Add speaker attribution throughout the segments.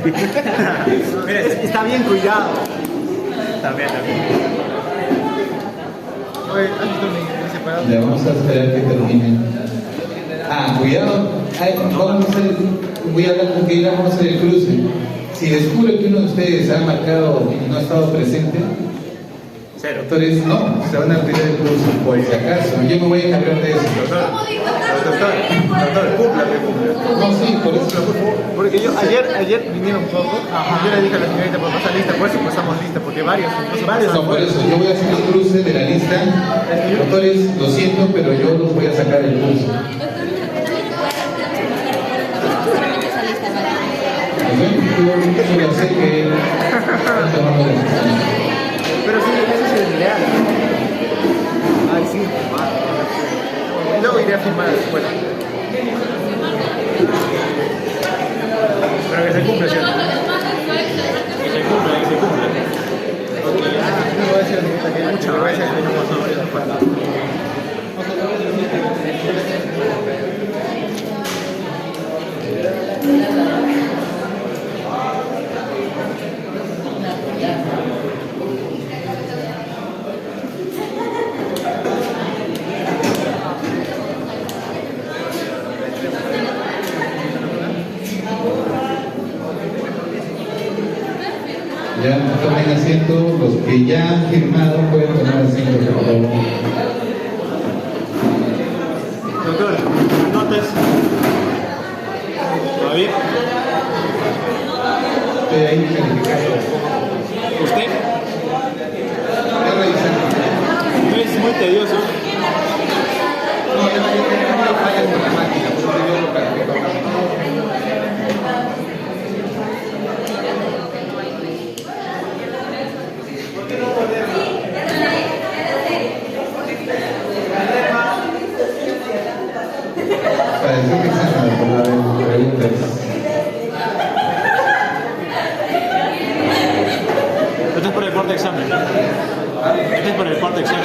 Speaker 1: Mira,
Speaker 2: Está bien cuidado.
Speaker 1: también.
Speaker 2: Oye, ¿has visto mi separado?
Speaker 3: Ya vamos a esperar que termine. Ah, cuidado. Ay, voy a hablar con Keila, vamos a hacer el cruce. Si descubro que uno de ustedes ha marcado y no ha estado presente,
Speaker 1: Cero.
Speaker 3: doctores, no, se van a retirar el curso, por si acaso. Yo me voy a encargar de eso.
Speaker 1: Doctor, cúmplame.
Speaker 3: No, sí, por eso.
Speaker 2: Porque ayer vinieron pocos. Yo le dije a la señorita por pasar lista, por eso pasamos lista, porque varios. Incluso
Speaker 3: No, por eso, yo voy a hacer el cruce de la lista. Doctores, lo siento, pero yo los voy a sacar del curso. Yo ya sé que están tomando decisiones.
Speaker 2: Pero sí, eso es real. Ay, sí. Luego iré a firmar a la escuela.
Speaker 1: Pero que se cumple, ¿cierto? Que se cumple.
Speaker 2: No voy a decir a la señorita que mucho, voy a decir que no pasó por esa escuela.
Speaker 3: Ya tomen asiento, los que ya han firmado pueden tomar asiento, por favor.
Speaker 1: Doctor, notas. ¿Todo bien?
Speaker 3: Estoy ahí calificado.
Speaker 1: ¿Usted?
Speaker 3: Ya revisando.
Speaker 1: No es muy tedioso.
Speaker 3: No, yo tengo fallas con la máquina, por eso yo lo califico acá. Pareció que examen por la preguntas.
Speaker 1: Esto es por el cuarto examen. Este es por el cuarto examen.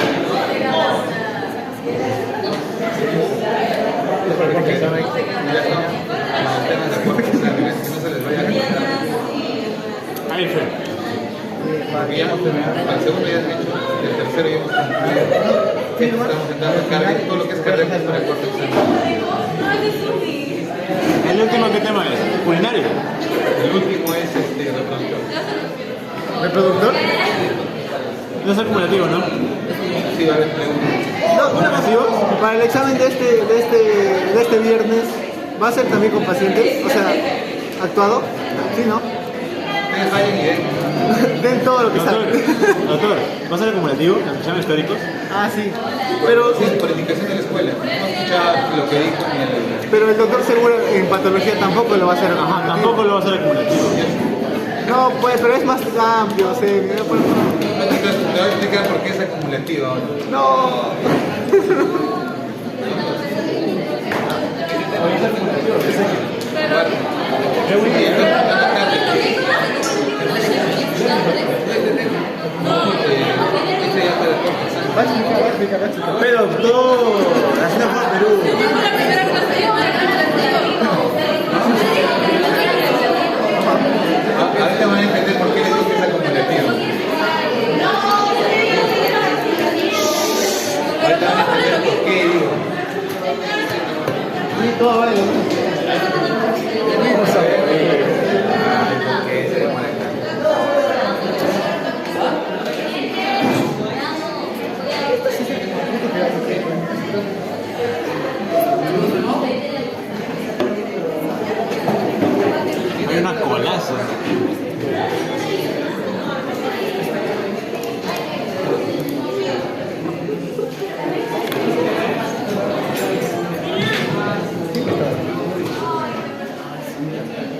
Speaker 3: Porque saben que ya estamos temas de cuarto exámenes, que no se les vaya a contar.
Speaker 1: Ahí fue.
Speaker 3: Porque ya hemos terminado, el segundo ya es hecho, el tercero ya hemos concluido. Estamos entrando en carga, todo lo que es carga es para el cuarto examen.
Speaker 1: ¿El último qué tema es? ¿Culinario?
Speaker 3: El último es reproductor.
Speaker 2: ¿Reproductor?
Speaker 1: No es acumulativo, ¿no?
Speaker 3: Sí, va a haber preguntas.
Speaker 2: No, una cosa. Para el examen de este viernes, ¿va a ser también con pacientes? O sea, actuado. Sí, ¿no?
Speaker 3: Ustedes vayan y den.
Speaker 2: Den todo lo que
Speaker 1: Doctor,
Speaker 2: saben.
Speaker 1: doctor, ¿va a ser acumulativo? ¿Los exámenes históricos?
Speaker 2: Ah, sí. Pero,
Speaker 3: Sí, por indicación de la escuela. No escuchaba lo que dijo ni el.
Speaker 2: pero el doctor seguro en patología tampoco lo va a hacer.
Speaker 1: Ajá, tampoco lo va a hacer acumulativo.
Speaker 2: No, pues, pero es más amplio, sí.
Speaker 3: Entonces, te voy a explicar por qué es acumulativo ahora.
Speaker 2: No.
Speaker 1: Pero doctor, así no fue a Perú.
Speaker 3: Ahorita van a entender por qué les digo que es acumulativo. Ahorita van a entender por qué digo.
Speaker 2: Y todo vale.
Speaker 3: Vamos a ver. Ay, ¿por qué se demora tanto?
Speaker 1: Hay una colaza.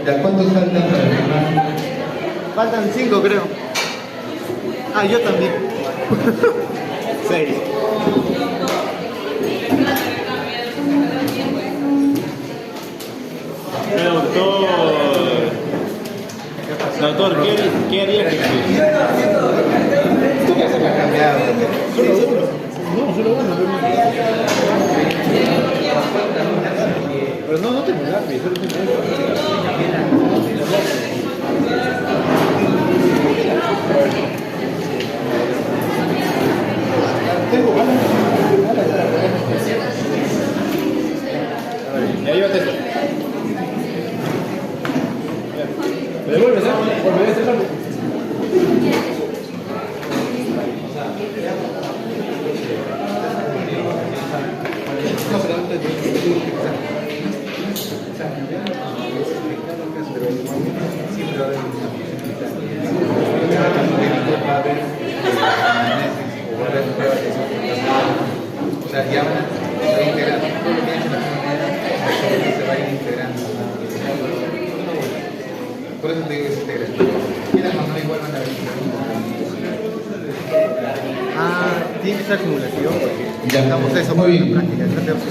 Speaker 3: ¿Ya cuántos faltan para firmar?
Speaker 2: Faltan 5, creo. Ah, yo también.
Speaker 1: 6. Pero doctor, ¿qué haría que
Speaker 3: Esto ya se me ha cambiado.
Speaker 1: Solo uno. No, solo uno.
Speaker 2: Pero no tengo lápiz, solo tengo esto.
Speaker 1: ¿Me devuelves, por medio de este lado?
Speaker 3: O sea, ya van a integrar todo lo que ha hecho la comunidad, se va a ir integrando. Por eso te digo que se integra. Mira, no igual van a ver.
Speaker 2: Tiene que ser acumulación porque
Speaker 3: Ya,
Speaker 2: estamos eso
Speaker 3: muy bien.
Speaker 2: práctica.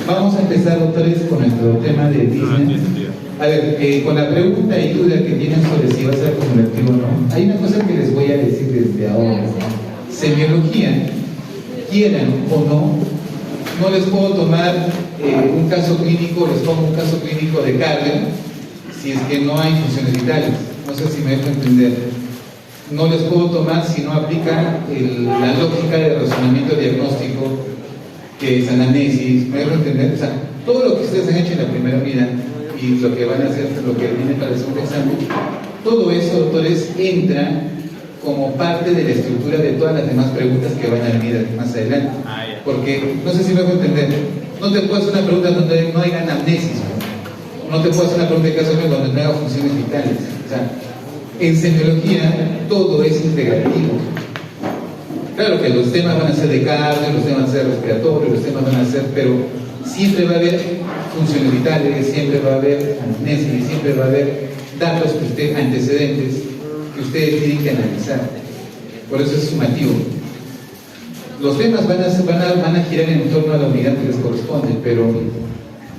Speaker 3: Vamos a empezar, doctores, con nuestro tema de Disney. A ver, con la pregunta y duda que tienen sobre si va a ser acumulativo o no, hay una cosa que les voy a decir desde ahora. Semiología, quieran o no les puedo tomar un caso clínico, les pongo un caso clínico de cardio si es que no hay funciones vitales. No sé si me dejo entender. No les puedo tomar si no aplican la lógica de razonamiento diagnóstico, que es anamnesis. ¿Me dejo entender? O sea, todo lo que ustedes han hecho en la primera unidad y lo que van a hacer, lo que viene para el segundo examen, todo eso, doctores, entra como parte de la estructura de todas las demás preguntas que van a venir más adelante. Porque, no sé si me dejo entender, no te puedo hacer una pregunta donde no hay anamnesis, no te puedo hacer una pregunta de caso donde no haya funciones vitales. O sea, en semiología todo es integrativo. Claro que los temas van a ser de cardio, los temas van a ser respiratorios, los temas van a ser, pero siempre va a haber funciones vitales, siempre va a haber anamnesis, siempre va a haber datos antecedentes que ustedes tienen que analizar. Por eso es sumativo. Los temas van a girar en torno a la unidad que les corresponde, pero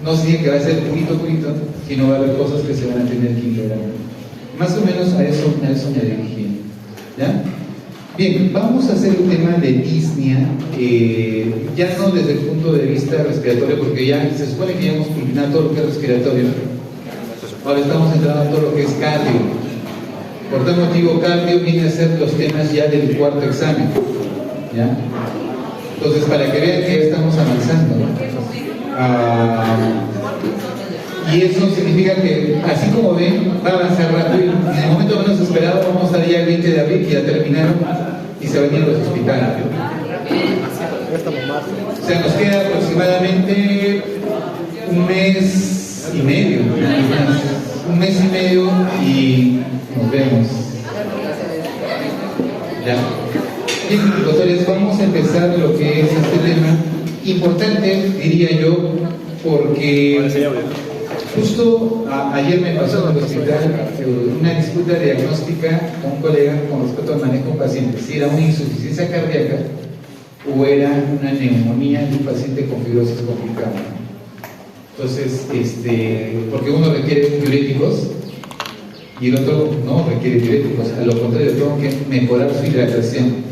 Speaker 3: no significa que va a ser purito, sino va a haber cosas que se van a tener que integrar. Más o menos a eso me dirigí. ¿Ya? Bien, vamos a hacer un tema de disnea, ya no desde el punto de vista respiratorio, porque ya se supone que ya hemos culminado todo lo que es respiratorio. Ahora estamos entrando en todo lo que es cardio. Por tal motivo, cardio viene a ser los temas ya del cuarto examen. ¿Ya? Entonces, para que vean que ya estamos avanzando, ¿no? Y eso significa que, así como ven, va a avanzar rápido. En el momento menos esperado, vamos a estar ya el 20 de abril, que ya terminaron, y se van a ir a los hospitales. O sea, nos queda aproximadamente un mes y medio, y nos vemos. ¿Ya? Bien, doctores, vamos a empezar lo que es este tema. Importante, diría yo, porque justo ayer me pasó en el hospital una disputa diagnóstica con un colega con respecto al manejo de un paciente, si era una insuficiencia cardíaca o era una neumonía de un paciente con fibrosis complicada. Entonces, porque uno requiere diuréticos y el otro no requiere diuréticos, a lo contrario, tengo que mejorar su hidratación.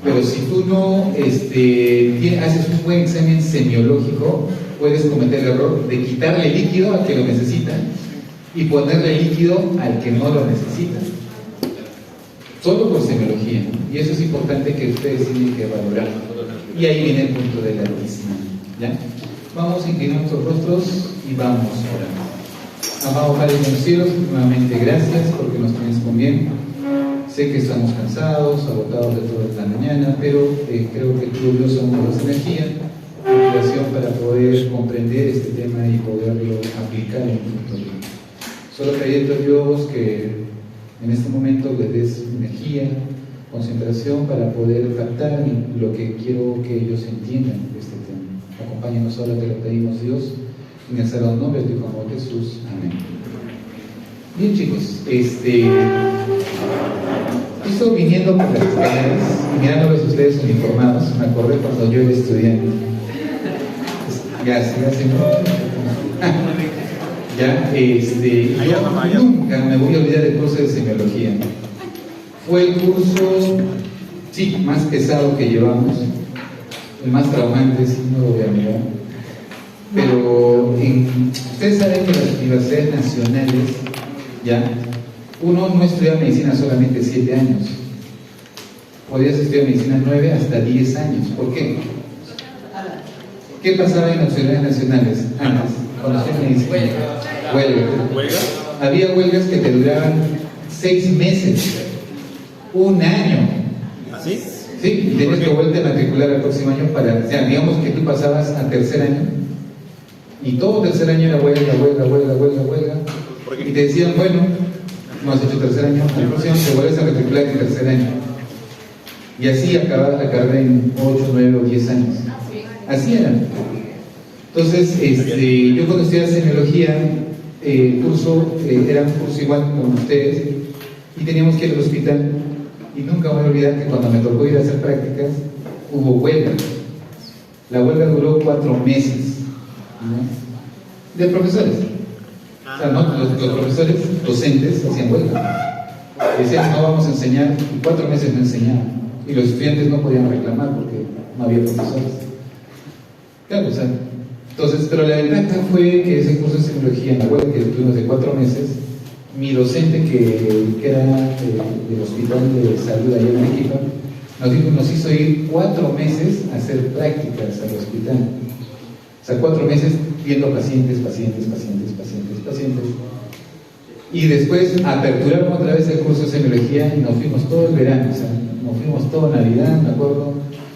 Speaker 3: Pero si tú no haces un buen examen semiológico, puedes cometer el error de quitarle líquido al que lo necesita y ponerle líquido al que no lo necesita. Solo por semiología. Y eso es importante que ustedes tienen que valorar. Y ahí viene el punto de la disnea. ¿Ya? Vamos a inclinar nuestros rostros y vamos a orar. Amado Padre de los cielos, nuevamente gracias porque nos tienes con bien. Sé que estamos cansados, agotados de toda la mañana, pero creo que tú y yo somos más energía, motivación para poder comprender este tema y poderlo aplicar en nuestro vida. Solo creyendo Dios que en este momento les des energía, concentración para poder captar lo que quiero que ellos entiendan de este tema. Acompáñanos ahora, te lo pedimos Dios, en el sagrado nombre de tu amor Jesús. Amén. Bien, chicos, estoy viniendo por las escaleras y mirándolos ustedes uniformados, me acordé cuando yo era estudiante. Gracias, yo nunca me voy a olvidar del curso de semiología. Fue el curso, sí, más pesado que llevamos, el más traumante, sí, no lo voy a negar. Pero ustedes saben que las universidades nacionales, ya, uno no estudia medicina solamente 7 años, podías estudiar medicina 9 hasta 10 años. ¿Por qué? ¿Qué pasaba en las universidades nacionales antes? Cuando se medicina, huelga. Había huelgas que te duraban 6 meses, un año.
Speaker 1: ¿Así?
Speaker 3: Sí, y tienes que volverte a matricular el próximo año para, o sea, digamos que tú pasabas a tercer año y todo tercer año era huelga. Y te decían, bueno, no has hecho tercer año, al próximo te vuelves a matricular en tercer año. Y así acababas la carrera en 8, 9 o 10 años. Así era. Entonces, yo cuando estudiaba semiología, el curso era un curso igual como ustedes, y teníamos que ir al hospital. Y nunca voy a olvidar que cuando me tocó ir a hacer prácticas, hubo huelga. La huelga duró 4 meses, ¿no? De profesores. O sea, ¿no? Los profesores docentes hacían huelga. Decían, no vamos a enseñar, y 4 meses no enseñaban. Y los estudiantes no podían reclamar porque no había profesores. Claro, o sea, entonces, pero la ventaja fue que ese curso de semiología, en la huelga que tuvimos de 4 meses, mi docente que era del Hospital de Salud allá en Arequipa, nos hizo ir 4 meses a hacer prácticas al hospital. O sea, 4 meses viendo pacientes. Y después aperturaron otra vez el curso de semiología y nos fuimos todo el verano, o sea, nos fuimos todo Navidad, me acuerdo,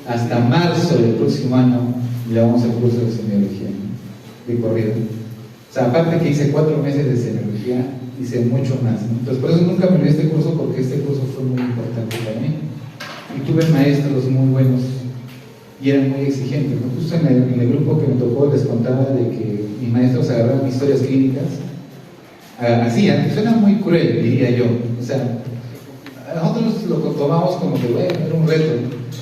Speaker 3: hasta marzo del próximo año llevamos el curso de semiología, ¿no? De corrido. O sea, aparte que hice 4 meses de semiología, hice mucho más, ¿no? Entonces, por eso nunca me olvidé este curso, porque este curso fue muy importante para mí. Y tuve maestros muy buenos y eran muy exigentes, ¿no? Justo en el grupo que me tocó les contaba de que mis maestros agarraban historias clínicas, así, suena muy cruel, diría yo. O sea, nosotros lo tomamos como que, bueno, era un reto.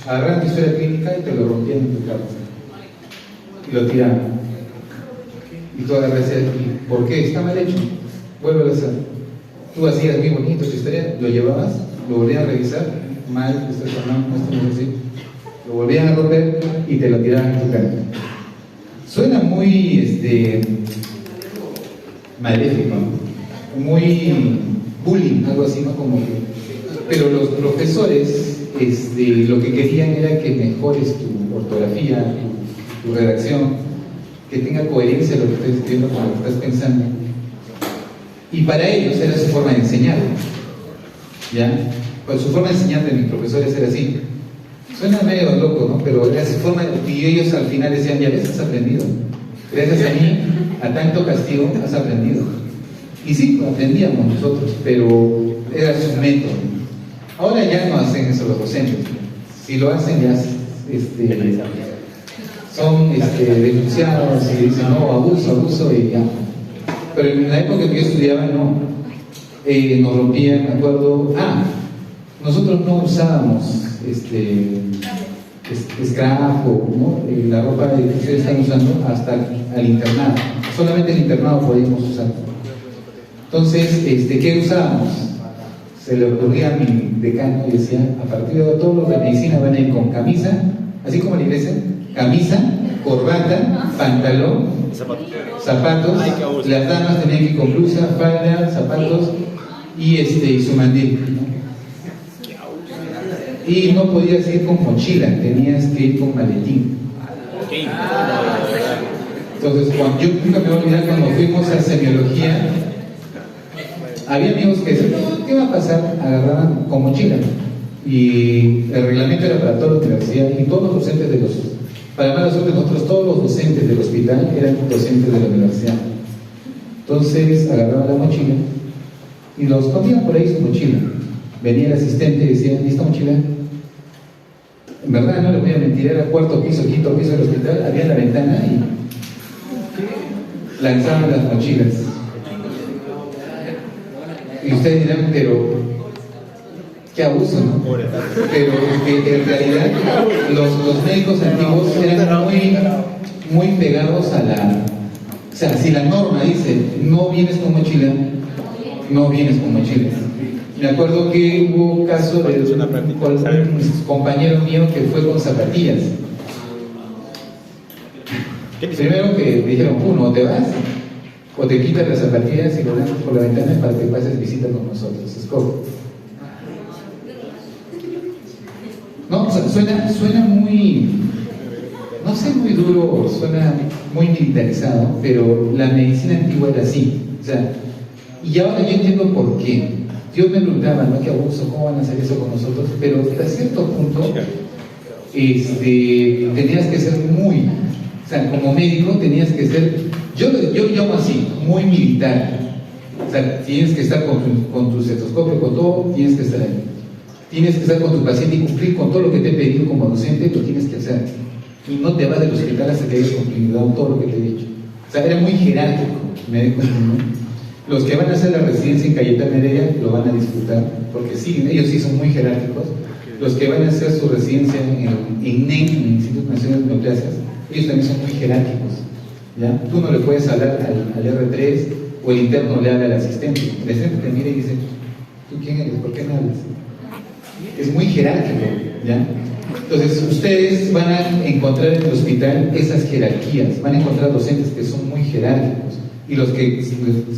Speaker 3: Agarraban tu historia clínica y te lo rompían en tu cabeza. Y lo tiraban. Y tú agarras y decías, ¿por qué? Está mal hecho. Vuelve a hacer. Tú hacías muy bonito tu historia, lo llevabas, lo volvían a revisar, mal, esto no es así. Lo volvían a romper y te lo tiraban en tu cara. Suena muy maléfico, ¿no? Muy bullying, algo así, ¿no? Como que, pero los profesores lo que querían era que mejores tu ortografía, tu redacción, que tenga coherencia lo que estás escribiendo con lo que estás pensando. Y para ellos era su forma de enseñar, ¿ya? Pues su forma de enseñar de mis profesores era así. Suena medio loco, ¿no? Pero era su forma, y ellos al final decían, ya ves, has aprendido. Gracias a mí, a tanto castigo, has aprendido. Y sí, aprendíamos nosotros, pero era su método. Ahora ya no hacen eso los docentes. Si lo hacen ya son denunciados y dicen, no, abuso y ya. Pero en la época que yo estudiaba, no. Nos rompían, me acuerdo, nosotros no usábamos scrap o ¿no? La ropa que ustedes están usando hasta al internado. Solamente el internado podíamos usar. Entonces, ¿qué usábamos? Se le ocurría a mi decano y decía, a partir de ahora todos los de medicina van a ir con camisa, así como la iglesia, camisa, corbata, pantalón, zapatos, las damas tenían que ir con blusa, falda, zapatos y su mandil, ¿no? Y no podías ir con mochila, tenías que ir con maletín. Entonces, yo nunca me voy a olvidar cuando fuimos a semiología, había amigos que decían, ¿qué va a pasar? Agarraban con mochila. Y el reglamento era para toda la universidad y todos los docentes para mala suerte nosotros, todos los docentes del hospital eran docentes de la universidad. Entonces agarraban la mochila y los escondían por ahí su mochila. Venía el asistente y decía, ¿y esta mochila? En verdad, no les voy a mentir, era cuarto piso, quinto piso del hospital, había la ventana y lanzaban las mochilas. Y ustedes dirán, pero qué abuso, ¿no? Pero en realidad los médicos antiguos eran muy pegados a la... O sea, si la norma dice, no vienes con mochila, no vienes con mochila. Me acuerdo que hubo un caso de un compañero mío que fue con zapatillas. Primero que dijeron, uno, o te vas, o te quitas las zapatillas y lo lanzas por la ventana para que pases visita con nosotros. Escoge. No, o sea, suena muy, no sé, muy duro, suena muy militarizado, pero la medicina antigua era así. O sea, Y ahora yo entiendo por qué. Yo me preguntaba, ¿no? ¿Qué abuso? ¿Cómo van a hacer eso con nosotros? Pero hasta cierto punto, tenías que ser muy, o sea, como médico tenías que ser, yo llamo así, muy militar. O sea, tienes que estar con tu estetoscopio, con todo, tienes que estar ahí. Tienes que estar con tu paciente y cumplir con todo lo que te he pedido como docente, lo tienes que hacer. Y no te vas del hospital hasta que hayas cumplido todo lo que te he dicho. O sea, era muy jerárquico, me di cuenta, ¿no? Los que van a hacer la residencia en Cayetano Heredia lo van a disfrutar, porque sí, ellos sí son muy jerárquicos. Los que van a hacer su residencia en NEN, en el Instituto Nacional de Neoplasias, ellos también son muy jerárquicos, ¿ya? Tú no le puedes hablar al R3 o el interno le habla al asistente. El asistente te mira y dice, ¿tú quién eres? ¿Por qué me hablas? Es muy jerárquico, ¿ya? Entonces, ustedes van a encontrar en el hospital esas jerarquías, van a encontrar docentes que son muy jerárquicos. Y los que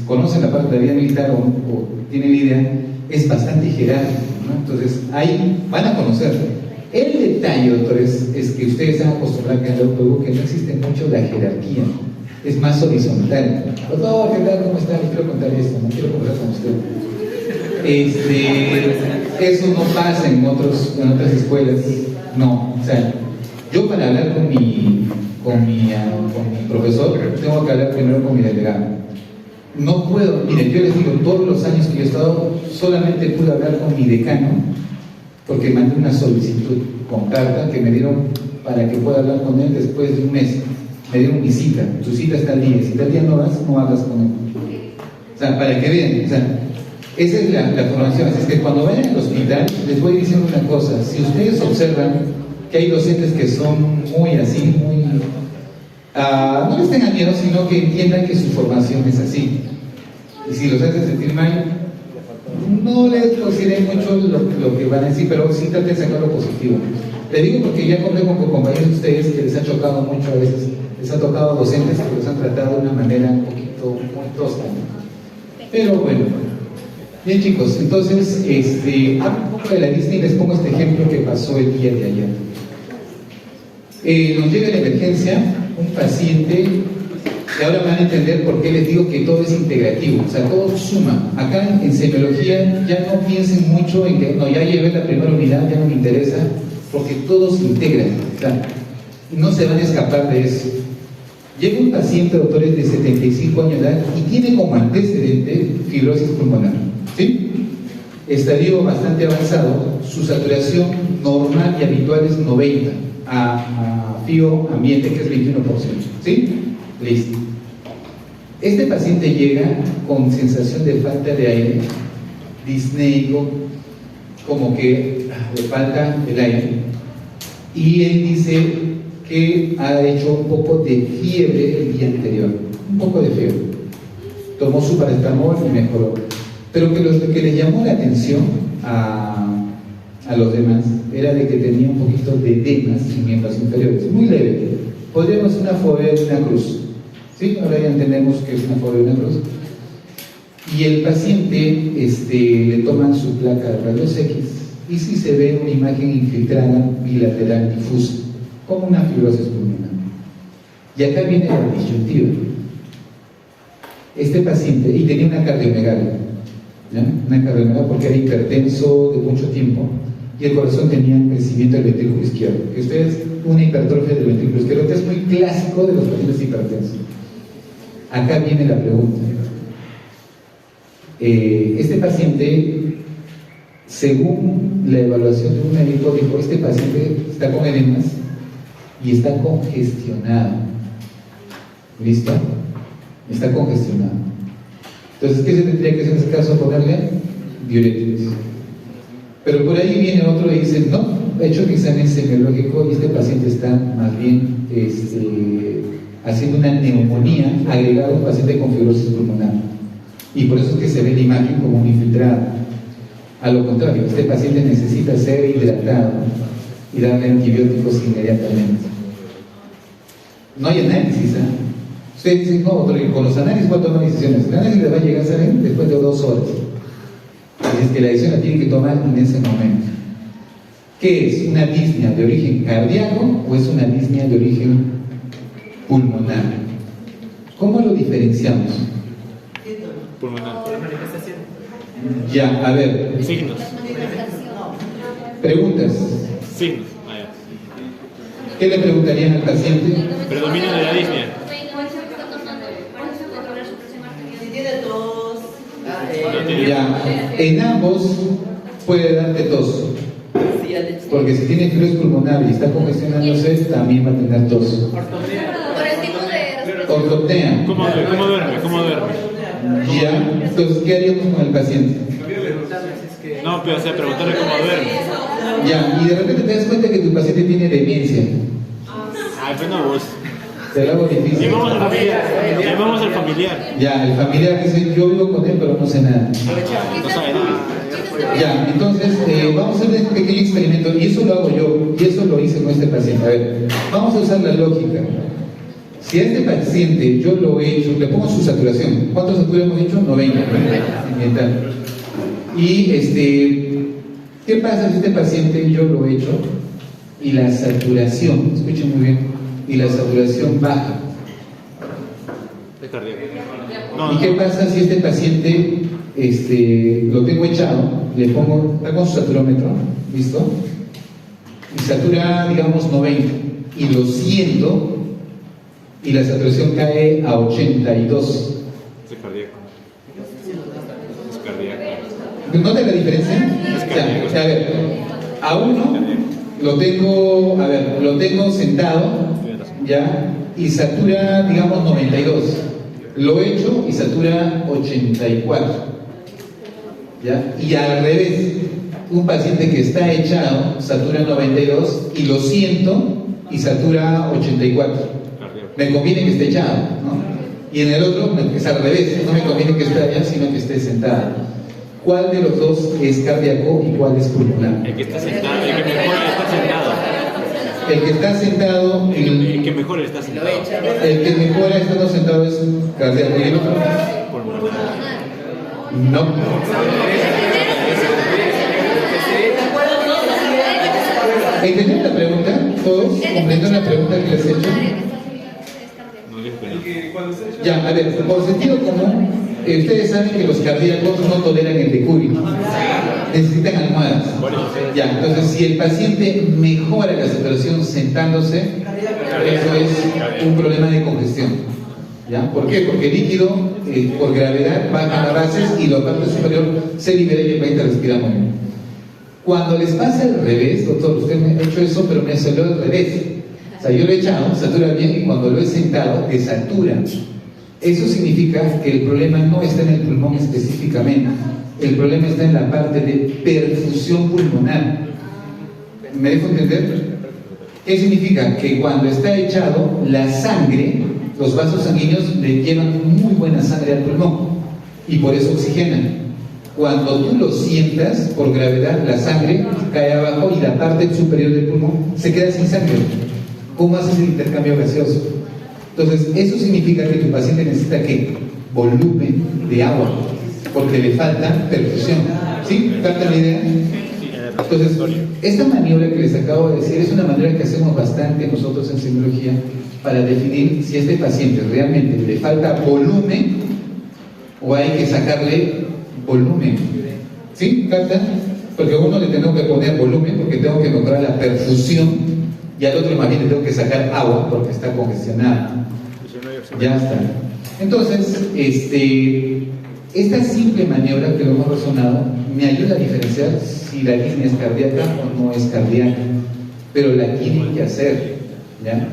Speaker 3: conocen la parte de la vida militar o tienen idea, es bastante jerárquico, ¿no? Entonces, ahí van a conocer. El detalle, doctores, es que ustedes se han acostumbrado que no existe mucho la jerarquía, es más horizontal. Doctor, ¿qué tal? ¿Cómo está? Les quiero contar esto, no quiero conversar con usted. Eso no pasa en otras escuelas, no. O sea, yo para hablar con mi profesor tengo que hablar primero con mi delegado. No puedo, miren, yo les digo, todos los años que yo he estado, solamente pude hablar con mi decano porque mandé una solicitud con carta que me dieron para que pueda hablar con él después de un mes. Me dieron mi cita, tu cita está al día, si tal día no vas, no hablas con él. O sea, para que vean, o sea, esa es la formación. Así es que cuando vayan al hospital, les voy diciendo una cosa: si ustedes observan que hay docentes que son muy así, muy no les tengan miedo, sino que entiendan que su formación es así. Y si los hacen sentir mal, no les consideren mucho lo que van a decir, pero sí traten de sacar lo positivo. Le digo porque ya conté con compañeros de ustedes que les ha chocado mucho a veces, les ha tocado docentes que los han tratado de una manera un poquito muy tosca. Pero bueno, bien chicos, entonces hablo un poco de la lista y les pongo este ejemplo que pasó el día de ayer. Nos llega la emergencia un paciente, y ahora van a entender por qué les digo que todo es integrativo, o sea, todo suma. Acá en semiología ya no piensen mucho en que no, ya llevé la primera unidad, ya no me interesa, porque todo se integra, o sea, no se van a escapar de eso. Llega un paciente, doctores, de 75 años de edad y tiene como antecedente fibrosis pulmonar, ¿sí? Estadio bastante avanzado, su saturación normal y habitual es 90, a fío ambiente que es 21%, ¿sí? Listo. Este paciente llega con sensación de falta de aire, disneico, como que le falta el aire, y él dice que ha hecho un poco de fiebre el día anterior, un poco de fiebre. Tomó su paracetamol y mejoró. Pero que lo que le llamó la atención a los demás era de que tenía un poquito de edemas en miembros inferiores, muy leve. Podríamos una fobia de una cruz, ¿sí? Ahora ya entendemos que es una fobia de una cruz. Y el paciente le toman su placa de rayos X y sí se ve una imagen infiltrada bilateral difusa, como una fibrosis pulmonar. Y acá viene la disyuntiva. Este paciente, y tenía una cardiomegalia, ¿ya? Una cardiomegalia porque era hipertenso de mucho tiempo y el corazón tenía crecimiento del ventrículo izquierdo. Esto es una hipertrofia del ventrículo izquierdo, que es muy clásico de los pacientes hipertensos. Acá viene la pregunta. Este paciente, según la evaluación de un médico, dijo: este paciente está con edemas y está congestionado. ¿Listo? Está congestionado. Entonces, ¿qué se tendría que hacer en ese caso? Ponerle diuréticos. Pero por ahí viene otro y dice: no, he hecho un examen semiológico y este paciente está más bien haciendo una neumonía agregada a un paciente con fibrosis pulmonar. Y por eso es que se ve la imagen como un infiltrado. A lo contrario, este paciente necesita ser hidratado y darle antibióticos inmediatamente. No hay análisis, ¿eh? Usted dice: no, doctor, con los análisis voy a tomar decisiones. El análisis le va a llegar a saber después de 2 horas. Así es que la decisión la tiene que tomar en ese momento. ¿Qué es? ¿Una disnea de origen cardíaco o es una disnea de origen pulmonar? ¿Cómo lo diferenciamos?
Speaker 1: Pulmonar.
Speaker 3: Ya, a ver,
Speaker 1: Signos.
Speaker 3: preguntas.
Speaker 1: Signos. Ah, ya.
Speaker 3: ¿Qué le preguntarían al paciente?
Speaker 1: Predominio de la disnea.
Speaker 4: Si tiene tos,
Speaker 1: No tiene-
Speaker 3: Ya, en ambos puede darte tos.
Speaker 4: sí, ya te-
Speaker 3: Porque si tiene flujo pulmonar y está congestionándose, también va a tener tos.
Speaker 5: Por el tipo de
Speaker 3: Ortopnea.
Speaker 1: ¿Cómo duerme? ¿Cómo duerme?
Speaker 3: Ya, entonces, ¿qué haríamos con el paciente?
Speaker 1: No, pero o sea, preguntarle cómo duerme.
Speaker 3: Ya, y de repente te das cuenta que tu paciente tiene demencia.
Speaker 1: Ay, pues no, vos.
Speaker 3: Te lo hago difícil.
Speaker 1: Llamamos al familiar. Llamamos al familiar.
Speaker 3: Ya, el familiar dice, yo vivo con él, pero no sé nada.
Speaker 1: No sabe nada.
Speaker 3: Ya, entonces vamos a hacer un pequeño experimento, y eso lo hago yo, y eso lo hice con este paciente. A ver, vamos a usar la lógica. Si a este paciente yo lo he hecho, le pongo su saturación. ¿Cuánto satura hemos dicho? 90. Ambiental. Y ¿qué pasa si este paciente yo lo he hecho y la saturación, escuchen muy bien, y la saturación baja?
Speaker 1: Es cardíaco. No,
Speaker 3: ¿Y qué pasa si este paciente lo tengo echado, le pongo, está con su saturómetro, ¿listo? Y satura, digamos, 90, y lo siento, y la saturación cae a 82.
Speaker 1: es cardíaco. Es cardíaco.
Speaker 3: ¿Nota la diferencia? Ya, a ver, a uno lo tengo sentado, ya, y satura, digamos, 92. Lo echo y satura 84. ¿Ya? Y al revés, un paciente que está echado satura 92 y lo siento y satura 84.
Speaker 1: Cardíaco.
Speaker 3: Me conviene que esté echado, ¿no? Y en el otro es al revés, no me conviene que esté allá, sino que esté sentado. ¿Cuál de los dos es cardíaco y cuál es pulmonar?
Speaker 1: El que está sentado, el que mejor está sentado.
Speaker 3: El que está sentado,
Speaker 1: El que mejor está sentado.
Speaker 3: el que mejora estando sentado es cardíaco y el otro no. ¿Entendieron la pregunta? ¿Todos comprendieron la pregunta que les he hecho?
Speaker 1: No dijo que no.
Speaker 3: Ya, a ver, por sentido común, ustedes saben que los cardíacos no toleran el decúbito, necesitan almohadas. Ya, entonces si el paciente mejora la saturación sentándose, eso es un problema de congestión. ¿Ya? ¿Por qué? Porque el líquido, por gravedad, baja a las bases y la parte superior se libera y el paciente respira muy bien. Cuando les pasa al revés, doctor, usted me ha hecho eso, pero me salió al revés. O sea, yo lo he echado, satura bien, y cuando lo he sentado, desatura. Eso significa que el problema no está en el pulmón específicamente, el problema está en la parte de perfusión pulmonar. ¿Me dejo entender? ¿Qué significa? Que cuando está echado, la sangre, los vasos sanguíneos le llevan muy buena sangre al pulmón y por eso oxigenan. Cuando tú lo sientas, por gravedad, la sangre cae abajo y la parte superior del pulmón se queda sin sangre. ¿Cómo haces el intercambio gaseoso? Entonces, eso significa que tu paciente necesita ¿qué? Volumen de agua, porque le falta perfusión. ¿Sí? ¿Falta la idea? Entonces, esta maniobra que les acabo de decir es una maniobra que hacemos bastante nosotros en semiología para definir si a este paciente realmente le falta volumen o hay que sacarle volumen. ¿Sí? ¿Captan? Porque a uno le tengo que poner volumen porque tengo que mejorar la perfusión y al otro más bien le tengo que sacar agua porque está congestionado. Ya está. Entonces, esta simple maniobra que lo hemos razonado me ayuda a diferenciar si la disnea es cardíaca o no es cardíaca, pero la tienen que hacer, ¿ya?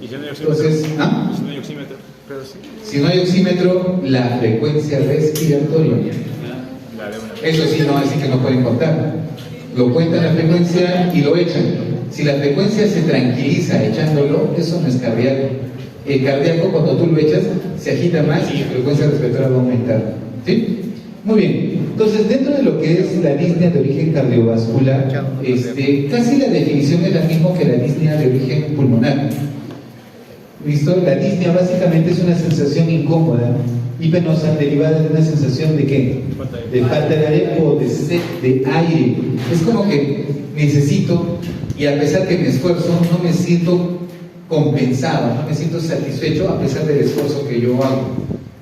Speaker 1: ¿Y si no hay oxímetro?
Speaker 3: Entonces, ¿ah?
Speaker 1: Si no hay oxímetro. Pero sí.
Speaker 3: Si no hay oxímetro, la frecuencia respiratoria.
Speaker 1: La de una.
Speaker 3: Eso sí, no, así que no pueden contar. Lo cuentan la frecuencia y lo echan. Si la frecuencia se tranquiliza echándolo, eso no es cardíaco. El cardíaco, cuando tú lo echas, se agita más y su frecuencia respiratoria va a aumentar. ¿Sí? Muy bien. Entonces, dentro de lo que es la disnea de origen cardiovascular, casi la definición es la misma que la disnea de origen pulmonar. ¿Listo? La disnea básicamente es una sensación incómoda y penosa derivada de una sensación de ¿qué? De falta de aire o de sed de aire. Es como que necesito, y a pesar que me esfuerzo, no me siento compensado, no me siento satisfecho a pesar del esfuerzo que yo hago.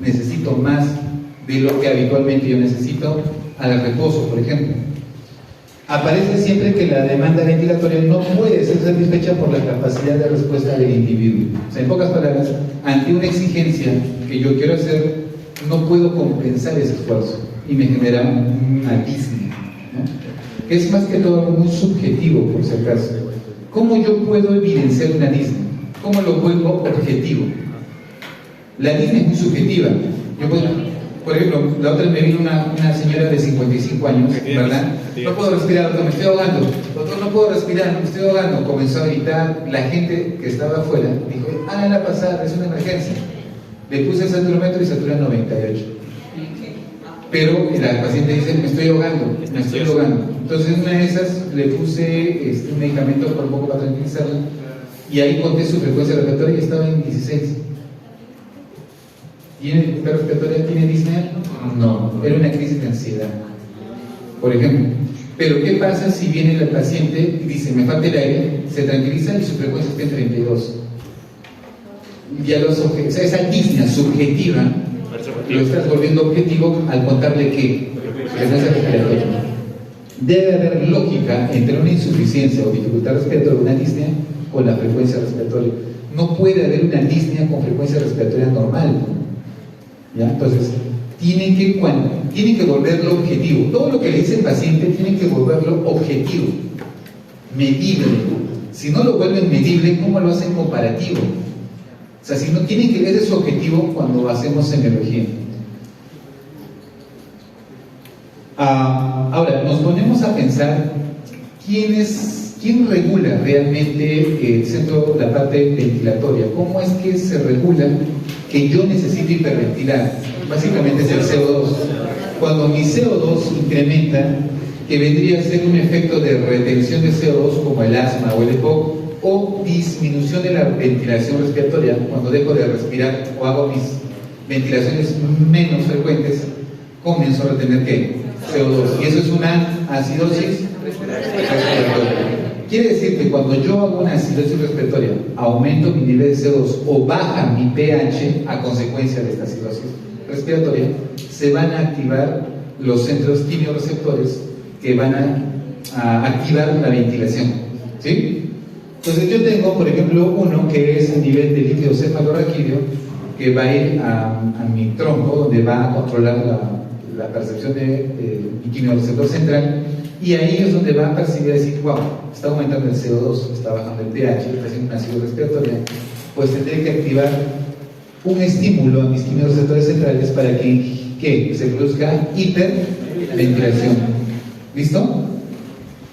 Speaker 3: Necesito más de lo que habitualmente yo necesito al reposo, por ejemplo. Aparece siempre que la demanda ventilatoria no puede ser satisfecha por la capacidad de respuesta del individuo. O sea, en pocas palabras, ante una exigencia que yo quiero hacer, no puedo compensar ese esfuerzo y me genera una disnea, ¿no? Que es más que todo algo muy subjetivo, por si acaso. ¿Cómo yo puedo evidenciar una disnea? ¿Cómo lo vuelvo objetivo? La disnea es muy subjetiva. Yo puedo, por ejemplo, la otra me vino una señora de 55 años, ¿verdad? No puedo respirar, doctor, me estoy ahogando. Doctor, no puedo respirar, me estoy ahogando. Comenzó a gritar. La gente que estaba afuera dijo, háganla pasar, es una emergencia. Le puse el saturómetro y satura 98. Pero la paciente dice, me estoy ahogando, me estoy ahogando. Entonces, en una de esas le puse un medicamento por un poco para tranquilizarla. Y ahí conté su frecuencia respiratoria y estaba en 16. ¿Tiene respiratoria? ¿Tiene disnea? No, era una crisis de ansiedad, por ejemplo. Pero ¿qué pasa si viene el paciente y dice, me falta el aire, se tranquiliza y su frecuencia está en 32? Ya o sea, esa disnea subjetiva lo estás volviendo objetivo al contarle que frecuencia respiratoria. Debe haber lógica entre una insuficiencia o dificultad respiratoria, una disnea, con la frecuencia respiratoria. No puede haber una disnea con frecuencia respiratoria normal, ¿ya? Entonces, tienen que volverlo objetivo. Todo lo que le dice el paciente tienen que volverlo objetivo, medible. Si no lo vuelven medible, ¿cómo lo hacen comparativo? O sea, si no tienen que ver su objetivo cuando hacemos semiología. Ahora, nos ponemos a pensar quién regula realmente el centro, la parte ventilatoria. ¿Cómo es que se regula que yo necesito hiperventilar? Básicamente es el CO2. Cuando mi CO2 incrementa, que vendría a ser un efecto de retención de CO2 como el asma o el EPOC, o disminución de la ventilación respiratoria, cuando dejo de respirar o hago mis ventilaciones menos frecuentes, comienzo a retener ¿qué? CO2. Y eso es una acidosis respiratoria. Quiere decir que cuando yo hago una acidosis respiratoria, aumento mi nivel de CO2 o baja mi pH a consecuencia de esta acidosis respiratoria, se van a activar los centros quimiorreceptores que van a activar la ventilación. ¿Sí? Entonces yo tengo, por ejemplo, uno que es a nivel de líquido cefalorraquídeo, que va a ir a mi tronco, donde va a controlar la percepción de mi quimiorreceptor central, y ahí es donde va a percibir y decir, wow, está aumentando el CO2, está bajando el pH, está haciendo una acidosis respiratoria, pues tendré que activar un estímulo a mis quimiorreceptores centrales para que se produzca hiperventilación. ¿Listo?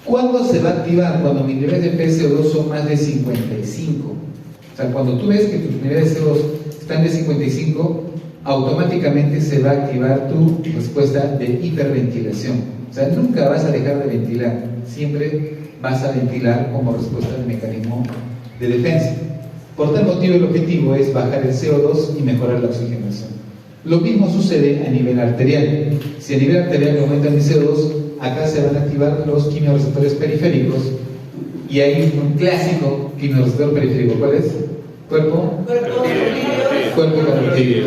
Speaker 3: ¿Cuándo se va a activar? Cuando mis niveles de PCO2 son más de 55. O sea, cuando tú ves que tus niveles de CO2 están de 55, automáticamente se va a activar tu respuesta de hiperventilación. O sea, nunca vas a dejar de ventilar, siempre vas a ventilar como respuesta del mecanismo de defensa. Por tal motivo, el objetivo es bajar el CO2 y mejorar la oxigenación. Lo mismo sucede a nivel arterial. Si a nivel arterial aumenta mi CO2, acá se van a activar los quimiorreceptores periféricos, y hay un clásico quimiorreceptor periférico. ¿Cuál es? Cuerpo carotídeo.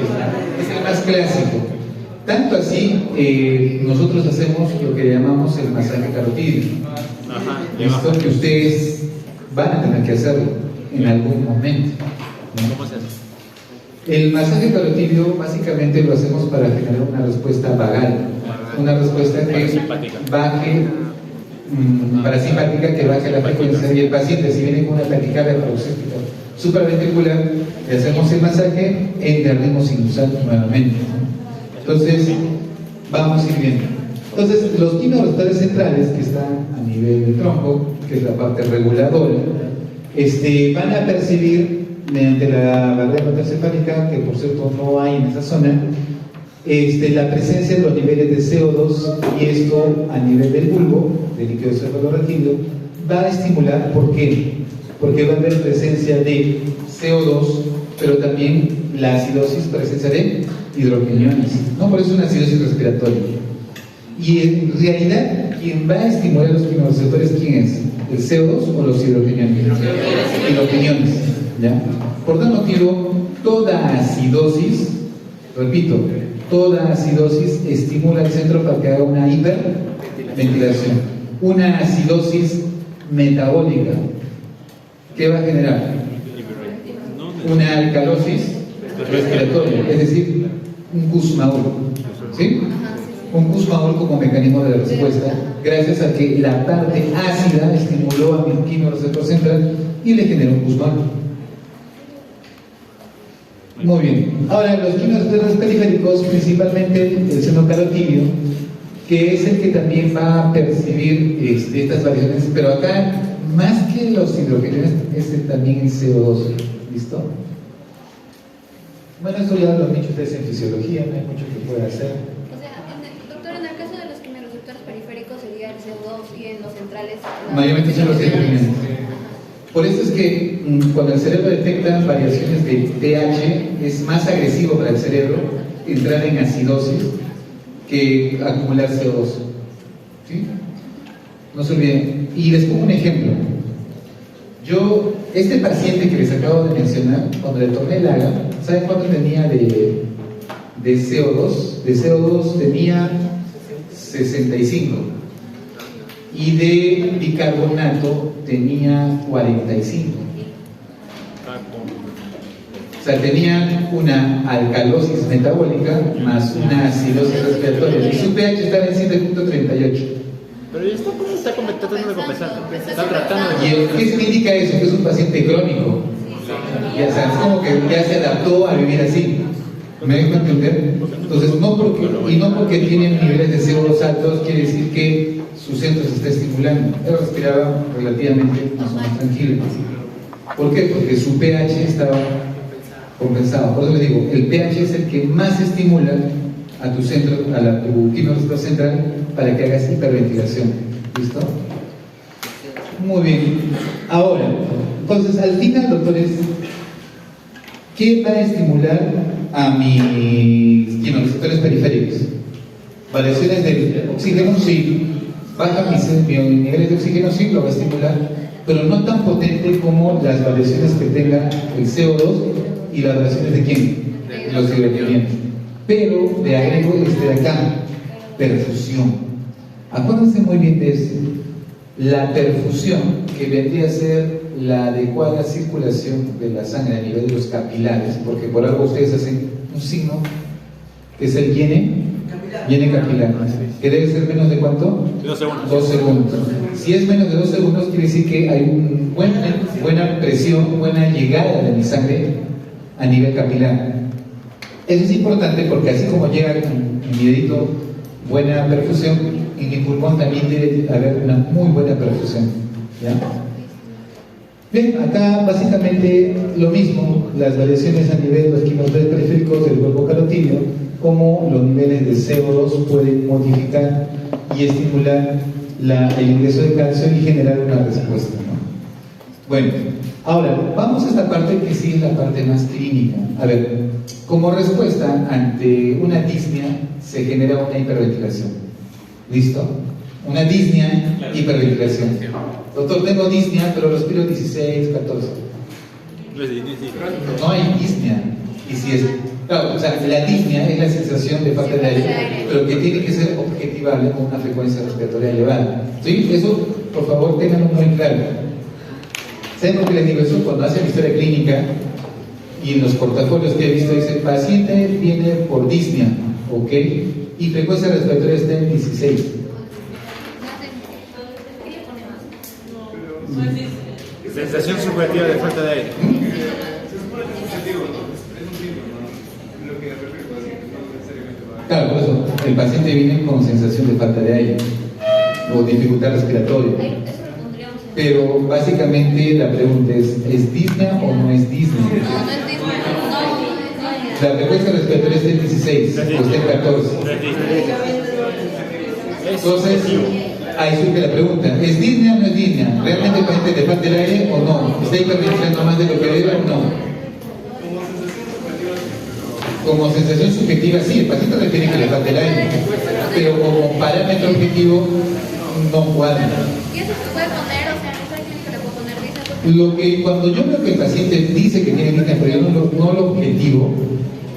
Speaker 3: Es el más clásico. Tanto así, nosotros hacemos lo que llamamos el masaje carotídeo. Esto que ustedes van a tener que hacerlo en algún momento, ¿no?
Speaker 1: ¿Cómo se hace?
Speaker 3: El masaje carotídeo básicamente lo hacemos para generar una respuesta vagal, una respuesta que baje, parasimpática, que baje la frecuencia, y el paciente, si viene con una taquicardia paroxística supraventricular, le hacemos el masaje en el ritmo sinusal nuevamente, ¿no? Entonces, vamos a ir viendo. Entonces, los quimiorreceptores centrales, que están a nivel del tronco, que es la parte reguladora, van a percibir mediante la barrera hematoencefálica, que por cierto no hay en esa zona, la presencia de los niveles de CO2, y esto a nivel del bulbo, del líquido cefalorraquídeo, va a estimular. ¿Por qué? Porque va a haber presencia de CO2, pero también la acidosis, presencia de hidroquiniones, ¿no? Por eso es una acidosis respiratoria. Y en realidad, quien va a estimular los quimiorreceptores, ¿quién es? ¿El CO2 o los hidroquiniones? Hidroquiniones, ¿ya? Por tal motivo, toda acidosis, repito, toda acidosis estimula al centro para que haga una hiperventilación. Una acidosis metabólica, ¿qué va a generar? Una alcalosis respiratoria, es decir, un Kussmaul, ¿sí? Un Kussmaul como mecanismo de respuesta, gracias a que la parte ácida estimuló a mi quimioreceptor central y le generó un Kussmaul. Muy bien. Ahora, los quimioreceptores periféricos, principalmente el seno carotídeo, que es el que también va a percibir estas variaciones, pero acá, más que los hidrogenados, es también el CO2. ¿Listo? Bueno, eso ya lo han dicho ustedes en fisiología, no hay mucho que pueda hacer.
Speaker 5: O sea, doctor, en el caso de los quimioreceptores periféricos sería el CO2 y en los centrales.
Speaker 3: Mayormente son los hidrogenados. Por eso es que cuando el cerebro detecta variaciones de pH, es más agresivo para el cerebro entrar en acidosis que acumular CO2. ¿Sí? No se olviden. Y les pongo un ejemplo. Este paciente que les acabo de mencionar, cuando le tomé el AGA, ¿saben cuánto tenía de CO2? De CO2 tenía 65. Y de bicarbonato tenía 45. O sea, tenía una alcalosis metabólica más una acidosis respiratoria. Y su pH estaba en 7.38.
Speaker 1: Pero ya está tratando de compensar. Está tratando de
Speaker 3: ¿Y qué significa eso? Que es un paciente crónico. Ya, o sea, es como que ya se adaptó a vivir así. ¿Me dejo entender? Entonces, no porque tienen niveles de CO2 altos, quiere decir que su centro se está estimulando. Él respiraba relativamente más o menos tranquilo. ¿Por qué? Porque su pH estaba compensado. Por eso les digo, el pH es el que más estimula a tu centro, a tu quimioreceptor central, para que hagas hiperventilación. ¿Listo? Muy bien. Ahora, entonces, al final, doctores, ¿qué va a estimular a mis quimioreceptores periféricos? Variaciones de oxígeno, sí. Baja mis niveles de oxígeno, sí, lo va a estimular, pero no tan potente como las variaciones que tenga el CO2 y las variaciones de quién? De los hidrogenados. Pero le agrego de acá, perfusión. Acuérdense muy bien de esto. La perfusión, que vendría a ser la adecuada circulación de la sangre a nivel de los capilares, porque por algo ustedes hacen un signo que es el viene capilar, que debe ser menos de ¿cuánto?
Speaker 1: 2 segundos.
Speaker 3: 2 segundos. Si es menos de 2 segundos, quiere decir que hay buena presión, buena llegada de mi sangre a nivel capilar. Eso es importante porque así como llega en mi dedito buena perfusión, en mi pulmón también debe haber una muy buena perfusión. ¿Ya? Bien, acá básicamente lo mismo, las variaciones a nivel de los quimioreceptores periféricos del bulbo carotídeo, como los niveles de CO2 pueden modificar y estimular el ingreso de calcio y generar una respuesta, ¿no? Bueno, ahora vamos a esta parte que sí es la parte más clínica. A ver, como respuesta ante una disnea se genera una hiperventilación. ¿Listo? Una disnea, hiperventilación. Doctor, tengo disnea, pero respiro 16, 14. No hay disnea. Y si es, claro, o sea, la disnea es la sensación de falta de aire, pero que tiene que ser objetivable con una frecuencia respiratoria elevada. ¿Sí? Eso, por favor, tenganlo muy claro. ¿Saben por qué les digo eso? Cuando hacen historia clínica y en los portafolios que he visto dice, paciente viene por disnea, ¿ok? Y frecuencia respiratoria está en 16.
Speaker 1: Sensación subjetiva de falta de aire.
Speaker 3: Claro, por eso el paciente viene con sensación de falta de aire o dificultad respiratoria. Pero básicamente la pregunta es disnea o no es disnea?
Speaker 5: No, no es disnea. No,
Speaker 3: La frecuencia respiratoria está en 16 o está en 14. Entonces, ahí surge la pregunta, ¿es disnea o no es disnea? ¿Realmente el paciente le falta el aire o no? ¿Está hiperventilando más de lo que debe o no? Como sensación subjetiva, sí, el paciente refiere que le falta el aire, pero como parámetro objetivo no cuadra.
Speaker 5: ¿Y eso se puede poner? O sea, ¿esa clínica le puedo poner disnea?
Speaker 3: Lo que cuando yo veo que el paciente dice que tiene disnea, pero yo no lo objetivo,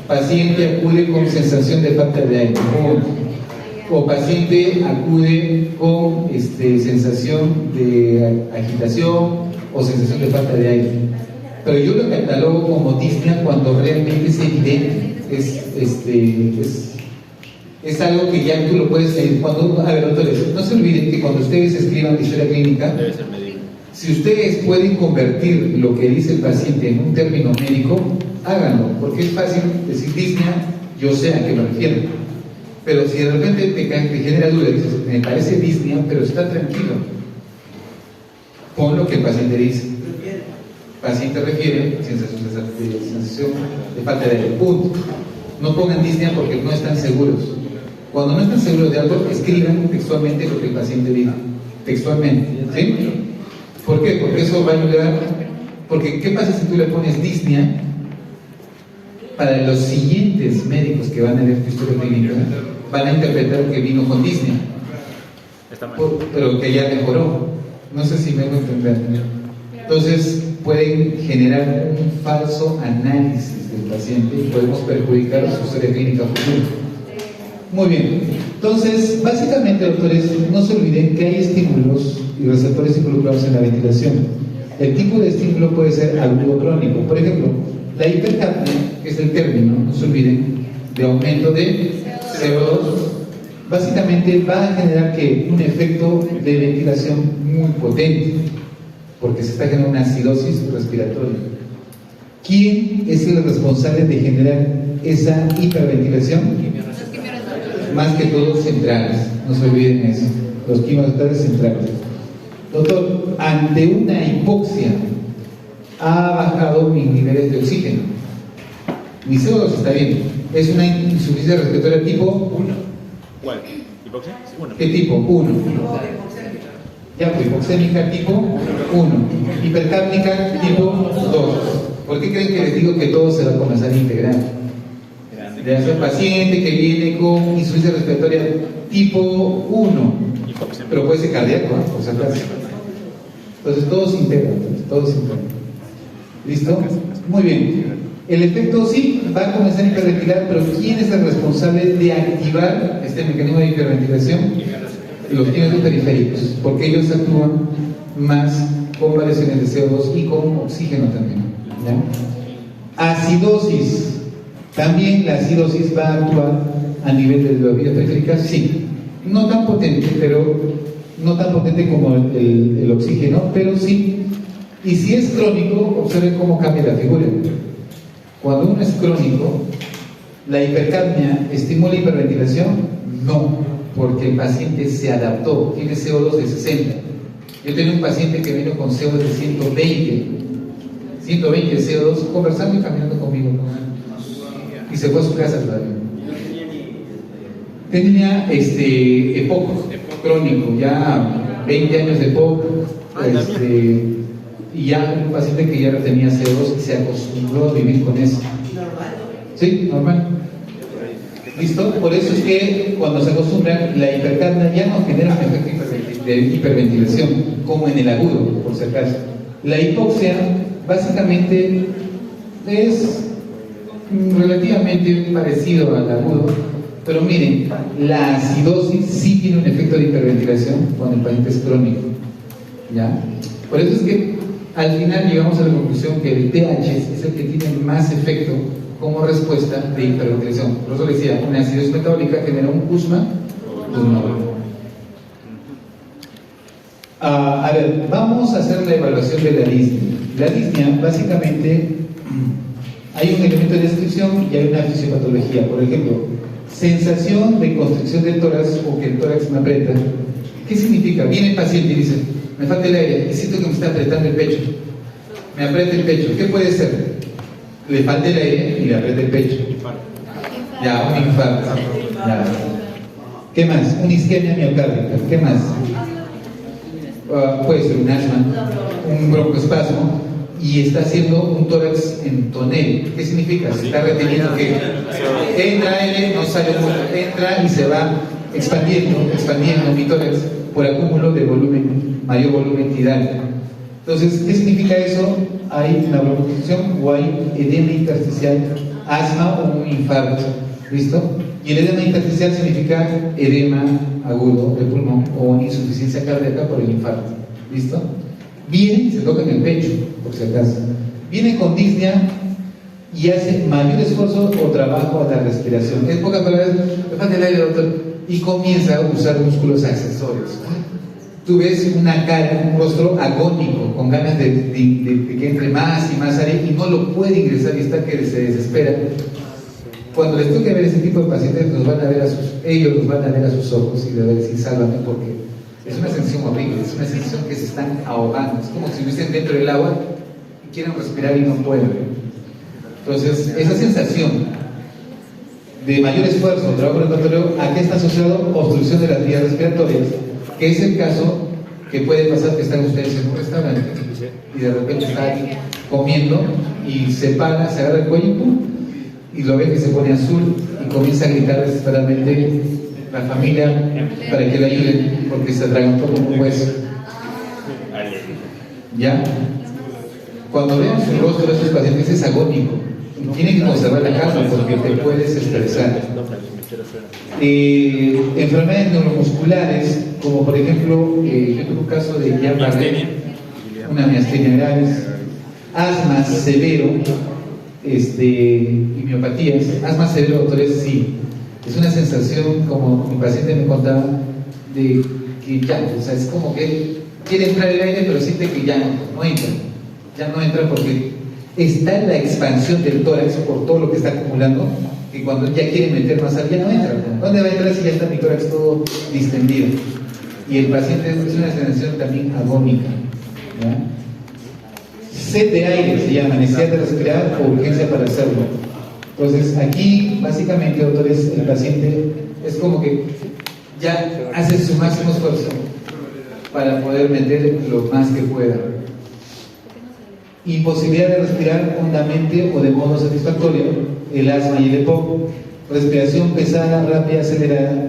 Speaker 3: paciente acude con sensación de falta de aire, o paciente acude con sensación de agitación o sensación de falta de aire. Pero yo lo catalogo como disnea cuando realmente es evidente, es algo que ya tú lo puedes leer. A ver, doctores, no se olviden que cuando ustedes escriban historia clínica, si ustedes pueden convertir lo que dice el paciente en un término médico, háganlo, porque es fácil decir disnea, yo sé a qué me refiero. Pero si de repente te genera duda, dices, me parece disnea, pero está tranquilo, pon lo que el paciente dice. El paciente refiere sensación de falta de aire, punto. No pongan disnea porque no están seguros. Cuando no están seguros de algo, escriban textualmente lo que el paciente diga, textualmente, ¿sí? ¿Por qué? Porque eso va a ayudar. Porque ¿qué pasa si tú le pones disnea? Para los siguientes médicos que van a leer tu historia clínica, van a interpretar que vino con disnea, pero que ya mejoró. No sé si me hago entender. Entonces pueden generar un falso análisis del paciente y podemos perjudicar su historia clínica futura. Muy bien. Entonces, básicamente, doctores, no se olviden que hay estímulos y receptores involucrados en la ventilación. El tipo de estímulo puede ser agudo o crónico. Por ejemplo, la hipercapnia, que es el término, no se olviden, de aumento de CO2, básicamente va a generar que un efecto de ventilación muy potente, porque se está generando una acidosis respiratoria. ¿Quién es el responsable de generar esa hiperventilación? Más que todos centrales, no se olviden eso, los quimiorreceptores centrales. Doctor, ante una hipoxia ha bajado mis niveles de oxígeno, mi CO2 está bien, es una insuficiencia respiratoria tipo 1.
Speaker 1: ¿Cuál? ¿Hipoxia? Sí, 1.
Speaker 3: ¿Qué tipo? 1. Ya, pues hipoxémica tipo 1, hipercápnica tipo 2. ¿Por qué creen que les digo que todo se va a comenzar a integrar? De hacer paciente que viene con insuficiencia respiratoria tipo 1, pero puede ser cardíaco, ¿eh? Por si acaso. Entonces todos se integran, todos se integran. ¿Listo? Muy bien. El efecto sí va a comenzar a hiperventilar, pero ¿quién es el responsable de activar este mecanismo de hiperventilación? Los químicos periféricos, porque ellos actúan más con variaciones de CO2 y con oxígeno también, ¿ya? Acidosis. También la acidosis va a actuar a nivel de la vía periférica, sí. No tan potente, pero no tan potente como el oxígeno, pero sí. Y si es crónico, observen cómo cambia la figura. Cuando uno es crónico, ¿la hipercapnia estimula hiperventilación? No, porque el paciente se adaptó, tiene CO2 de 60. Yo tenía un paciente que vino con CO2 de 120 CO2, conversando y caminando conmigo, ¿no? Y se fue a su casa todavía. Tenía EPOC crónico, ya 20 años de EPOC, y ya un paciente que ya tenía CO2 se acostumbró a vivir con eso. Sí, normal. ¿Listo? Por eso es que cuando se acostumbran, la hipercapnia ya no genera un efecto de hiperventilación, como en el agudo, por si acaso. La hipoxia, básicamente, es relativamente parecido al agudo, pero miren, la acidosis sí tiene un efecto de hiperventilación cuando el paciente es crónico, ¿ya? Por eso es que al final llegamos a la conclusión que el TH es el que tiene más efecto como respuesta de hiperventilación. Por eso decía, una acidosis metabólica genera un USMA. A ver, vamos a hacer la evaluación de la disnea. La disnea, básicamente, hay un elemento de descripción y hay una fisiopatología. Por ejemplo, sensación de constricción del tórax o que el tórax me aprieta. ¿Qué significa? Viene el paciente y dice, me falta el aire y siento que me está apretando el pecho. Me aprieta el pecho. ¿Qué puede ser? Le falta el aire y le aprieta el pecho. Ya, un infarto. Ya. ¿Qué más? Una isquemia miocárdica. ¿Qué más? Puede ser un asma, un broncoespasmo, y está haciendo un tórax en tonel. ¿Qué significa? Se está reteniendo que entra aire, no sale mucho, entra y se va expandiendo mi tórax por acúmulo de volumen, mayor volumen tidal. Entonces, ¿qué significa eso? hay una broncoconstricción o hay edema intersticial, asma o un infarto. ¿Listo? Y el edema intersticial significa edema agudo del pulmón o insuficiencia cardíaca por el infarto. ¿Listo? Viene, se toca en el pecho, por si acaso. Viene con disnea y hace mayor esfuerzo o trabajo a la respiración. En pocas palabras, me falta el aire, doctor, y comienza a usar músculos accesorios. Tú ves una cara, un rostro agónico, con ganas de que entre más y más aire y no lo puede ingresar y está que se desespera. Cuando les toque ver ese tipo de pacientes, ellos nos van a ver a sus ojos y le van a decir, sálvame, porque es una sensación horrible, es una sensación que se están ahogando. Es como si estuviesen dentro del agua y quieren respirar y no pueden. Entonces, esa sensación de mayor esfuerzo, trabajo respiratorio, ¿a qué está asociado? Obstrucción de las vías respiratorias, que es el caso que puede pasar que están ustedes en un restaurante y de repente están comiendo y se para, se agarra el cuello y ¡pum! Y lo ve que se pone azul y comienza a gritar desesperadamente la familia para que le ayuden porque se atragantó como un hueso. ¿Ya? Cuando vean su rostro de estos pacientes es agónico. Tienen que conservar la calma porque te puedes estresar. Enfermedades neuromusculares, como por ejemplo, yo tuve un caso de Guillain-Barré, una miastenia gravis, asma severo, y miopatías. Asma severo, doctores, sí. Es una sensación, como mi paciente me contaba, de que ya, o sea, es como que quiere entrar el aire, pero siente que ya no entra. Ya no entra porque está en la expansión del tórax por todo lo que está acumulando, que cuando ya quiere meter más aire, ya no entra. ¿Dónde va a entrar si ya está mi tórax todo distendido? Y el paciente es una sensación también agónica, ¿ya? Sed de aire se llama, necesidad de respirar o urgencia para hacerlo. Entonces, aquí, básicamente, doctores, el paciente es como que ya hace su máximo esfuerzo para poder meter lo más que pueda. Imposibilidad de respirar hondamente o de modo satisfactorio, el asma y el EPOC, respiración pesada, rápida, acelerada,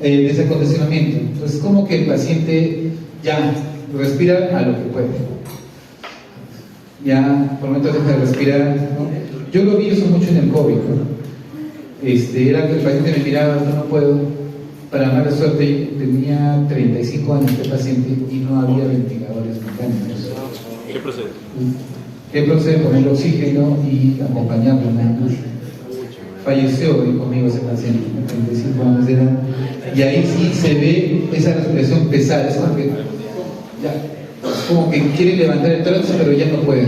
Speaker 3: desacondicionamiento. Entonces, como que el paciente ya respira a lo que puede. Ya por momentos deja de respirar, ¿no? Yo lo vi eso mucho en el COVID, ¿no? Era que el paciente me miraba, no puedo. Para mala suerte, tenía 35 años este paciente y no había ventiladores mecánicos.
Speaker 1: ¿Qué procede?
Speaker 3: ¿Qué procede? Poner oxígeno y acompañarlo nada más. Falleció conmigo ese paciente, 35 años de edad. Y ahí sí se ve esa respiración pesada, es como que ya. Es como que quiere levantar el tórax, pero ya no puede.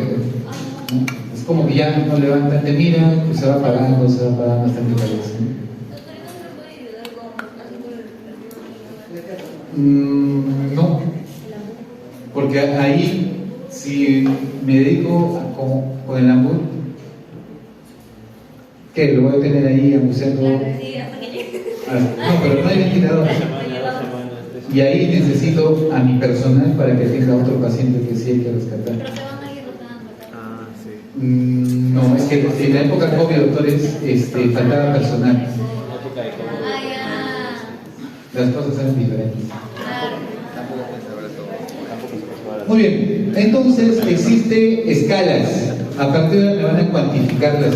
Speaker 3: Es como que ya no levanta, te mira, pues se va apagando hasta que fallece. No, porque ahí, si me dedico con el AMBUR, ¿qué? Lo voy a tener ahí anunciando. No, pero no hay ventilador. Y ahí necesito a mi personal para que tenga otro paciente que sí hay que rescatar.
Speaker 5: Pero se van a ir rotando, ¿verdad?
Speaker 1: Sí.
Speaker 3: No, es que en la época COVID, doctores, faltaba personal.
Speaker 5: Ah, ya.
Speaker 3: Las cosas eran diferentes.
Speaker 5: Claro.
Speaker 3: Muy bien, entonces existe escalas. A partir de ahora me van a cuantificarlas.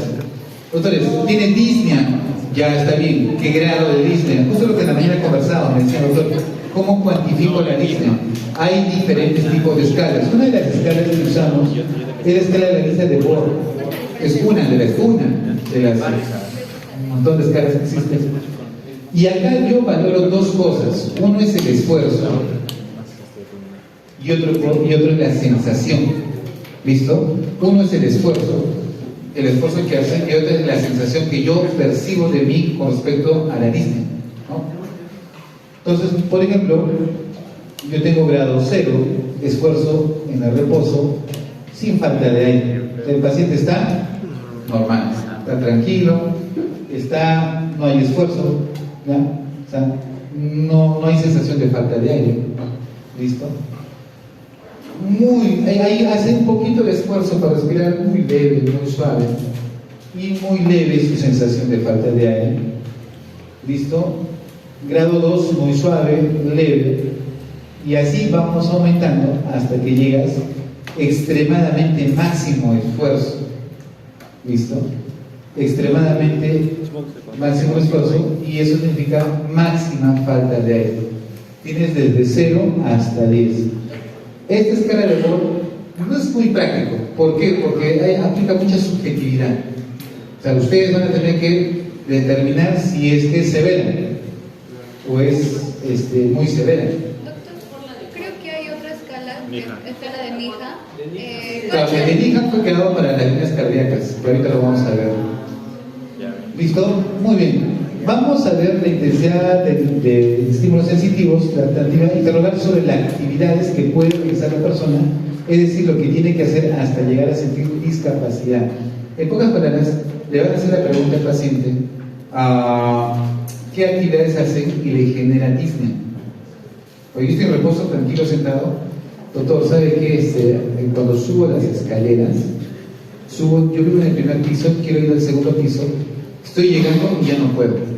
Speaker 3: Doctores, tienen disnea, ya está bien. ¿Qué grado de disnea? Justo lo que en la mañana conversábamos, me decía doctor. ¿Cómo cuantifico la disnea? Hay diferentes tipos de escalas. Una de las escalas que usamos es la escala de la lista de Bohr. Es una de las un montón de escalas que existen. Y acá yo valoro dos cosas. Uno es el esfuerzo y otro es la sensación. ¿Listo? Uno es el esfuerzo que hace, y otro es la sensación que yo percibo de mí con respecto a la disnea, ¿no? Entonces, por ejemplo, yo tengo grado 0, esfuerzo en el reposo, sin falta de aire. El paciente está normal, está tranquilo, no hay esfuerzo, ¿ya? O sea, no hay sensación de falta de aire. ¿Listo? Ahí hace un poquito de esfuerzo para respirar, muy leve, muy suave, y muy leve su sensación de falta de aire. ¿Listo? Grado 2, muy suave, leve, y así vamos aumentando hasta que llegas extremadamente máximo esfuerzo. ¿Listo? Extremadamente máximo esfuerzo, y eso significa máxima falta de aire. Tienes desde 0 hasta 10. Esta escala de error no es muy práctico. ¿Por qué? Porque aplica mucha subjetividad. O sea, ustedes van a tener que determinar si es que es severa o es muy severa.
Speaker 5: Doctor, creo que hay otra escala, escala de Mija.
Speaker 3: Claro, la de Mija fue creado para las líneas cardíacas, que ahorita lo vamos a ver. ¿Listo? Muy bien. Vamos a ver la intensidad de estímulos sensitivos, la alternativa, interrogar sobre las actividades que puede realizar la persona, es decir, lo que tiene que hacer hasta llegar a sentir discapacidad. En pocas palabras, le van a hacer la pregunta al paciente: ¿qué actividades hacen y le generan disnea? Oye, estoy en reposo, tranquilo, sentado. Doctor, ¿sabe qué? Cuando subo las escaleras, yo vivo en el primer piso, quiero ir al segundo piso, estoy llegando y ya no puedo.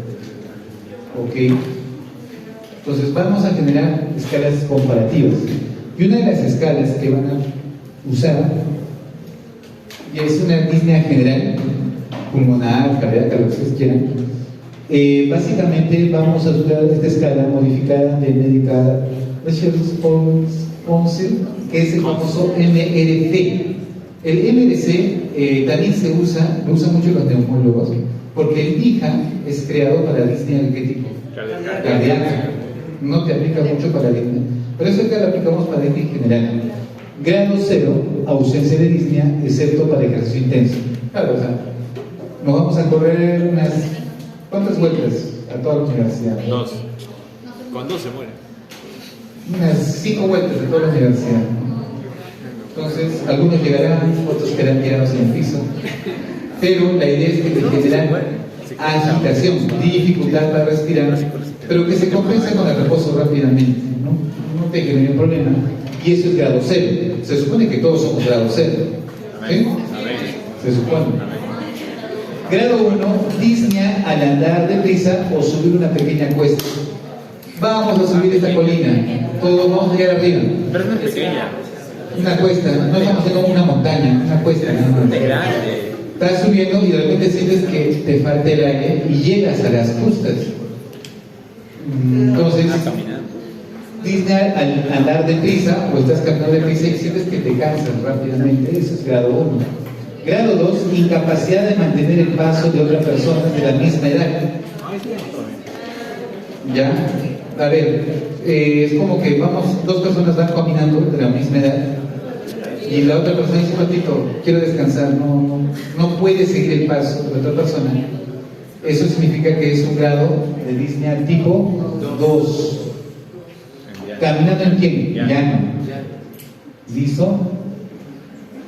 Speaker 3: Ok. Entonces vamos a generar escalas comparativas. Y una de las escalas que van a usar es una disnea general, pulmonar, cardíaca, lo que ustedes quieran. Básicamente vamos a usar esta escala modificada de Medical Research Council, que es el famoso MRC. El MRC también lo usan mucho los neumólogos, porque el MIJA es creado para disnea de qué tipo? Cardíaca. No te aplica mucho para disnea, pero eso acá lo aplicamos para disnea en general. Grado 0, ausencia de disnea, excepto para ejercicio intenso. Claro, o sea, nos vamos a correr unas ¿cuántas vueltas a toda la universidad?
Speaker 1: 2. Con 2 se muere.
Speaker 3: Unas 5 vueltas a toda la universidad. Entonces, algunos llegarán, otros quedarán tirados en el piso. Pero la idea es que te generan agitación, dificultad para respirar, pero que se compensa con el reposo rápidamente, no te genera un problema. Y eso es grado 0. Se supone que todos somos grado 0. ¿Sí? Se supone. Grado 1, disnea al andar deprisa o subir una pequeña cuesta. Vamos a subir esta colina, todos vamos a llegar arriba.
Speaker 1: Pero no es pequeña.
Speaker 3: Una cuesta, no estamos haciendo una montaña, una cuesta.
Speaker 1: Es grande.
Speaker 3: Estás subiendo y de repente sientes que te falta el aire y llegas a las justas. Entonces, disnea al andar deprisa o estás caminando deprisa y sientes que te cansas rápidamente. Eso es grado 1. Grado 2, incapacidad de mantener el paso de otras personas de la misma edad. ¿Ya? A ver, es como que dos personas van caminando de la misma edad y la otra persona dice: ratito, quiero descansar, no puede seguir el paso de la otra persona. Eso significa que es un grado de disnea tipo 2. ¿Caminando en quién? Llano. ¿Listo?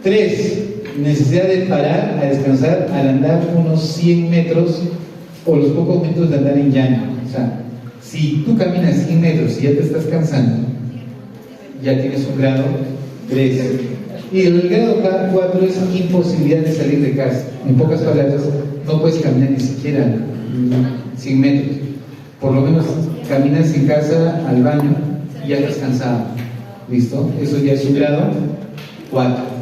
Speaker 3: 3. Necesidad de parar a descansar al andar unos 100 metros o los pocos metros de andar en llano. O sea, si tú caminas 100 metros y ya te estás cansando, ya tienes un grado 3. Y el grado 4 es imposibilidad de salir de casa. En pocas palabras, no puedes caminar ni siquiera 100 metros. Por lo menos caminas en casa al baño y ya estás cansado. ¿Listo? Eso ya es un grado 4.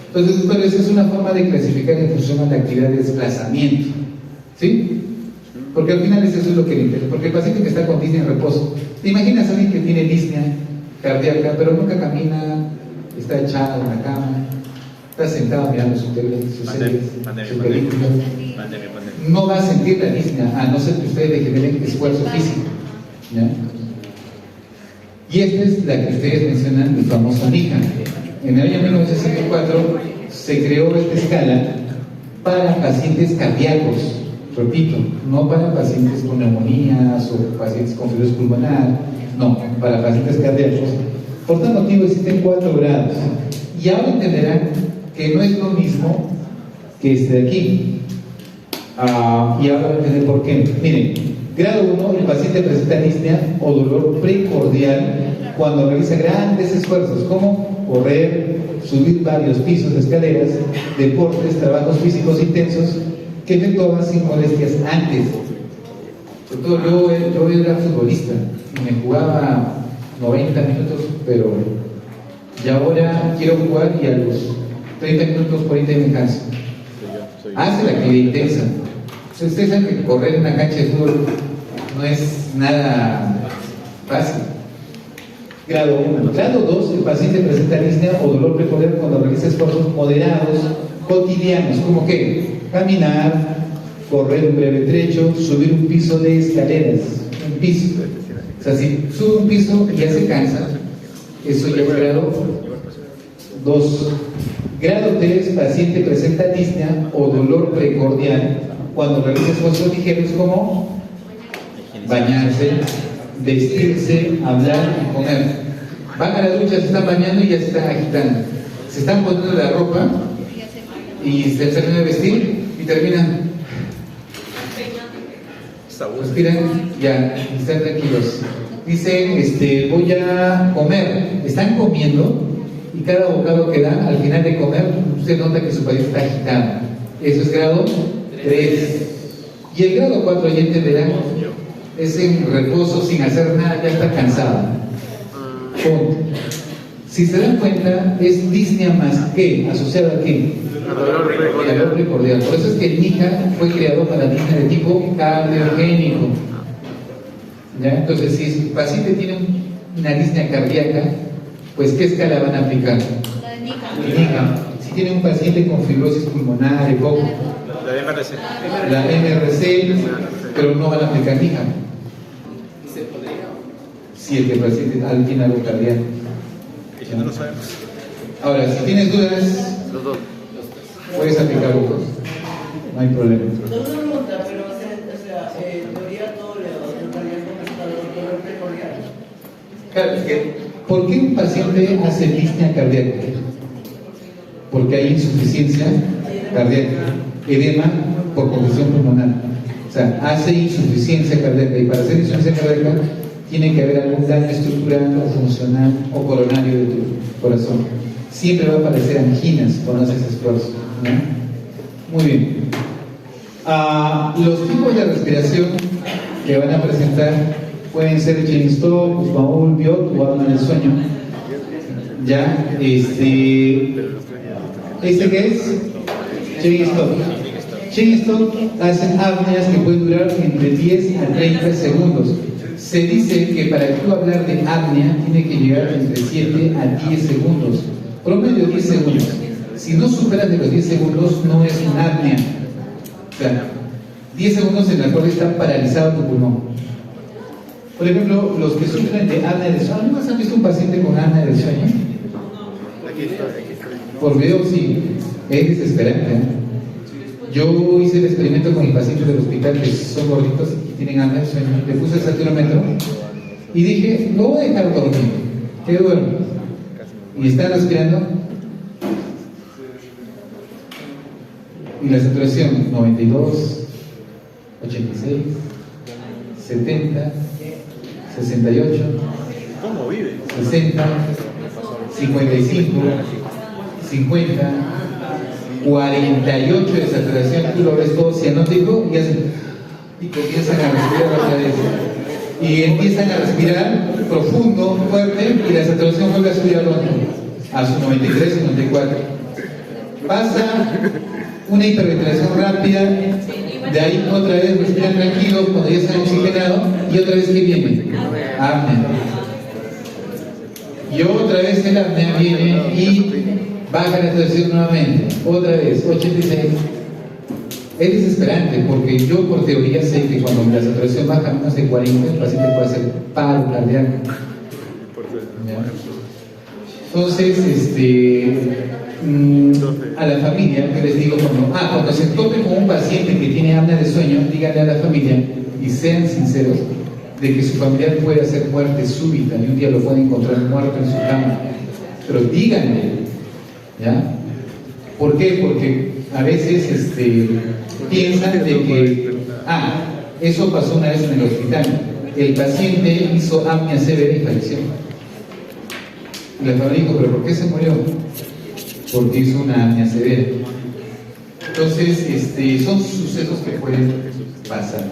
Speaker 3: Entonces, bueno, esa es una forma de clasificar en función a la actividad de desplazamiento. ¿Sí? Porque al final eso es lo que le interesa. Porque el paciente que está con disnea en reposo, ¿te imaginas a alguien que tiene disnea cardíaca, pero nunca camina, está echado en la cama, está sentado mirando su tele, sus series, su película? No va a sentir la disnea, a no ser que ustedes le generen esfuerzo físico. ¿Ya? Y esta es la que ustedes mencionan, el famoso MIJA. En el año 1964 se creó esta escala para pacientes cardíacos, repito, no para pacientes con neumonías o pacientes con fibrosis pulmonar, no, para pacientes cardíacos. Por tal motivo existen 4 grados. Y ahora entenderán que no es lo mismo que este de aquí. Y ahora van a entender por qué. Miren, grado 1, el paciente presenta disnea o dolor precordial cuando realiza grandes esfuerzos, como correr, subir varios pisos de escaleras, deportes, trabajos físicos intensos que efectuaban sin molestias antes. Sobre todo yo era futbolista y me jugaba 90 minutos, pero y ahora quiero jugar y a los 30 minutos, 40 me canso. Hace la actividad intensa. Ustedes saben que correr en una cancha de fútbol no es nada fácil. Grado 1. Grado 2, el paciente presenta disnea o dolor precordial cuando realiza esfuerzos moderados, cotidianos, como que caminar, correr un breve trecho, subir un piso de escaleras, un piso. O sea, si sube un piso ya se cansa, eso ya es grado 2. Grado 3, paciente presenta disnea o dolor precordial cuando realiza esfuerzos ligeros como bañarse, vestirse, hablar y comer. Van a la ducha, se están bañando y ya se están agitando. Se están poniendo la ropa y se terminan de vestir y terminan. Respiran, ya, están tranquilos. Dicen, voy a comer. Están comiendo y cada bocado que dan al final de comer, usted nota que su paciente está agitado. Eso es grado 3. Y el grado 4 ya entenderán, es en reposo, sin hacer nada, ya está cansado. Punto. Si se dan cuenta, es disnea más ¿qué? ¿Asociado a qué? Dolor precordial. Por eso es que el NICA fue creado para disnea de tipo cardiogénico. ¿Ya? Entonces, si el paciente tiene una disnea cardíaca, pues ¿qué escala van a aplicar?
Speaker 5: La de NICA.
Speaker 3: NICA. Si tiene un paciente con fibrosis pulmonar, ECOG, la MRC, pero no van a aplicar NICA. Si el paciente tiene algo cardíaco.
Speaker 1: Y si no lo sabemos.
Speaker 3: Ahora, si tienes dudas, puedes aplicar otros. No hay problema.
Speaker 4: No una pregunta, pero en teoría todo le daría con dolor precordial.
Speaker 3: Claro, es que, ¿por qué un paciente hace disnea cardíaca? Porque hay insuficiencia cardíaca, edema por congestión pulmonar. O sea, hace insuficiencia cardíaca y para hacer insuficiencia cardíaca tiene que haber algún daño estructural o funcional o coronario de tu corazón. Siempre va a aparecer anginas cuando haces esfuerzo, ¿no? Muy bien. Los tipos de respiración que van a presentar pueden ser chain stop, Kussmaul, Biot o apnea del sueño. Ya, ¿este qué es? Chain stop. Chain stop hacen apneas que pueden durar entre 10 a 30 segundos. Se dice que para tú hablar de apnea tiene que llegar entre 7 a 10 segundos. Promedio 10 segundos. Si no superas de los 10 segundos, no es una apnea. O sea, 10 segundos en la cual está paralizado tu pulmón. Por ejemplo, los que sufren de apnea del sueño, ¿no han visto un paciente con apnea del sueño? Por video sí, es desesperante, ¿eh? Yo hice el experimento con el paciente del hospital que son gorditos y tienen apnea del sueño. Le puse el saturómetro y dije, lo voy a dejar dormir, que duermo. Y está respirando. Y la saturación 92, 86, 70, 68,
Speaker 1: ¿Cómo vive?
Speaker 3: 60, 55, 50, 48 de saturación, tú lo ves todo cianótico y comienzan a respirar otra vez. Y empiezan a respirar profundo, fuerte, y la saturación vuelve a subir a su 93, 94. Pasa una hiperventilación rápida, de ahí otra vez respiran tranquilos cuando ya están oxigenados, y otra vez que viene apnea. Y otra vez el apnea viene y baja la saturación nuevamente, otra vez, 86. Es desesperante porque yo por teoría sé que cuando la saturación baja a menos de 40, el paciente puede hacer paro cardíaco. Entonces, a la familia, yo les digo cuando se tope con un paciente que tiene apnea de sueño, díganle a la familia y sean sinceros de que su familiar puede hacer muerte súbita y un día lo pueden encontrar muerto en su cama. Pero díganle, ¿ya? ¿Por qué? Porque a veces piensan de que, eso pasó una vez en el hospital. El paciente hizo apnea severa y falleció. Y la familia dijo, ¿pero por qué se murió? Porque hizo una apnea severa. Entonces, son sucesos que pueden pasar.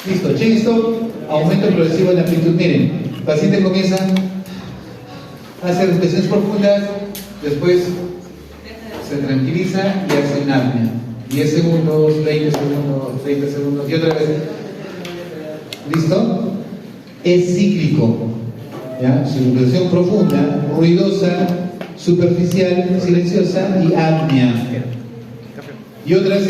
Speaker 3: Listo, chain stop, aumento progresivo de la amplitud. Miren, el paciente comienza hace respiraciones profundas, después se tranquiliza y hace una apnea. 10 segundos, 20 segundos, 30 segundos y otra vez. ¿Listo? Es cíclico. ¿Ya? Respiración profunda, ruidosa, superficial, silenciosa y apnea. Y otra vez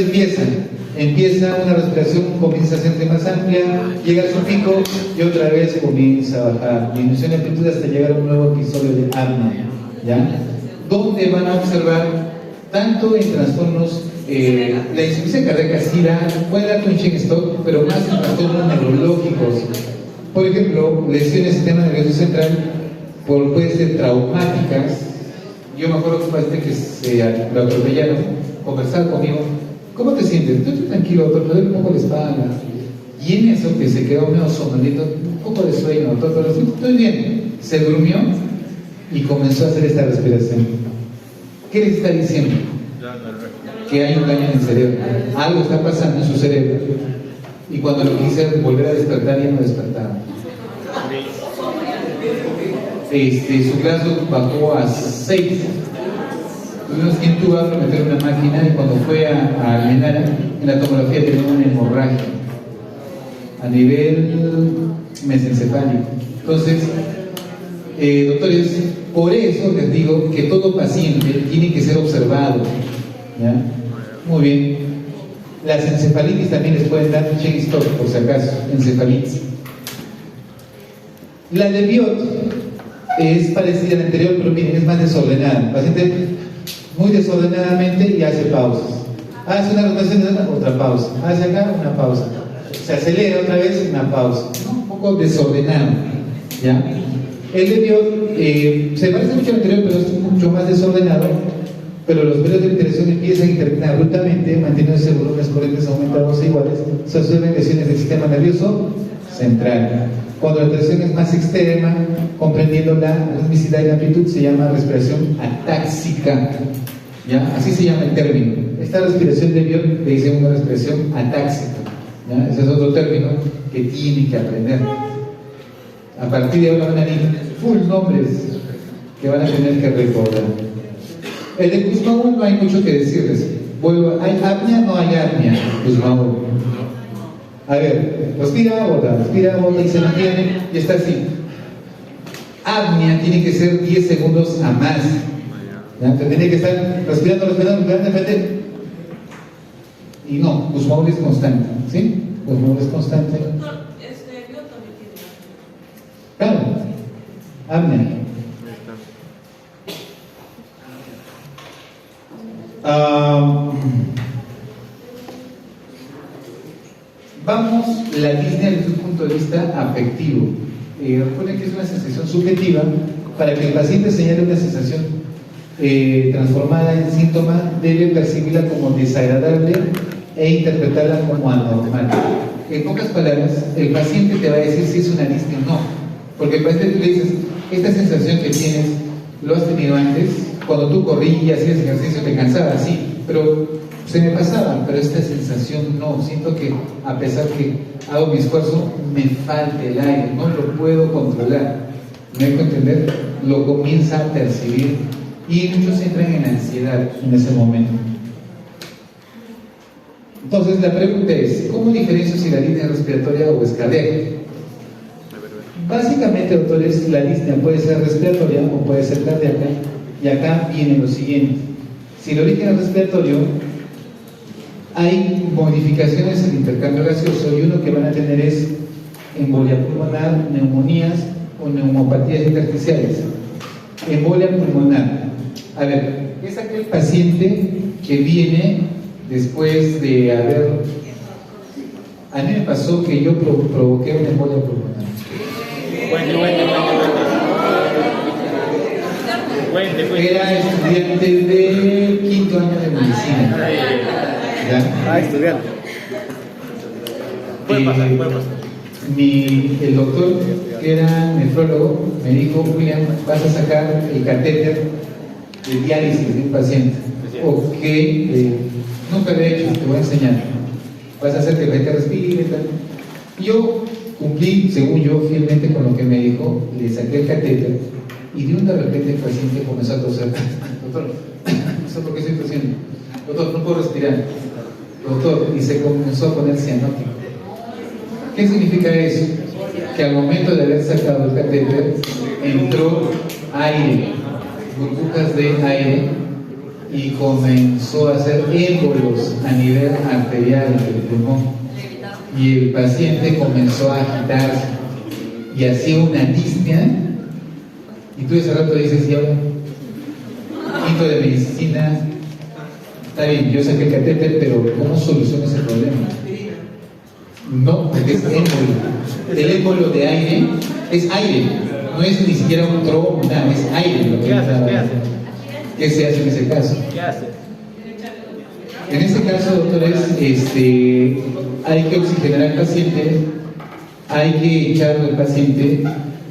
Speaker 3: empieza una respiración, comienza a hacerse más amplia, llega a su pico y otra vez comienza a bajar. Disminución de amplitud hasta llegar a un nuevo episodio de apnea. ¿Ya? Donde van a observar tanto en trastornos, la insuficiencia cardíaca sí puede dar un check stop, pero más en trastornos neurológicos. Por ejemplo, lesiones del sistema nervioso central pueden ser traumáticas. Yo me acuerdo que lo atropellaron, conversaba conmigo. ¿Cómo te sientes? Estoy tranquilo, doctor, me duele un poco la espalda. Y en eso que se quedó medio somnoliento, un poco de sueño, doctor, pero estoy bien. Se durmió y comenzó a hacer esta respiración. ¿Qué le está diciendo? Que hay un daño en el cerebro. Algo está pasando en su cerebro. Y cuando lo quise volver a despertar, ya no despertaba. Su graso bajó a 6. Tuvimos que intubarlo, meter una máquina, y cuando fue a Almenara, en la tomografía tenía una hemorragia a nivel mesencefálico. Entonces, doctores, por eso les digo que todo paciente tiene que ser observado. ¿Ya? Muy bien. Las encefalitis también les pueden dar check stop, por si acaso, encefalitis. La de Biot es parecida a la anterior, pero miren, es más desordenada. El paciente muy desordenadamente y hace pausas. Hace una rotación, otra pausa. Hace acá, una pausa. Se acelera otra vez, una pausa. ¿No? Un poco desordenado. ¿Ya? El de Biot se parece mucho al anterior, pero es mucho más desordenado. Pero los periodos de interacción empiezan y terminan abruptamente, manteniéndose volúmenes corrientes aumentados e iguales. Se observan lesiones del sistema nervioso central. Cuando la interacción es más extrema, comprendiendo la ritmicidad y la amplitud, se llama respiración atáxica. ¿Ya? Así se llama el término. Esta respiración de Biot le dicen una respiración atáxica. ¿Ya? Ese es otro término que tiene que aprender. A partir de ahora van a ir full nombres que van a tener que recordar. El de Kussmaul no hay mucho que decirles. ¿Hay apnea? No hay apnea. Kussmaul. A ver, respira, bota y se mantiene y está así. Apnea tiene que ser 10 segundos a más. ¿Ya? Tiene que estar respirando, y no, Kussmaul es constante. ¿Sí? Kussmaul es constante. Claro, apnea. Vamos la disnea desde un punto de vista afectivo. Recuerden que es una sensación subjetiva. Para que el paciente señale una sensación transformada en síntoma, debe percibirla como desagradable e interpretarla como anormal. En pocas palabras, el paciente te va a decir si es una disnea o no, porque el paciente tú le dices, esta sensación que tienes, ¿lo has tenido antes? Cuando tú corrías, hacías ejercicio, te cansabas, sí, pero se me pasaba, pero esta sensación no. Siento que a pesar que hago mi esfuerzo, me falta el aire, no lo puedo controlar. ¿Me dejo entender? Lo comienza a percibir y muchos entran en ansiedad en ese momento. Entonces la pregunta es, ¿cómo diferencio si la disnea es respiratoria o es cardíaca? Básicamente, doctores, la disnea puede ser respiratoria o puede ser cardíaca. Y acá viene lo siguiente. Si el origen es respiratorio, hay modificaciones en el intercambio gaseoso y uno que van a tener es embolia pulmonar, neumonías o neumopatías intersticiales. Embolia pulmonar. A ver, es aquel paciente que viene después de haber... A mí me pasó que yo provoqué una embolia pulmonar. Era estudiante de quinto año de medicina. ¿Ya?
Speaker 2: Estudiante.
Speaker 1: Puede pasar.
Speaker 3: El doctor, que era nefrólogo, me dijo, William, vas a sacar el catéter de diálisis de un paciente. Ok, nunca lo he hecho, te voy a enseñar. Vas a hacer que la gente respire y tal. Yo cumplí, según yo, fielmente con lo que me dijo, le saqué el catéter y de repente el paciente comenzó a toser. Doctor, no sé por qué estoy tosiendo. Doctor, no puedo respirar. Doctor, y se comenzó a poner cianótico. ¿Qué significa eso? Que al momento de haber sacado el catéter entró aire, burbujas de aire, y comenzó a hacer émbolos a nivel arterial del pulmón, y el paciente comenzó a agitarse y hacía una disnea. Y tú ese rato dices, ya, quinto de medicina, está bien, yo saqué el catéter, pero ¿cómo soluciono ese problema? No, porque es émbolo. El émbolo de aire es aire, no es ni siquiera un trombo, nada, es aire lo que
Speaker 1: ¿Qué haces?
Speaker 3: ¿Qué se hace en ese caso?
Speaker 1: ¿Qué haces?
Speaker 3: En este caso, doctores, hay que oxigenar al paciente, hay que echarlo al paciente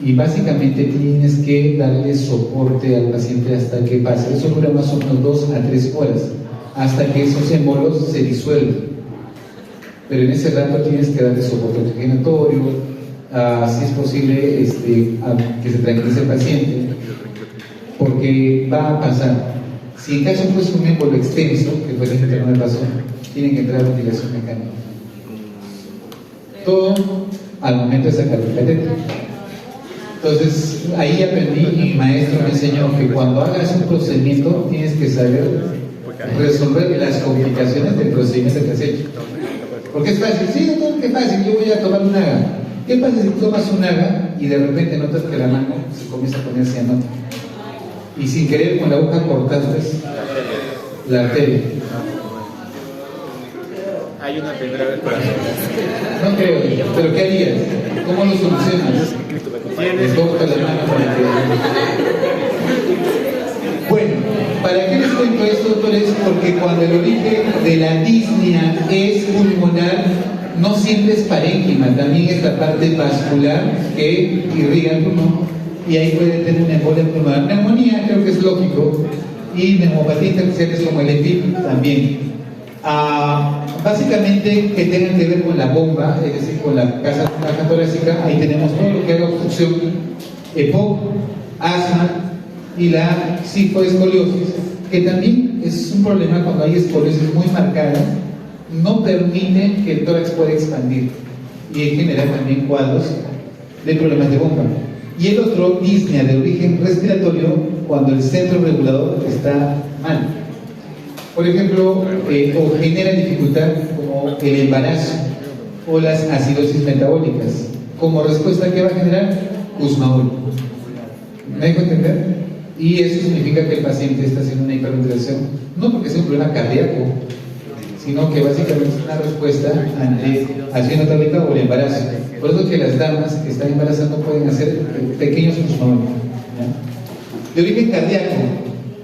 Speaker 3: y básicamente tienes que darle soporte al paciente hasta que pase. Eso dura más o menos 2 a 3 horas, hasta que esos émbolos se disuelven. Pero en ese rato tienes que darle soporte oxigenatorio, si es posible que se tranquilice el paciente, porque va a pasar. Si en caso fuese un émbolo extenso, que fue el que no me pasó, tienen que entrar a ventilación mecánica. Todo al momento de sacar el catéter. Entonces, ahí aprendí y mi maestro me enseñó que cuando hagas un procedimiento tienes que saber resolver las complicaciones del procedimiento que has hecho. Porque es fácil, sí, doctor, qué fácil, yo voy a tomar un AGA. ¿Qué pasa si tomas un AGA y de repente notas que la mano se comienza a poner cianótica? Y sin querer con la aguja cortaste la arteria.
Speaker 1: Hay una primera vez para
Speaker 3: No creo, pero ¿qué harías? ¿Cómo lo solucionas? Les corta la mano para que... Bueno, ¿para qué les cuento esto, doctores? Porque cuando el origen de la disnea es pulmonar, no siempre es parénquima, también es la parte vascular que irriga el pulmón y ahí puede tener una embolia pulmonar. Neumonía creo que es lógico, y neumopatía intersticiales como el EPIC también. Básicamente que tengan que ver con la bomba, es decir, con la caja torácica. Ahí tenemos todo lo que haga obstrucción, EPOC, asma y la cifoescoliosis, que también es un problema cuando hay escoliosis muy marcada, no permite que el tórax pueda expandir y genera también cuadros de problemas de bomba. Y el otro, disnea de origen respiratorio, cuando el centro regulador está mal. Por ejemplo, o genera dificultad como el embarazo o las acidosis metabólicas. Como respuesta, ¿qué va a generar? Kussmaul. ¿Me dejo entender? Y eso significa que el paciente está haciendo una hiperventilación, no porque sea un problema cardíaco, sino que básicamente es una respuesta ante acción metabólica o el embarazo. Por eso que las damas que están embarazando pueden hacer pequeños Kussmaul. De origen cardíaco,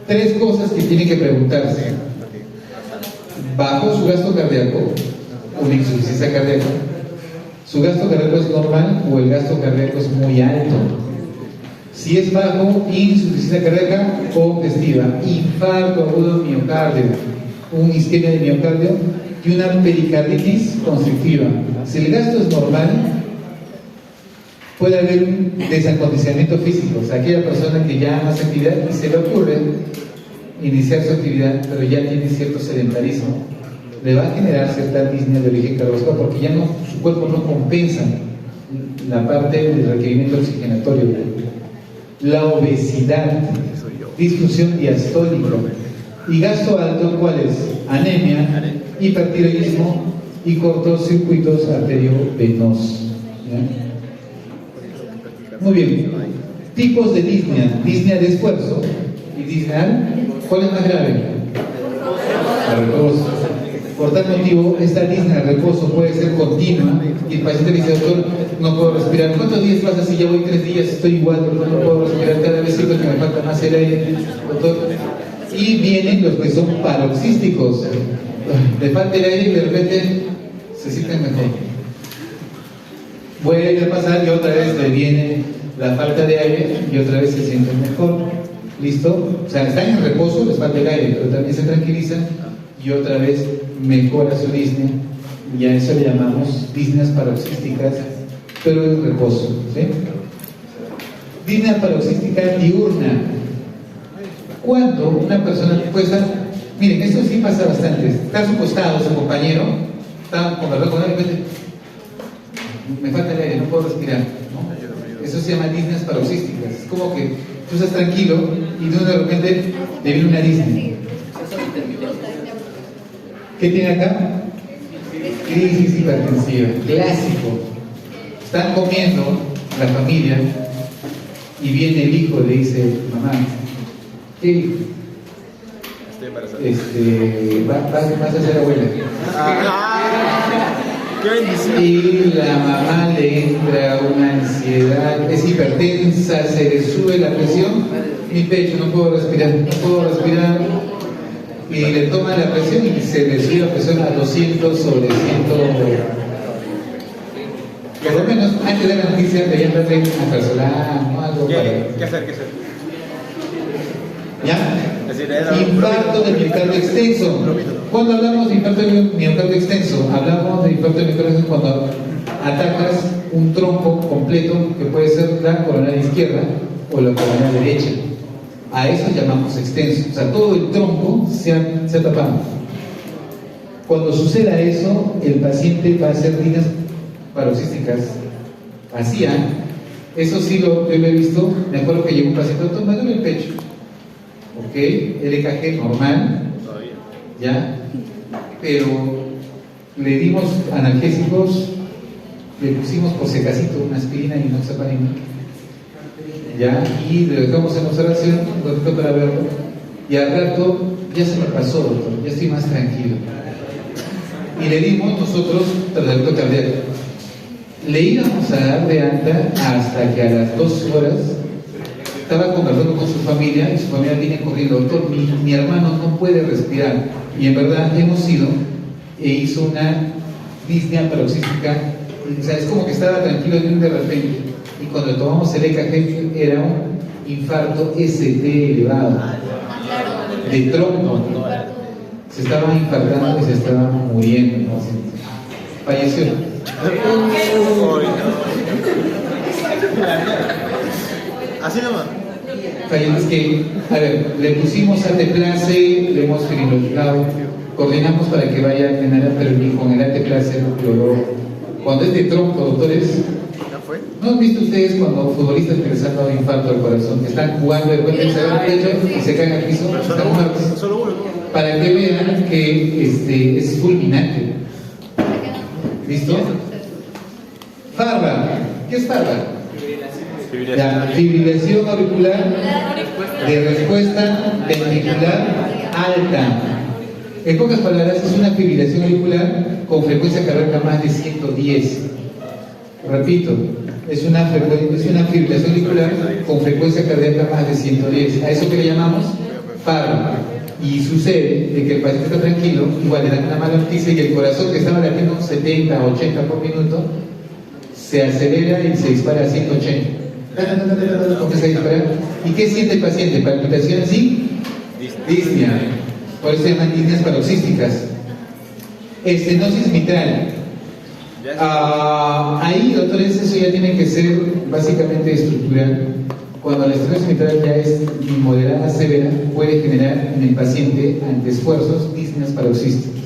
Speaker 3: 3 cosas que tienen que preguntarse. ¿Bajo su gasto cardíaco? ¿Una insuficiencia cardíaca? ¿Su gasto cardíaco es normal o el gasto cardíaco es muy alto? Si es bajo, insuficiencia cardíaca congestiva, infarto agudo de miocardio, un isquemia de miocardio y una pericarditis constrictiva. Si el gasto es normal, puede haber un desacondicionamiento físico, o sea, aquella persona que ya hace actividad y se le ocurre iniciar su actividad, pero ya tiene cierto sedentarismo, le va a generar cierta disnea de origen cardiovascular porque ya no, su cuerpo no compensa la parte del requerimiento oxigenatorio. La obesidad, disfunción diastólica y gasto alto, ¿cuál es? Anemia, hipertiroidismo y cortocircuitos arteriovenosos. Muy bien. Tipos de disnea: disnea de esfuerzo y disnea. ¿Cuál es más grave? El reposo. Por tal motivo, esta disnea de reposo puede ser continua y el paciente dice, doctor, no puedo respirar. ¿Cuántos días pasa si ya voy 3 días? Estoy igual, doctor, no puedo respirar, cada vez siento que me falta más el aire, doctor. Y vienen los que son paroxísticos. Le falta el aire y de repente se sienten mejor. Vuelve a pasar y otra vez le viene la falta de aire y otra vez se sienten mejor. ¿Listo? O sea, están en reposo, les falta el aire, pero también se tranquilizan y otra vez mejora su disnea. Y a eso le llamamos disneas paroxísticas, pero en reposo. ¿Sí? Disnea paroxística diurna. Cuando una persona puede estar, miren, esto sí pasa bastante. Está a su costado, su compañero, está conversando con él y dice, me falta el aire, no puedo respirar, ¿no? Eso se llama disneas paroxísticas. Es como que tú estás tranquilo y de repente te viene una disnea. ¿Qué tiene acá? Crisis hipertensiva, clásico. Están comiendo la familia y viene el hijo y le dice, mamá, ¿qué?
Speaker 1: Estoy embarazada.
Speaker 3: Vas a ser abuela.
Speaker 1: ¡Qué bendición!
Speaker 3: Y la mamá le entra una ansiedad, es hipertensa, se le sube la presión, mi pecho, no puedo respirar, y le toma la presión y se le sube la presión a 200 sobre 100. Por lo menos antes de la noticia deberían darle una personal, ¿no? Algo para...
Speaker 1: ¿Qué hacer?
Speaker 3: ¿Ya?
Speaker 1: Es decir, era
Speaker 3: Infarto del miocardio extenso. Cuando hablamos de infarto del miocardio extenso, hablamos de infarto del miocardio extenso cuando atacas un trompo completo que puede ser la coronaria izquierda o la coronaria derecha. A eso llamamos extenso. O sea, todo el tronco se ha tapado. Cuando suceda eso, el paciente va a hacer disneas paroxísticas. Así, eso sí yo lo he visto. Me acuerdo que llegó un paciente, doctor, me duele el pecho. Ok, el EKG normal, ya, pero le dimos analgésicos, le pusimos por si acasito una aspirina y enoxaparina, ya, y le dejamos en observación un ratito para verlo, y al rato ya se me pasó, doctor, ya estoy más tranquilo. Y le dimos nosotros tratamiento cardíaco. Le íbamos a dar de alta hasta que a las 2 horas estaba conversando con su familia y su familia viene corriendo, doctor, mi hermano no puede respirar. Y en verdad hemos ido e hizo una disnea paroxística, o sea, es como que estaba tranquilo de repente. Y cuando tomamos el EKG era un infarto ST elevado, de tronco. Se estaba infartando y se estaba muriendo, ¿no? Falleció.
Speaker 1: Así nomás.
Speaker 3: Es que, a ver, le pusimos anteplace, le hemos fibrinogenado, coordinamos para que vaya a generar, pero ni con el anteplace logró. Cuando es de tronco, doctores, ¿no han visto ustedes cuando futbolistas que les han dado infarto al corazón, que están jugando, de repente se dan el pecho y se caen al piso? Están muertos.
Speaker 1: Solo uno.
Speaker 3: Para que vean que es fulminante. ¿Listo? FARVA. ¿Qué es FARVA? La fibrilación auricular de respuesta ventricular alta. En pocas palabras, es una fibrilación auricular con frecuencia cardíaca más de 110. Repito, es una fibrilación auricular con frecuencia cardíaca más de 110. ¿A eso que le llamamos? FARVA. Y sucede de que el paciente está tranquilo, igual le dan una mala noticia y el corazón que estaba latiendo 70, 80 por minuto se acelera y se dispara a 180. Comienza a disparar. ¿Y qué siente el paciente? ¿Palpitación así? Disnea. Por eso se llaman disneas paroxísticas. Estenosis mitral. Ahí, doctores, eso ya tiene que ser básicamente estructural. Cuando la estenosis mitral ya es moderada, severa, puede generar en el paciente, ante esfuerzos, disneas paroxísticas.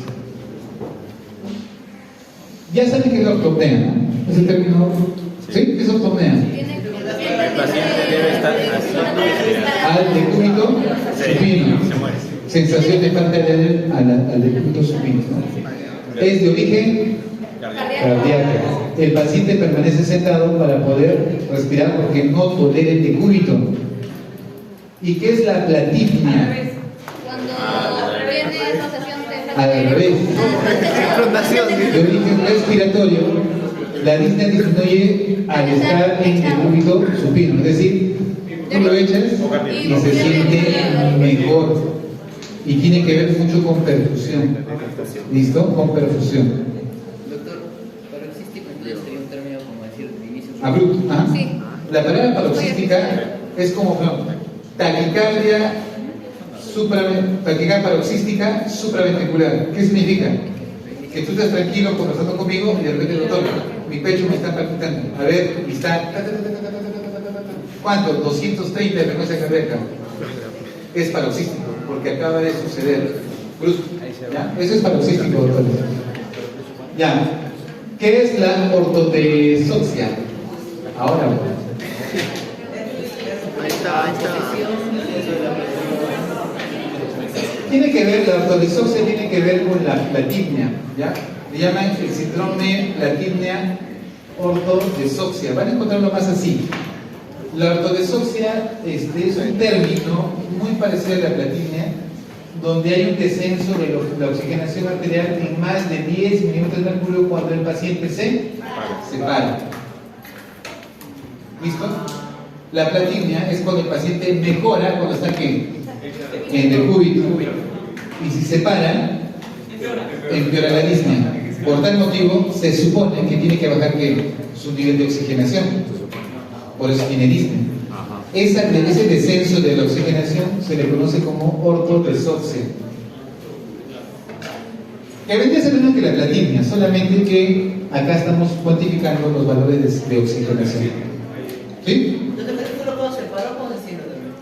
Speaker 3: Ya saben que es la ortopnea, ¿no? Es el término. ¿Sí? ¿Qué es ortopnea?
Speaker 1: El paciente debe estar así.
Speaker 3: Al decúbito supino.
Speaker 1: Se muere.
Speaker 3: Sensación de falta de aire al decúbito supino, ¿no? Es de origen cardíaco. El paciente permanece sentado para poder respirar porque no tolera el decúbito. ¿Y qué es la platipnia?
Speaker 5: Cuando viene esa sesión de
Speaker 3: Al revés. De origen respiratorio, la disnea disminuye al estar en decúbito supino. Es decir, tú lo echas y se siente mejor. Y tiene que ver mucho con perfusión. ¿Listo? Con perfusión. Abrupto. ¿Ah?
Speaker 5: Sí.
Speaker 3: La palabra paroxística es como taquicardia paroxística supraventricular. ¿Qué significa? Que tú estás tranquilo conversando conmigo y de repente, doctor, mi pecho me está palpitando. A ver, y está. ¿Cuánto? 230 de frecuencia cardíaca. Es paroxístico, porque acaba de suceder brusco. ¿Ya? Eso es paroxístico, doctores. Ya. ¿Qué es la ortotesoxia? Ahora.
Speaker 2: Ahí está.
Speaker 3: Tiene que ver, la ortotesoxia tiene que ver con la platimnia, ¿ya? Le llaman el síndrome platimnia ortotesoxia. Van a encontrarlo más así. La ortotesoxia es un término muy parecido a la platimnia, donde hay un descenso de la oxigenación arterial en más de 10 milímetros de mercurio cuando el paciente se para. ¿Listo? La platimnia es cuando el paciente mejora cuando está aquí en decúbito, y si se para, empeora la disnea. Por tal motivo, se supone que tiene que bajar su nivel de oxigenación. Por eso tiene disnea. Ese descenso de la oxigenación se le conoce como ortotesoxia. Que vendría a ser lo mismo que la platimnia, solamente que acá estamos cuantificando los valores de oxigenación. ¿Sí?
Speaker 4: Entonces, ¿solo cuando se para o cuando se sienta también?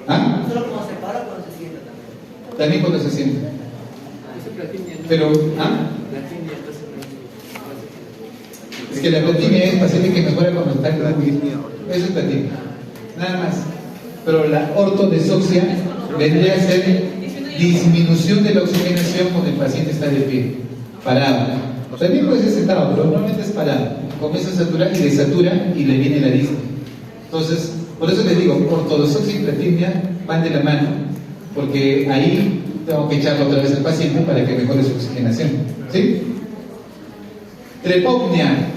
Speaker 3: ¿Ah?
Speaker 4: ¿Solo cuando se para o cuando se sienta también?
Speaker 3: También cuando se siente. Pero, ¿ah? Es que la platimia es paciente que mejora cuando está en la eso es platimia. Nada más. Pero la ortotesoxia vendría a ser disminución de la oxigenación cuando el paciente está de pie, parado. También puede ser sentado, pero normalmente es parado. Comienza a saturar y desatura y le viene la disnea. Entonces, por eso les digo, ortotesoxia y platimia van de la mano, porque ahí tengo que echarlo otra vez al paciente para que mejore su oxigenación. ¿Sí? Trepopnia.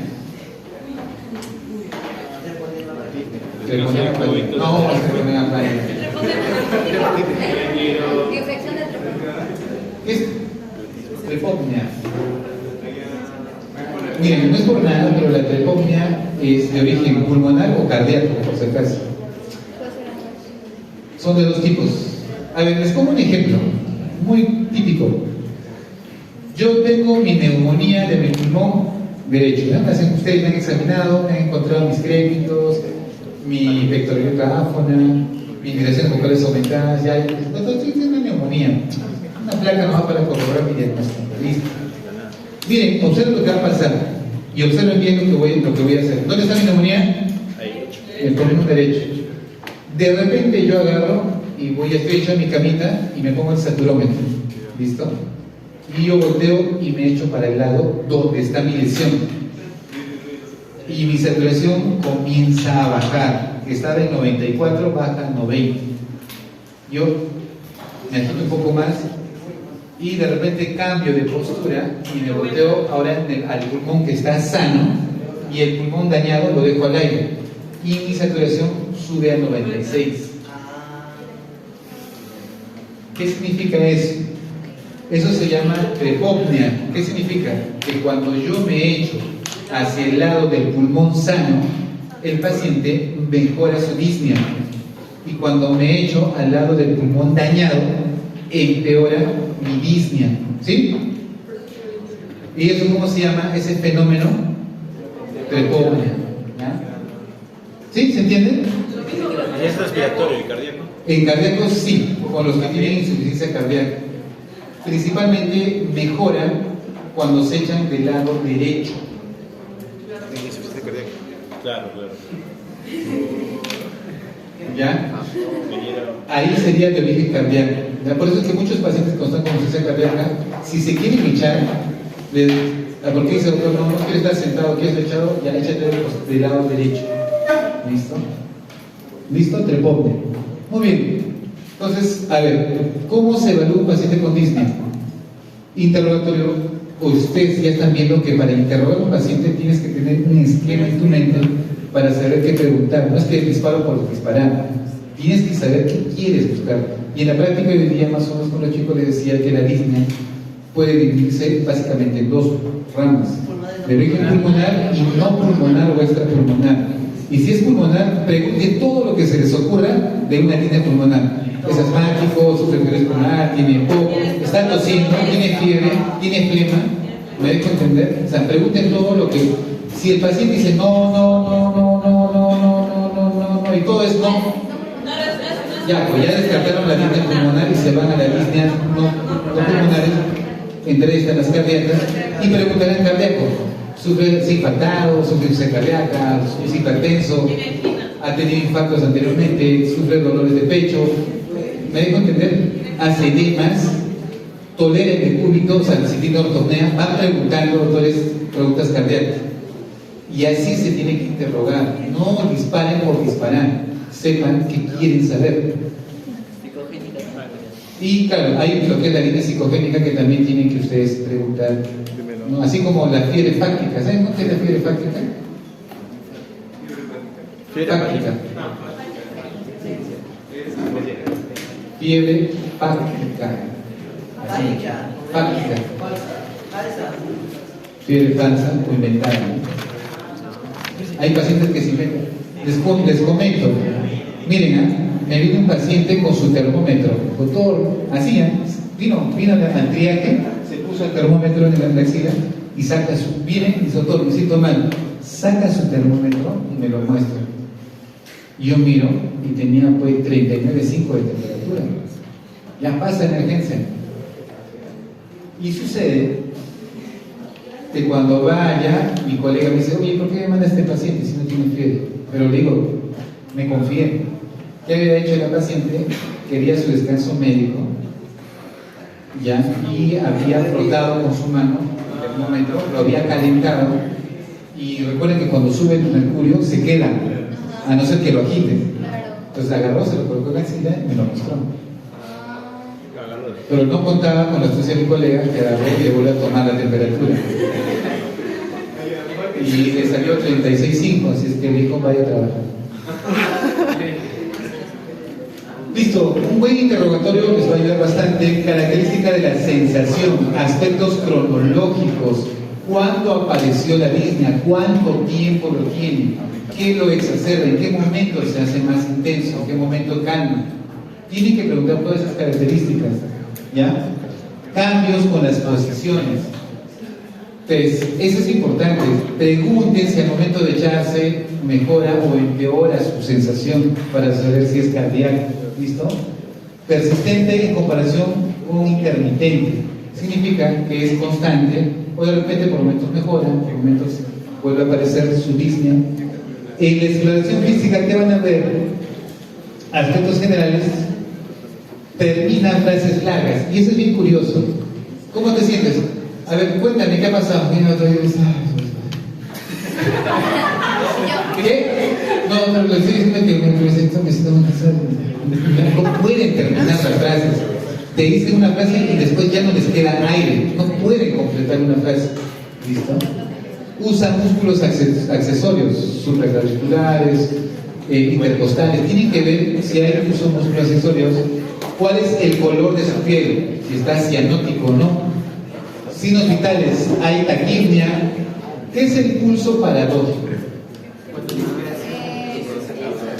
Speaker 3: Treponema plana. No, treponema plana.
Speaker 5: Infección de treponema.
Speaker 3: ¿Qué es trepopnia? Miren, no es por nada, pero la trepopnia es de origen pulmonar o cardíaco, por si acaso. Son de dos tipos. A ver, les pongo un ejemplo muy típico. Yo tengo mi neumonía de mi pulmón derecho. ¿No? Ustedes me han examinado, me han encontrado mis créditos, mi pectoralidad áfona, mi migraciones vocales aumentadas. Ya, estoy teniendo una neumonía. Una placa nomás para corroborar mi diagnóstico. Listo. Miren, observen lo que va a pasar y observen bien lo que voy a hacer. ¿Dónde está mi neumonía? En el pulmón derecho. De repente yo agarro y estoy hecho en mi camita y me pongo el saturómetro. ¿Listo? Y yo volteo y me echo para el lado donde está mi lesión. Y mi saturación comienza a bajar. Estaba en 94, baja a 90. Yo me agito un poco más y de repente cambio de postura y me volteo ahora al pulmón que está sano y el pulmón dañado lo dejo al aire y mi saturación sube a 96. ¿Qué significa eso? Eso se llama trepopnia. ¿Qué significa? Que cuando yo me echo hacia el lado del pulmón sano, el paciente mejora su disnea, y cuando me echo al lado del pulmón dañado, empeora mi disnea. ¿Sí? ¿Y eso cómo se llama? Ese fenómeno trepopnia. ¿Sí? ¿Se entiende?
Speaker 1: ¿Es respiratorio y cardíaco?
Speaker 3: En cardíacos sí, con los que tienen insuficiencia cardíaca. Principalmente mejora cuando se echan del lado derecho.
Speaker 1: ¿En insuficiencia cardíaca? Claro.
Speaker 3: ¿Ya? Ahí sería de origen cardíaco. ¿Ya? Por eso es que muchos pacientes con insuficiencia cardíaca, si se quieren echar, ¿por qué dice doctor? No quiere estar sentado, quiere estar echado, ya échate del lado derecho. ¿Listo? ¿Listo? Trepopnia. Muy bien. Entonces, a ver, ¿cómo se evalúa un paciente con disnea? Interrogatorio. Ustedes ya están viendo que para interrogar a un paciente tienes que tener un esquema en tu mente para saber qué preguntar. No es que disparo por disparar. Tienes que saber qué quieres buscar. Y en la práctica hoy día, más o menos con los chicos les decía que la disnea puede dividirse básicamente en dos ramas: de origen pulmonar y no pulmonar o extrapulmonar. Y si es pulmonar, pregunte todo lo que se les ocurra de una disnea pulmonar. Es asmático, sufre fiebre pulmonar, tiene poco, está tosiendo, tiene fiebre, tiene flema. ¿Me dejo entender? O sea, pregunten todo lo que... Si el paciente dice no, y y todo es no. Ya, pues ya descartaron la disnea pulmonar y se van a la disnea no pulmonares, entre estas las cardíacas, y preguntarán cardíaco. Sufre infartado, sufre insuficiencia cardíaca, es hipertenso, ha tenido infartos anteriormente, sufre dolores de pecho, ¿me dejo entender? Hace edemas, tolera el decúbito, o sea, si tiene ortopnea, van preguntando, doctores, preguntas cardíacas. Y así se tiene que interrogar, no disparen por disparar, sepan que quieren saber. Y claro, hay lo que es la línea psicogénica que también tienen que ustedes preguntar, ¿no? Así como la fiebre fáctica. ¿Saben qué es la fiebre fáctica? Fáctica. Fiebre fáctica. Así, fática. Fiebre falsa o inventada. Hay pacientes que se inventan. Les comento. Miren, me vino un paciente con su termómetro. Doctor, así, vino al triaje, se puso el termómetro en la axila y saca su. Viene y dice, doctor, me siento mal. Saca su termómetro y me lo muestra. Y yo miro y tenía pues 39,5 de temperatura. Ya pasa emergencia. Y sucede que cuando va allá, mi colega me dice, oye, ¿por qué me manda este paciente si no tiene fiebre? Pero le digo, me confié. ¿Qué había hecho la paciente? Quería su descanso médico, ya, y había frotado con su mano el termómetro, lo había calentado, y recuerden que cuando sube el mercurio se queda, a no ser que lo agite. Entonces agarró, se lo colocó en la axila y me lo mostró. Pero no contaba con la astucia de mi colega, que agarró y le volvió a tomar la temperatura. Y le salió 36,5, así es que me dijo, vaya a trabajar. Listo, un buen interrogatorio les va a ayudar bastante. Característica de la sensación, aspectos cronológicos, cuándo apareció la disnea, cuánto tiempo lo tiene, qué lo exacerba, en qué momento se hace más intenso, en qué momento calma. Tienen que preguntar todas esas características, ¿ya? Cambios con las posiciones. Entonces, eso es importante. Pregunten si al momento de echarse mejora o empeora su sensación para saber si es cardíaco. ¿Listo? Persistente en comparación con intermitente. Significa que es constante o de repente por momentos mejora, por momentos vuelve a aparecer su disnea. En la exploración física, ¿qué van a ver? Aspectos generales, terminan frases largas. Y eso es bien curioso. ¿Cómo te sientes? A ver, cuéntame, ¿qué ha pasado? Mira, ¿qué? No, pero estoy diciendo que me siento muy cansado. No pueden terminar las frases. Te dicen una frase y después ya no les queda aire. No pueden completar una frase. ¿Listo? Usan músculos accesorios, supraclaviculares, intercostales. Tienen que ver si hay uso de músculos accesorios, cuál es el color de su piel, si está cianótico o no. Signos vitales, hay taquipnia. ¿Qué es el pulso paradójico?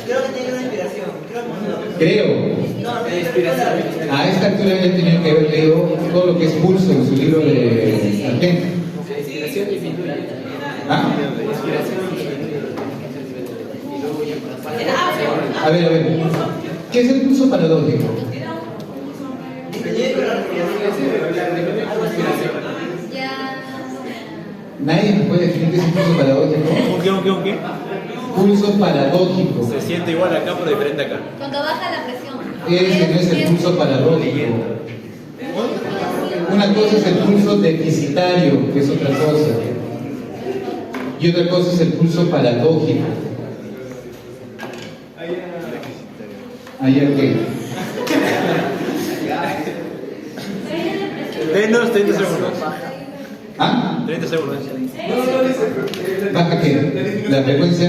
Speaker 4: Creo que tiene una inspiración.
Speaker 3: Creo.
Speaker 4: No, de inspiración.
Speaker 3: A esta altura ya tenía que haber leído todo lo que es pulso en su libro de Argento.
Speaker 4: Inspiración y pintura.
Speaker 3: ¿Ah? A ver. ¿Qué es el pulso paradójico? Nadie me puede definir qué es un pulso paradójico.
Speaker 1: ¿Un qué?
Speaker 3: Pulso paradójico.
Speaker 1: Se siente igual acá, pero diferente acá.
Speaker 5: Cuando baja la presión.
Speaker 3: Ese no es el pulso paradójico. Una cosa es el pulso deficitario, que es otra cosa. Y otra cosa es el pulso paradójico. ¿Ayer qué?
Speaker 1: Denos 30 segundos.
Speaker 3: ¿Ah?
Speaker 1: 30 segundos.
Speaker 3: ¿Baja qué? ¿La frecuencia?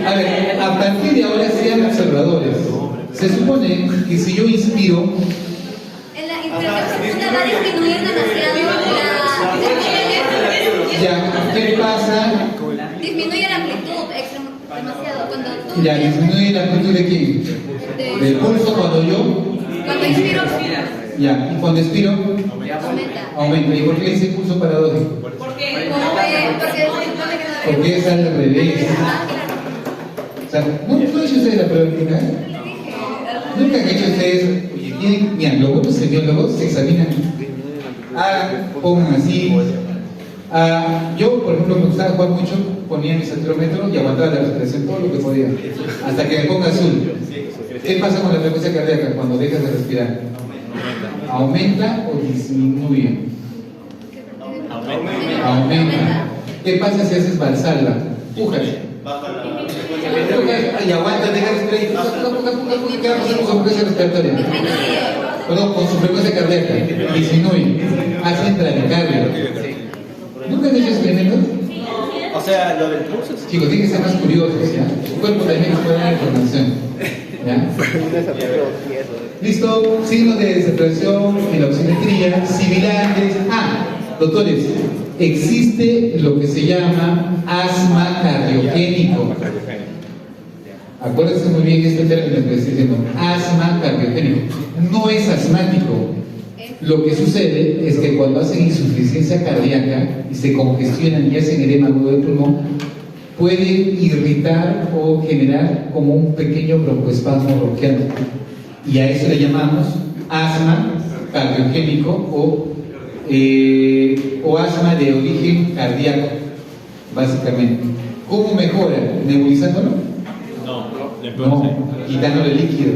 Speaker 3: A ver, a partir de ahora sean observadores. Se supone que si yo inspiro,
Speaker 5: En la inspiración profunda va a disminuir demasiado
Speaker 3: ya, ¿qué pasa?
Speaker 5: disminuye la amplitud demasiado. Cuando tú
Speaker 3: Ya, disminuye la amplitud de quién? Del pulso cuando
Speaker 5: inspiro,
Speaker 3: ya, y cuando expiro, aumenta. ¿Y por qué dice pulso paradójico?
Speaker 5: porque se supone que no
Speaker 3: Porque es al revés.
Speaker 5: debería.
Speaker 3: O sea, ¿no han hecho ustedes la prueba clínica? Nunca han hecho ustedes, oye, tienen, mira, los buenos semiólogos se examinan, pongan así. Yo, por ejemplo, me gustaba jugar mucho, ponía mi centrómetro y aguantaba la respiración todo lo que podía, hasta que me ponga azul. ¿Qué pasa con la frecuencia cardíaca cuando dejas de respirar? ¿Aumenta o disminuye? Aumenta. ¿Qué pasa si haces valsalva? Pujas. Y aguanta, deja de respirar. ¿Qué va a pasar con su frecuencia respiratoria? Perdón, con su frecuencia cardíaca. Disminuye. Hace taquicardia. ¿Nunca han hecho experimentos?
Speaker 6: O sea, lo del pulso.
Speaker 3: Chicos, tienen que ser más curiosos, ¿ya? Su cuerpo también nos puede dar información. ¿Ya? Listo, signos de desaturación en la oximetría, sibilantes. Doctores, existe lo que se llama asma cardiogénico. Acuérdense muy bien este término que estoy diciendo, asma cardiogénico. No es asmático. Lo que sucede es que cuando hacen insuficiencia cardíaca y se congestionan y hacen edema agudo del pulmón, puede irritar o generar como un pequeño broncoespasmo bronquial. Y a eso le llamamos asma cardiogénico o asma de origen cardíaco, básicamente. ¿Cómo mejora? ¿Nebulizándolo? No, quitándole líquido.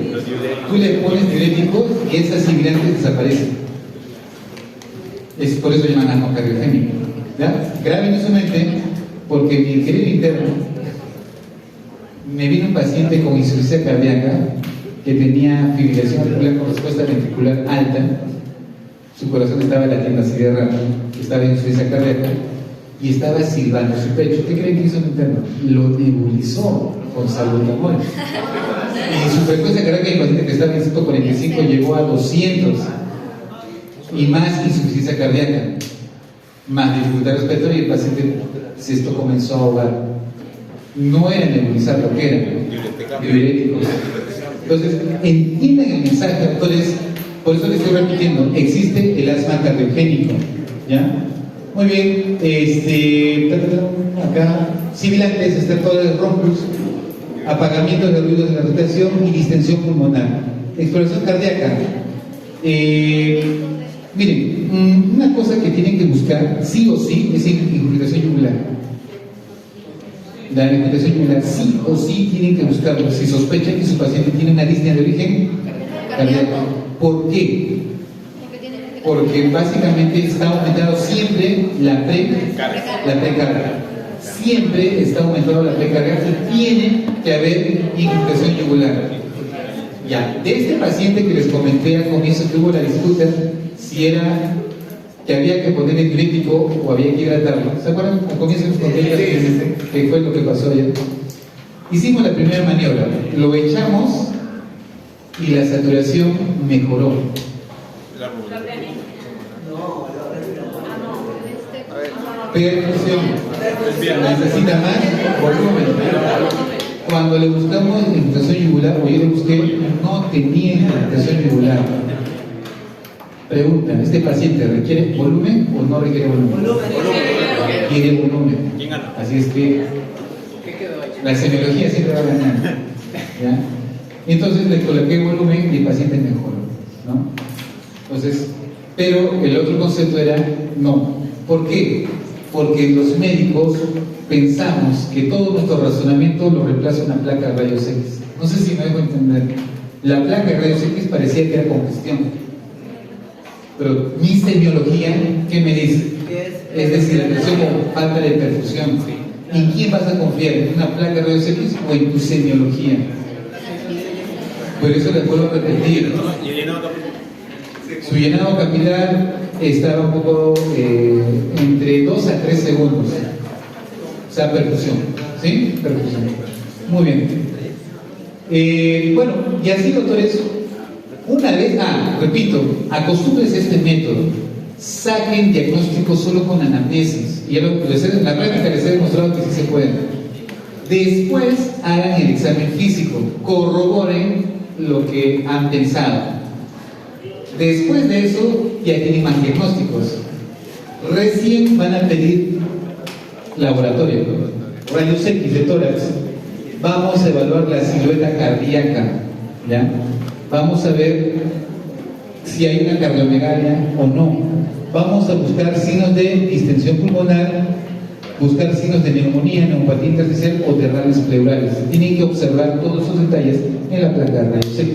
Speaker 3: Tú le pones diuréticos y esas sibilantes desaparecen. Es por eso llaman asma cardiogénico. ¿Ya? Graben en su mente, porque en mi ingeniero interno me vino un paciente con insuficiencia cardíaca que tenía fibrilación auricular con respuesta ventricular alta. Su corazón estaba latiendo así de rápido, estaba en insuficiencia cardíaca y estaba silbando su pecho. ¿Qué creen que hizo en interno? Lo nebulizó con salbutamol. Y su frecuencia cardíaca del paciente que estaba en 145 llegó a 200. Y más insuficiencia cardíaca, más dificultad respiratoria, y el paciente esto comenzó a ahogar. No era nebulizar, lo que era diuréticos. Entonces, entiendan el mensaje, doctores. Por eso les estoy repitiendo, existe el asma cardiogénico, ¿ya? Muy bien, acá, sibilantes, estertores, ronchos, apagamiento de ruidos de la respiración y distensión pulmonar. Exploración cardíaca. Miren, una cosa que tienen que buscar, sí o sí, es infiltración yugular. La infiltración yugular, sí o sí, tienen que buscarlo. Si sospechan que su paciente tiene una disnea de origen cardíaco. ¿Por qué? Porque básicamente está aumentando siempre la precarga. Siempre está aumentando la precarga y tiene que haber infiltración yugular. Ya, de este paciente que les comenté al comienzo que hubo la disputa si era que había que ponerle diurético o había que hidratarlo. ¿Se acuerdan? Al comienzo les conté que fue lo que pasó ayer. Hicimos la primera maniobra, lo echamos y la saturación mejoró. Perfusión. Necesita más volumen. Cuando le buscamos infiltración yugular, o yo le busqué, no tenía infiltración yugular. Pregunta, ¿este paciente requiere volumen o no requiere volumen? Quiere volumen. Así es que la semiología siempre va a ganar. ¿Ya? Entonces le coloqué volumen y el paciente mejoró, ¿no? Entonces, pero el otro concepto era no. ¿Por qué? Porque los médicos pensamos que todo nuestro razonamiento lo reemplaza una placa de rayos X. No sé si me dejo entender. La placa de rayos X parecía que era congestión. Pero mi semiología, ¿qué me dice? Es decir, la presión como falta de perfusión. ¿En quién vas a confiar? ¿En una placa de rayos X o en tu semiología? Por eso les vuelvo a repetir. Su llenado capilar estaba un poco entre 2 a 3 segundos. O sea, perfusión. ¿Sí? Perfusión. Muy bien. Bueno, y así, doctores, una vez, repito, acostúmbrense a este método. Saquen diagnóstico solo con anamnesis. Y en la práctica les he demostrado que sí se puede. Después hagan el examen físico, corroboren lo que han pensado. Después de eso ya tienen más diagnósticos. Recién van a pedir laboratorio, rayos X de tórax, vamos a evaluar la silueta cardíaca, ¿ya? Vamos a ver si hay una cardiomegalia o no. Vamos a buscar signos de distensión pulmonar, buscar signos de neumonía, neumopatía intersticial o derrames pleurales. Tienen que observar todos esos detalles en la placa de rayos X.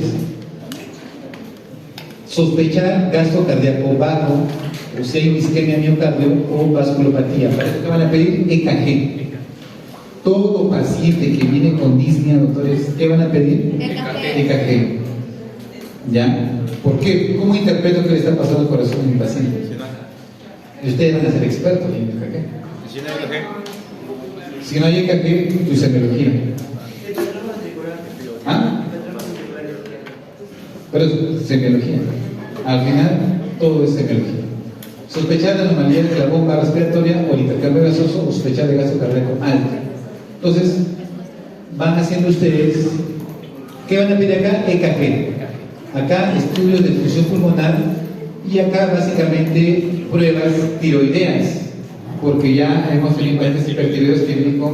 Speaker 3: Sospechar gasto cardíaco bajo, o si hay isquemia miocardio o vasculopatía. Para eso te van a pedir EKG. Todo paciente que viene con disnea, doctores, ¿qué van a pedir? EKG. ¿Ya? ¿Por qué? ¿Cómo interpreto que le está pasando el corazón a mi paciente? Y ustedes van a ser expertos en EKG. Si no hay EKG, tu semiología. ¿Ah? Pero es semiología. Al final, todo es semiología. Sospechar de anomalías de la bomba respiratoria o el intercambio gasoso o sospechar de gasto cardíaco alto. Entonces, van haciendo ustedes, ¿qué van a pedir acá? EKG. Acá estudios de función pulmonar y acá básicamente pruebas tiroideas, porque ya hemos tenido pacientes hipertiroideos que vienen con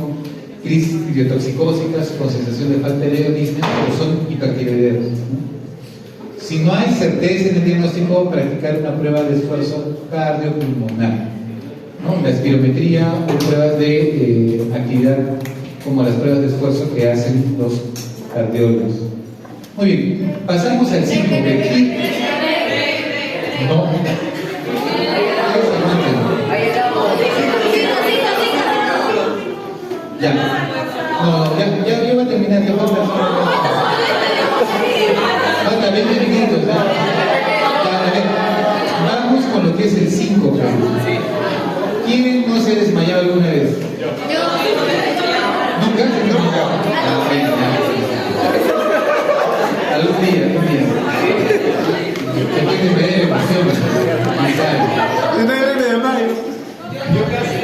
Speaker 3: crisis idiotoxicósicas, con sensación de falta de disnea, o son hipertiroideos. Si no hay certeza en el diagnóstico, practicar una prueba de esfuerzo cardiopulmonar, ¿no? La espirometría o pruebas de actividad, como las pruebas de esfuerzo que hacen los cardiólogos. Muy bien, pasamos al 5. No. Ya. No, ya voy a terminar. Falta 20 minutos. Vamos con lo que es el 5. ¿Quién no se ha desmayado alguna vez? ¿Nunca? Algún día. Aquí me da emoción.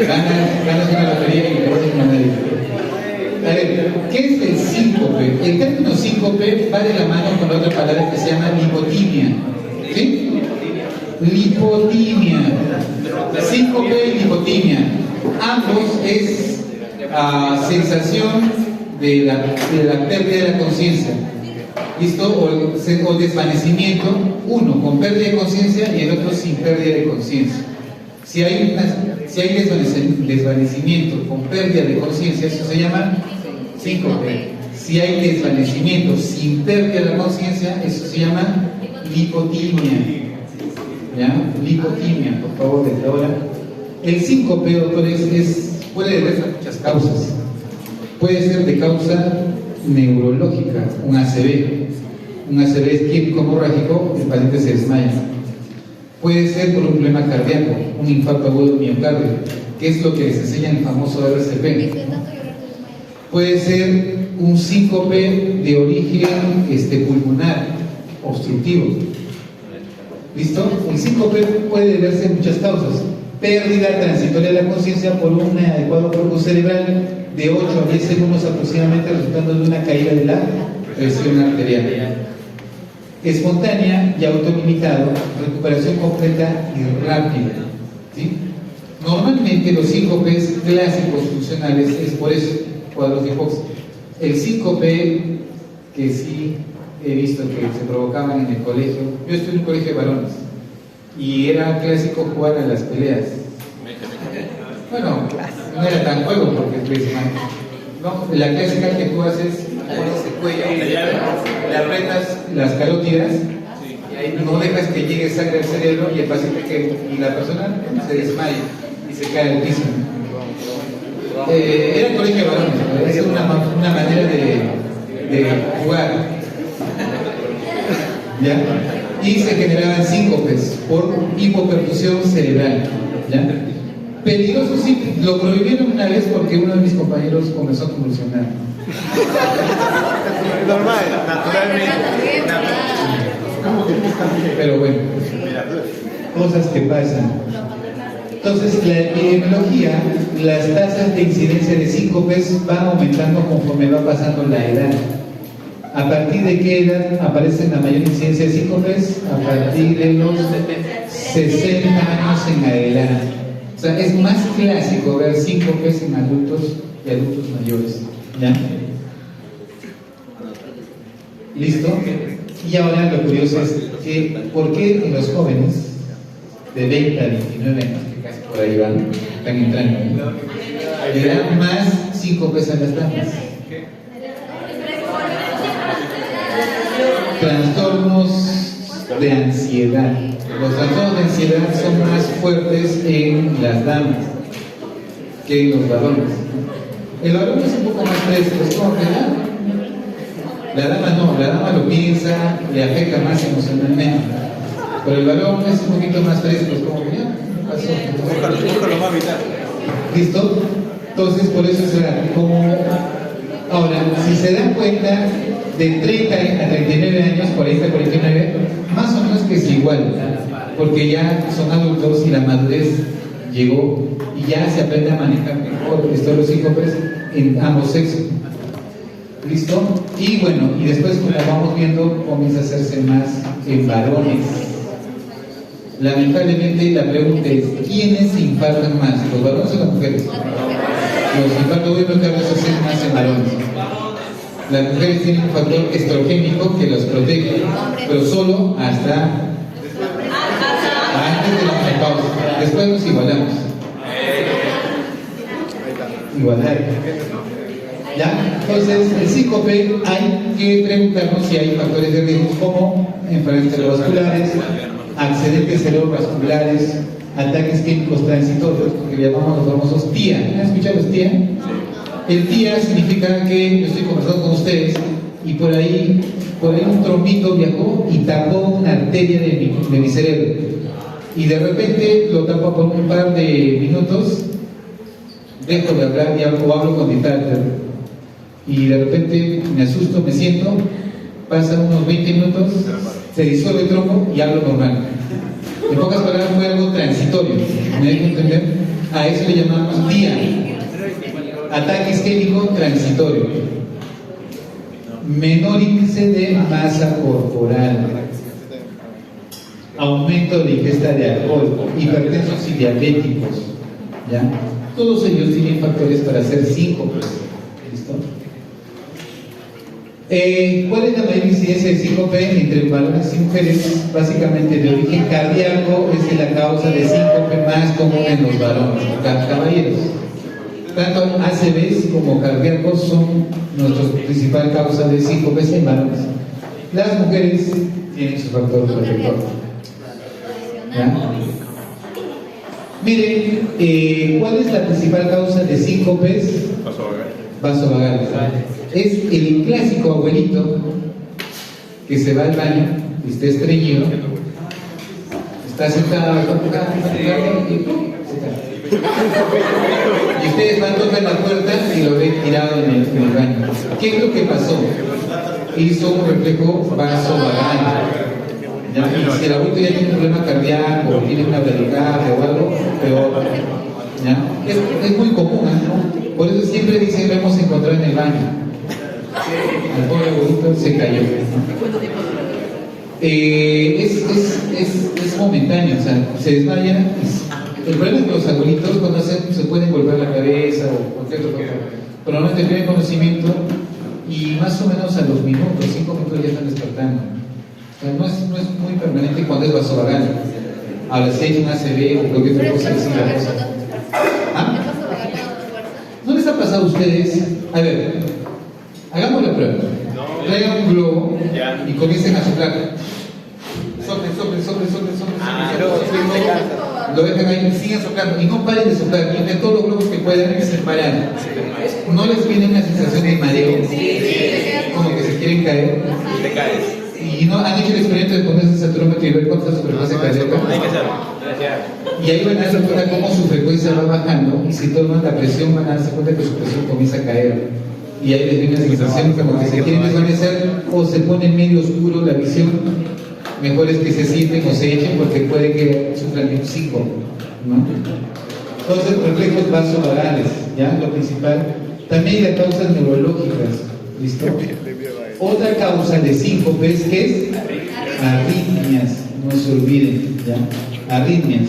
Speaker 3: Ganas una lotería y te vas a nadie. A ver, ¿qué es el síncope? El término síncope va de la mano con la otra palabra que se llama lipotimia. ¿Sí? Lipotimia. Síncope y lipotimia. Ambos es sensación de la pérdida de la conciencia. ¿Listo? O desvanecimiento, uno con pérdida de conciencia y el otro sin pérdida de conciencia. Si hay desvanecimiento con pérdida de conciencia, eso se llama síncope. Si hay desvanecimiento sin pérdida de la conciencia, eso se llama lipotimia. ¿Ya? Lipotimia, por favor, desde ahora. El síncope, doctores, puede deberse a muchas causas. Puede ser de causa neurológica, un ACV. Un ACV es químico hemorrágico, el paciente se desmaya. Puede ser por un problema cardíaco, un infarto agudo de miocardio, que es lo que les enseña el famoso RCP. Puede ser un síncope de origen pulmonar, obstructivo. ¿Listo? El síncope puede deberse a muchas causas. Pérdida transitoria de la conciencia por un adecuado flujo cerebral de 8 a 10 segundos aproximadamente, resultando de una caída de la presión arterial. Espontánea y autolimitado, recuperación completa y rápida. ¿Sí? Normalmente los síncopes clásicos funcionales es por eso, cuadros de hipoxia. El síncope que sí he visto que se provocaban en el colegio, yo estuve en un colegio de varones y era clásico jugar a las peleas. Bueno, no era tan juego porque no, la clásica que tú haces pones el cuello, le apretas las carótidas y ahí no dejas que llegue sangre al cerebro y el paciente y la persona se desmaya y se cae al piso. Era el colegio de varones, es una manera de jugar. ¿Ya? Y se generaban síncopes por hipoperfusión cerebral. ¿Ya? Peligroso sí, lo prohibieron una vez porque uno de mis compañeros comenzó a convulsionar.
Speaker 2: Normal, naturalmente.
Speaker 3: Pero bueno, cosas que pasan. Entonces, la epidemiología, las tasas de incidencia de síncopes van aumentando conforme va pasando la edad. ¿A partir de qué edad aparece la mayor incidencia de síncopes? A partir de los 60 años en adelante. O sea, es más clásico ver síncopes en adultos y adultos mayores. ¿Ya? ¿Listo? Y ahora lo curioso es que, ¿por qué en los jóvenes de 20 a 29 años, que casi por ahí van, están entrando, le dan más síncopes a las damas? Trastornos de ansiedad. Los trastornos de ansiedad son más fuertes en las damas que en los varones. El varón es un poco más fresco, es como que la dama no, la dama lo piensa, le afecta más emocionalmente. Pero el varón es un poquito más fresco, es como que ya, ¿qué pasó?
Speaker 6: Búscalo más vital.
Speaker 3: ¿Listo? Entonces, por eso será como. Ahora, si se dan cuenta, de 30 a 39 años, 40 a 49, más o menos que es igual, porque ya son adultos y la madurez llegó y ya se aprende a manejar mejor estos los síncopes en ambos sexos. ¿Listo? Y bueno, y después, como vamos viendo, comienza a hacerse más en varones. Lamentablemente, la pregunta es: ¿quiénes se infartan más, los varones o las mujeres? Los infartos voy a tratar de hacer más en varones. Las mujeres tienen un factor estrogénico que los protege, pero solo hasta antes de la menopausia. Después nos igualamos. Igualdad. ¿Ya? Entonces, el síncope hay que preguntarnos si hay factores de riesgo como enfermedades cerebrovasculares, accidentes cerebrovasculares, ataques químicos transitorios, que llamamos los famosos TIA. ¿Han escuchado los TIA? El TIA significa que yo estoy conversando con ustedes y por ahí un trombito viajó y tapó una arteria de mi cerebro. Y de repente lo tapo por un par de minutos, dejo de hablar y hablo con ditáctil. Y de repente me asusto, me siento, pasan unos 20 minutos, se disuelve el tronco y hablo normal. En pocas palabras, fue algo transitorio. ¿Me dejo entender? A eso le llamamos TIA. Ataque isquémico transitorio. Menor índice de masa corporal. Aumento de la ingesta de alcohol. Hipertensos y diabéticos. ¿Ya? Todos ellos tienen factores para hacer síncopes. ¿Listo? ¿Cuál es la mayor incidencia de síncope entre varones y mujeres? Básicamente, de origen cardíaco es la causa de síncope más común en los varones, caballeros. Tanto ACVs como cardíacos son nuestra principal causa de síncopes en varones. Las mujeres tienen su factor protector. ¿Ya? Miren, ¿cuál es la principal causa de síncopes? Vasovagales. Es el clásico abuelito que se va al baño y está estreñido, está sentado y ustedes van a tocar la puerta y lo ven tirado en el baño. ¿Qué es lo que pasó? Hizo un reflejo vasovagal. Y si el abuelito ya tiene un problema cardíaco o tiene una bradicardia o algo, peor. Es muy común, ¿no? Por eso siempre dicen lo hemos encontrado en el baño. El pobre abuelito se cayó. Es momentáneo, o sea, se desmaya. El problema es que los abuelitos cuando se pueden golpear la cabeza o cualquier otra cosa, pero normalmente tienen conocimiento y más o menos a los minutos, 5 minutos ya están despertando. O sea, no es muy permanente cuando es vasovagal. Ahora si hay un ACV o cualquier otra cosa, es la cosa. ¿Ah? ¿No les ha pasado a ustedes? A ver, hagamos la prueba. Traigan un globo y comiencen a soplar. Soplen. Lo dejan ahí, sigan soplando y no paren de soplar. Y de todos los globos que puedan, que se paran. ¿No les viene una sensación de mareo? Como que se quieren caer.
Speaker 6: Te caes.
Speaker 3: Y no han hecho el experimento de ponerse ese saturómetro y ver cuánta superficie cardíaca.
Speaker 6: Hay que hacerlo.
Speaker 3: Y ahí van a darse cuenta cómo su frecuencia va bajando y si toman la presión van a darse cuenta que su presión comienza a caer. Y ahí les viene una sensación como que se quieren desvanecer o se pone medio oscuro la visión. Mejor es que se sienten o se echen porque puede que sufran un síncope, ¿no? Entonces, reflejos vasovagales, ¿ya? Lo principal. También hay causas neurológicas, ¿listo? Otra causa de síncopes es arritmias, no se olviden, ¿ya? Arritmias.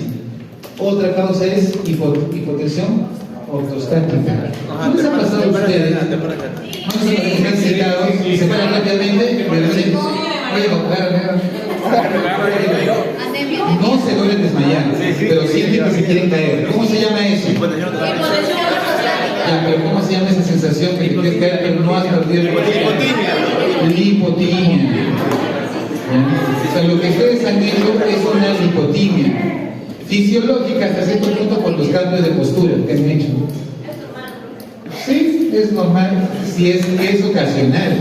Speaker 3: Otra causa es hipotensión ortostática. ¿No les ha pasado a ustedes? Vamos a estar sentados y se paran rápidamente, pero dicen, oye,
Speaker 5: Anemia.
Speaker 3: no se logran desmayar, pero sienten que se quieren caer. ¿Cómo se llama eso?
Speaker 5: Hipotensión ortostática.
Speaker 3: Ya, pero ¿cómo se llama esa sensación que te quieres caer pero no has perdido el hipotimia? Lipotimia. O sea, lo que ustedes han hecho es una lipotimia fisiológica hasta cierto punto por los cambios de postura que han hecho. Sí, es normal si es ocasional,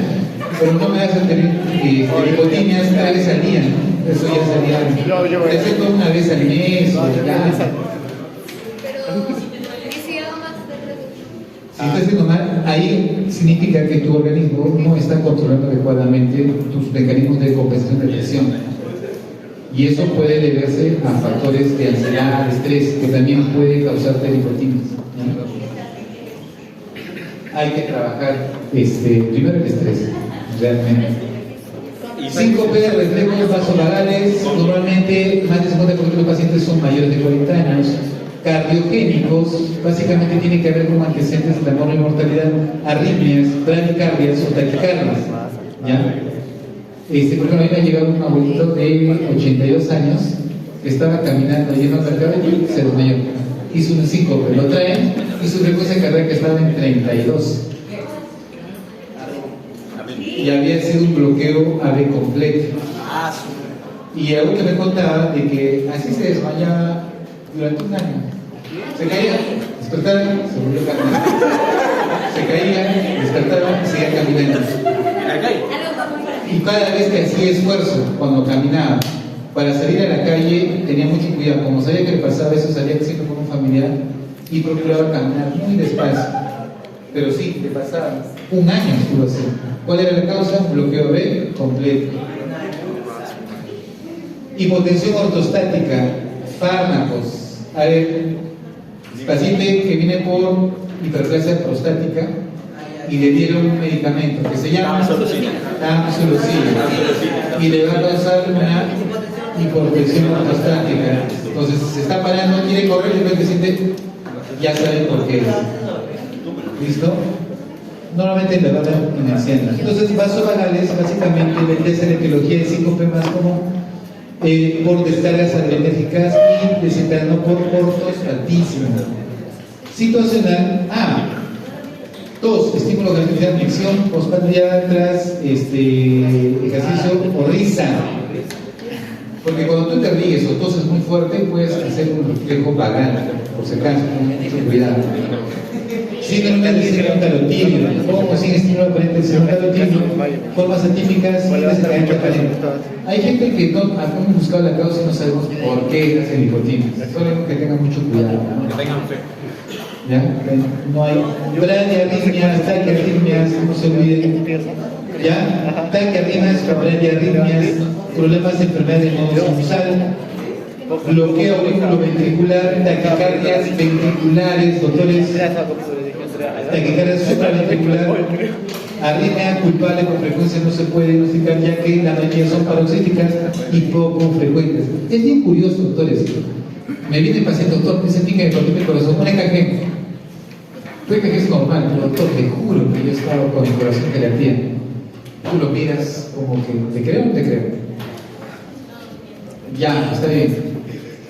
Speaker 3: pero no me vas a tener lipotimias cada vez al día, ¿no? Eso ya salía, excepto una vez al mes o ya.
Speaker 5: Pero, ¿y si hago más de 3 veces?
Speaker 3: Si estás haciendo mal, ahí significa que tu organismo no está controlando adecuadamente tus mecanismos de compensación de presión. Y eso puede deberse a factores de ansiedad, estrés, que también puede causarte lipotimias. Hay que trabajar primero el estrés, realmente. 5P, reflejos vasovagales, normalmente más del 50% de los pacientes son mayores de 40 años. Cardiogénicos, básicamente tiene que ver con antecedentes de la enorme mortalidad, arritmias, bradicardias o taquicardias. ¿Ya? Por ejemplo, a mí me ha llegado un abuelito de 82 años que estaba caminando lleno de cabello y se desmayó. Hizo un 5, pero lo traen y su frecuencia cardíaca estaba en 32. Y había sido un bloqueo AV completo. Y algo que me contaba de que así se desmayaba durante un año. Se caía, despertaba, se volvió a caminar. Se caía, despertaba y seguía caminando. Y cada vez que hacía esfuerzo cuando caminaba para salir a la calle tenía mucho cuidado, como sabía que le pasaba eso, salía siempre con un familiar y procuraba caminar muy despacio, pero sí, le pasaba un año estuvo así. ¿Cuál era la causa? Bloqueo B completo. Hipotensión ortostática, fármacos. A ver, paciente que viene por hiperplasia prostática y le dieron un medicamento que se llama tamsulosin y le va a causar una hipotensión ortostática. Entonces se está parando, quiere correr y el paciente ya sabe por qué. ¿Listo? Normalmente le van financiando. Entonces vasovagales básicamente le interesa la etiología de 5P más como por descargas adrenérgicas y desencadenado por ortostatismo. Situacional, tos, estímulo de actividad, flexión, postprandial tras ejercicio o risa. Porque cuando tú te ríes o toses muy fuerte, puedes hacer un reflejo vagal, por si acaso, con mucho cuidado. Síndrome del síndrome calotídeo, o sin estímulo aparente del síndrome calotídeo, formas atípicas y desencadenante aparente. Hay gente que no hemos buscado la causa y no sabemos por qué hacen hipotimia. Solo que tengan mucho cuidado, ¿no?
Speaker 1: Que tengan fe.
Speaker 3: ¿Ya? No hay bradiarritmias, taquiarritmias, no se olviden. ¿Ya? Taquiarritmias, bradiarritmias, problemas de enfermedad de modo sinusal, bloqueo auriculoventricular, taquicardias ventriculares, doctores, taquicardias supraventricular, arritmia culpable con frecuencia no se puede diagnosticar ya que la mayoría son paroxísticas y poco frecuentes. Es bien curioso, doctores. Me viene el paciente, doctor, me sentí que me cortó el corazón, un EKG. Tu EKG es normal, pero doctor, te juro que yo estaba con el corazón que latía. Tú lo miras como que, ¿te creo o no te creo? Ya, está bien.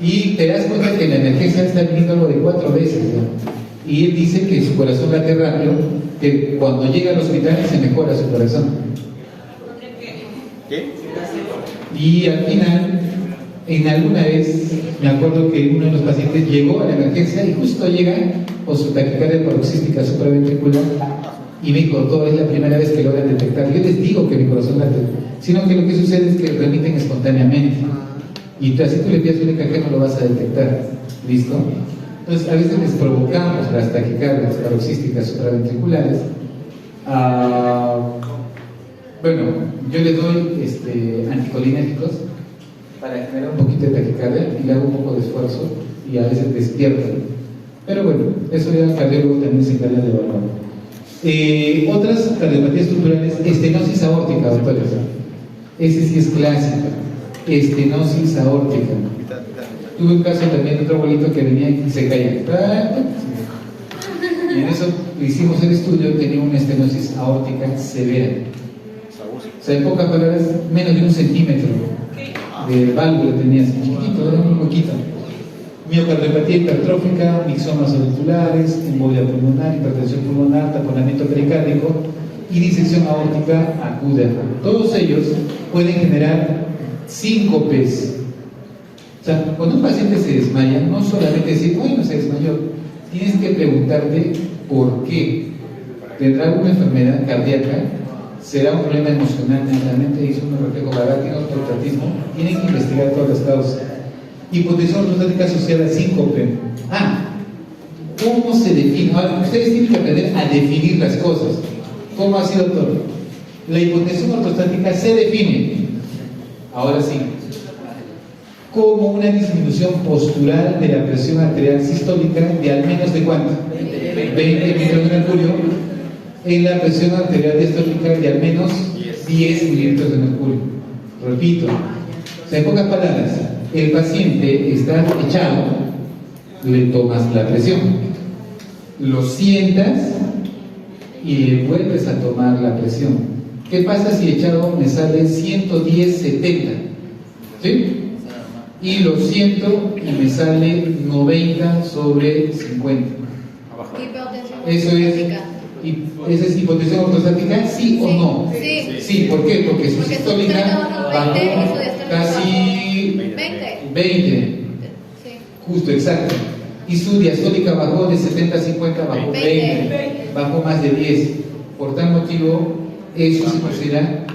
Speaker 3: Y te das cuenta que la emergencia está viniendo algo de 4 veces, ¿no? Y él dice que su corazón late rápido, que cuando llega al hospital se mejora su corazón.
Speaker 6: ¿Qué?
Speaker 3: Y al final, en alguna vez, me acuerdo que uno de los pacientes llegó a la emergencia y justo llega con su taquicardia paroxística supraventricular y me dijo, doctor, es la primera vez que logran detectar. Yo les digo que mi corazón late, sino que lo que sucede es que remiten espontáneamente. Y así tú le pides un EKG no lo vas a detectar. ¿Listo? Entonces, a veces les provocamos las taquicardias paroxísticas supraventriculares. Bueno, yo les doy anticolinérgicos para generar un poquito de taquicardia y le hago un poco de esfuerzo y a veces despierto. Pero bueno, eso ya el cardiólogo también se encarga de evaluar. Otras cardiopatías estructurales, estenosis aórtica, doctores. Ese sí es clásico. Estenosis aórtica. Tuve un caso también de otro abuelito que venía y se caía. Y en eso hicimos el estudio, tenía una estenosis aórtica severa. O sea, en pocas palabras, menos de 1 centímetro de válvula tenía, así chiquitito, era muy poquito. Miocardiopatía hipertrófica, mixomas auriculares, embolia pulmonar, hipertensión pulmonar, taponamiento pericárdico y disección aórtica aguda. Todos ellos pueden generar síncopes. O sea, cuando un paciente se desmaya, no solamente decir, bueno, se desmayó, tienes que preguntarte por qué. ¿Tendrá alguna enfermedad cardíaca? ¿Será un problema emocional netamente? ¿Hizo un reflejo vagal? ¿Tiene autotratismo? Tienen que investigar todas las causas. Hipotensión ortostática asociada a síncope. ¿Cómo se define? Ahora, ustedes tienen que aprender a definir las cosas. ¿Cómo ha sido todo? La hipotensión ortostática se define, ahora sí, como una disminución postural de la presión arterial sistólica de al menos ¿de cuánto? 20 milímetros de mercurio, en la presión arterial diastólica de al menos 10 milímetros de mercurio. Repito, o sea, en pocas palabras, el paciente está echado, le tomas la presión, lo sientas y le vuelves a tomar la presión. ¿Qué pasa si echado me sale 110/70? ¿Sí? Y lo siento y me sale 90/50. Eso es. ¿Esa es hipotensión ortostática? ¿Sí o no?
Speaker 5: Sí.
Speaker 3: Sí, ¿por qué? Porque su sistólica bajó casi 20.
Speaker 5: Sí.
Speaker 3: Justo, exacto. Y su diastólica bajó de 70/50, bajó 20. Bajó más de 10. Por tal motivo, eso se considera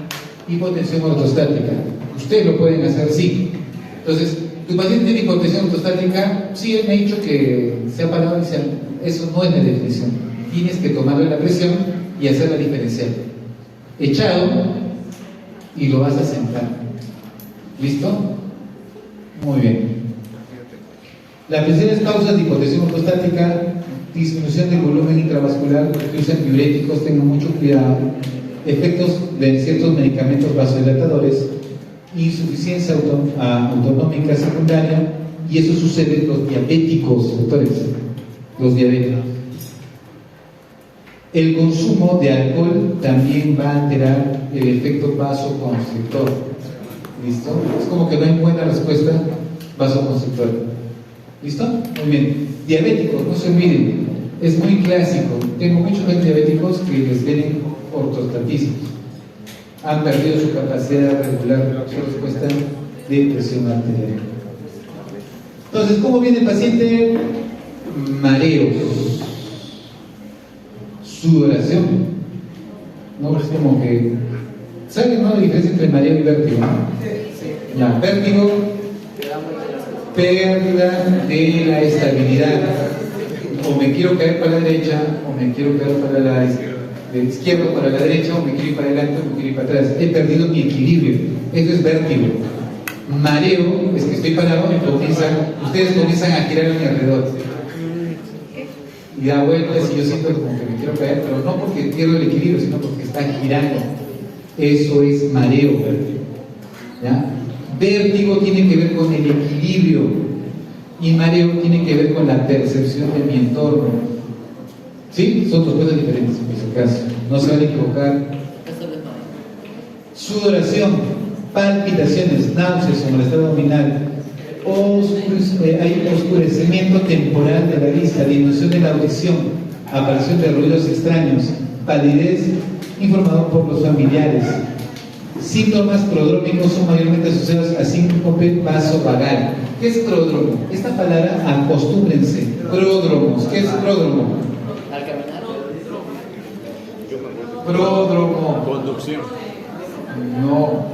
Speaker 3: hipotensión ortostática. Ustedes lo pueden hacer, sí. Entonces, tu paciente tiene hipotensión ortostática, sí, él me ha dicho que se ha parado y dice, eso no es la definición. Tienes que tomarle la presión y hacer la diferencial. Echado y lo vas a sentar. ¿Listo? Muy bien. Las principales causas de hipotensión ortostática: disminución del volumen intravascular, que usan diuréticos, tengan mucho cuidado, efectos de ciertos medicamentos vasodilatadores, insuficiencia autonómica secundaria, y eso sucede en los diabéticos, doctores, los diabéticos. El consumo de alcohol también va a alterar el efecto vasoconstrictor. ¿Listo? Es como que no hay buena respuesta vasoconstrictor. ¿Listo? Muy bien. Diabéticos, no se olviden, es muy clásico. Tengo muchos diabéticos que les vienen ortostatismos. Han perdido su capacidad de regular su respuesta de presión arterial. Entonces, ¿cómo viene el paciente? Mareos, sudoración. No es como que. ¿Saben, no, la diferencia entre mareo y vértigo? ¿No? Ya, vértigo, pérdida de la estabilidad. O me quiero caer para la derecha, o me quiero caer para la izquierda, para la derecha, o me quiero ir para adelante, o me quiero ir para atrás. He perdido mi equilibrio. Eso es vértigo. Mareo es que estoy parado y ustedes comienzan a girar a mi alrededor. Y da vueltas y yo siento como que me quiero caer, pero no porque pierdo el equilibrio, sino porque está girando. Eso es mareo. ¿Ya? Vértigo tiene que ver con el equilibrio y mareo tiene que ver con la percepción de mi entorno. ¿Sí? Son dos cosas diferentes en ese caso. No se van a equivocar. Sudoración, palpitaciones, náuseas o malestar abdominal, hay oscurecimiento temporal de la vista, disminución de la audición, aparición de ruidos extraños, palidez informado por los familiares. Síntomas prodrómicos son mayormente asociados a síncope vasovagal. ¿Qué es pródromo? Esta palabra, acostúmbrense. Pródromos. ¿Qué es pródromo? Pródromo.
Speaker 1: Conducción.
Speaker 3: No.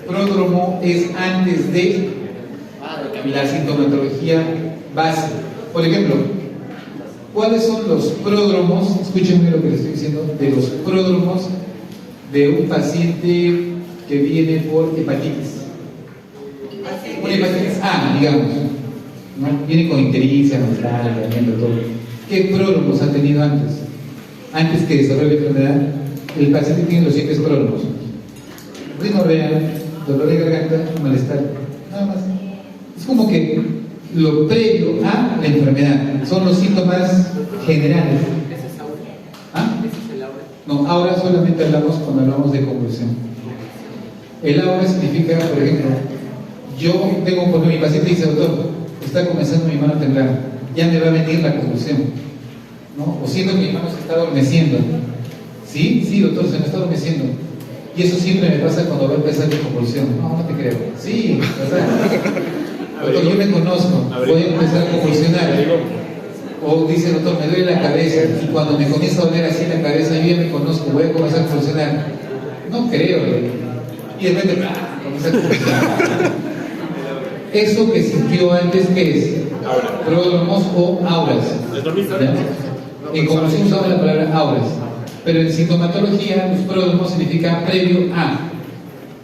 Speaker 3: Pródromo es antes de la sintomatología base. Por ejemplo, ¿cuáles son los pródromos? Escúchenme lo que les estoy diciendo. De los pródromos de un paciente que viene por hepatitis. Una hepatitis A, digamos, ¿no? Viene con ictericia, malestar, todo. ¿Qué pródromos ha tenido antes? Antes que desarrolle la enfermedad, el paciente tiene los siguientes pródromos: rinorrea, dolor de garganta, malestar. Nada más. Es como que lo previo a la enfermedad son los síntomas generales. No, ahora solamente hablamos cuando hablamos de convulsión. El aura significa, por ejemplo, yo tengo, porque mi paciente dice, doctor, está comenzando mi mano a temblar, ya me va a venir la convulsión, ¿no? O siento que mi mano se está adormeciendo. ¿Sí? Sí, doctor, se me está adormeciendo. Y eso siempre me pasa cuando va a empezar mi convulsión. No, no te creo. Sí, ¿verdad? Doctor, yo me conozco, voy a empezar a convulsionar. O dice, doctor, me duele la cabeza, y cuando me comienza a doler así la cabeza, yo ya me conozco, voy a comenzar a convulsionar. No creo. Y de repente, comienza a convulsionar. Eso que sintió antes, ¿qué es? Pródromos o auras. ¿Ya? En convulsión usamos la palabra auras. Pero en sintomatología, los pródromos significa previo a.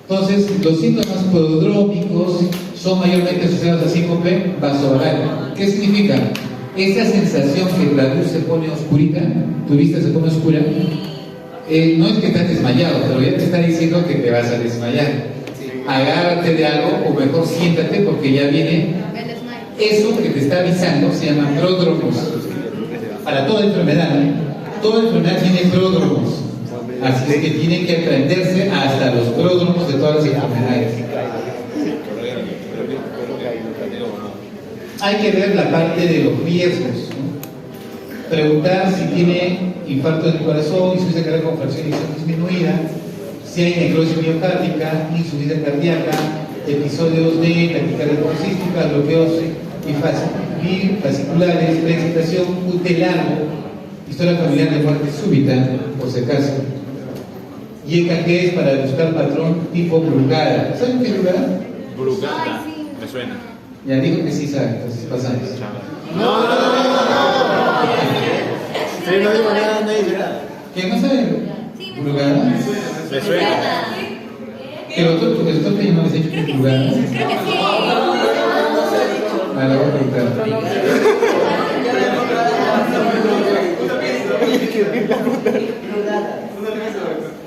Speaker 3: Entonces, los síntomas prodrómicos son mayormente asociados a síncope vasovagal. ¿Qué significa? Esa sensación que la luz se pone oscurita, tu vista se pone oscura, no es que estás desmayado, pero ya te está diciendo que te vas a desmayar. Agárrate de algo, o mejor siéntate, porque ya viene. Eso que te está avisando se llama pródromos. Para toda enfermedad, toda enfermedad tiene pródromos. Así es que tienen que aprenderse hasta los pródromos de todas las enfermedades. Hay que ver la parte de los riesgos, ¿no? Preguntar si tiene infarto del corazón, insuficiencia cardíaca con fracción disminuida, si hay necrosis miocárdica, insuficiencia cardíaca, episodios de taquicardia paroxística, bloqueos fasciculares, preexcitación, largo, historia familiar de muerte súbita, por si acaso. Y EKG es para buscar patrón tipo Brugada. ¿Saben qué es Brugada?
Speaker 1: Brugada. Me suena.
Speaker 3: Ya dijo que sí sabe, entonces pasamos.
Speaker 2: No. Sí, no digo nada, no digo nada.
Speaker 3: ¿Quién no sabe? ¿Brugada?
Speaker 1: Me suena.
Speaker 3: Que el doctor que no les ha dicho que es Brugada.
Speaker 5: Creo que sí.
Speaker 3: A la voy a preguntar.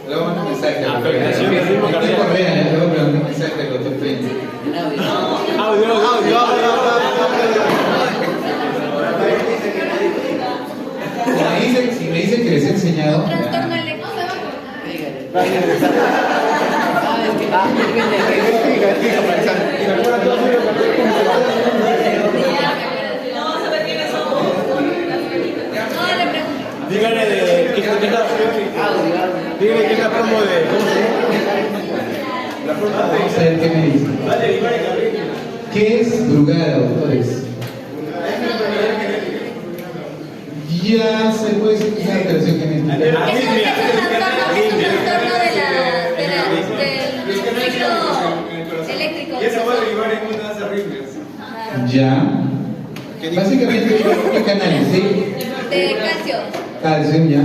Speaker 3: Le voy a mandar un mensaje al doctor.
Speaker 1: Afectación del ritmo cardíaco.
Speaker 3: Le voy a mandar un mensaje al doctor Peña.
Speaker 1: Audio.
Speaker 3: Si me dicen que les he enseñado.
Speaker 5: Trastorno eléctrico.
Speaker 1: Dígale de dígale que es la promo de. ¿Cómo se llama? La promo de.
Speaker 3: Vamos a ver qué me dicen. ¿Qué es Brugada, doctores? Ya se puede decir que es una alteración genética.
Speaker 5: Es un trastorno del ciclo eléctrico.
Speaker 7: Y eso puede derivar en unas arritmias.
Speaker 3: Ya. Básicamente, ¿qué canales? ¿Sí?
Speaker 5: De calcio.
Speaker 3: Calcio, ya.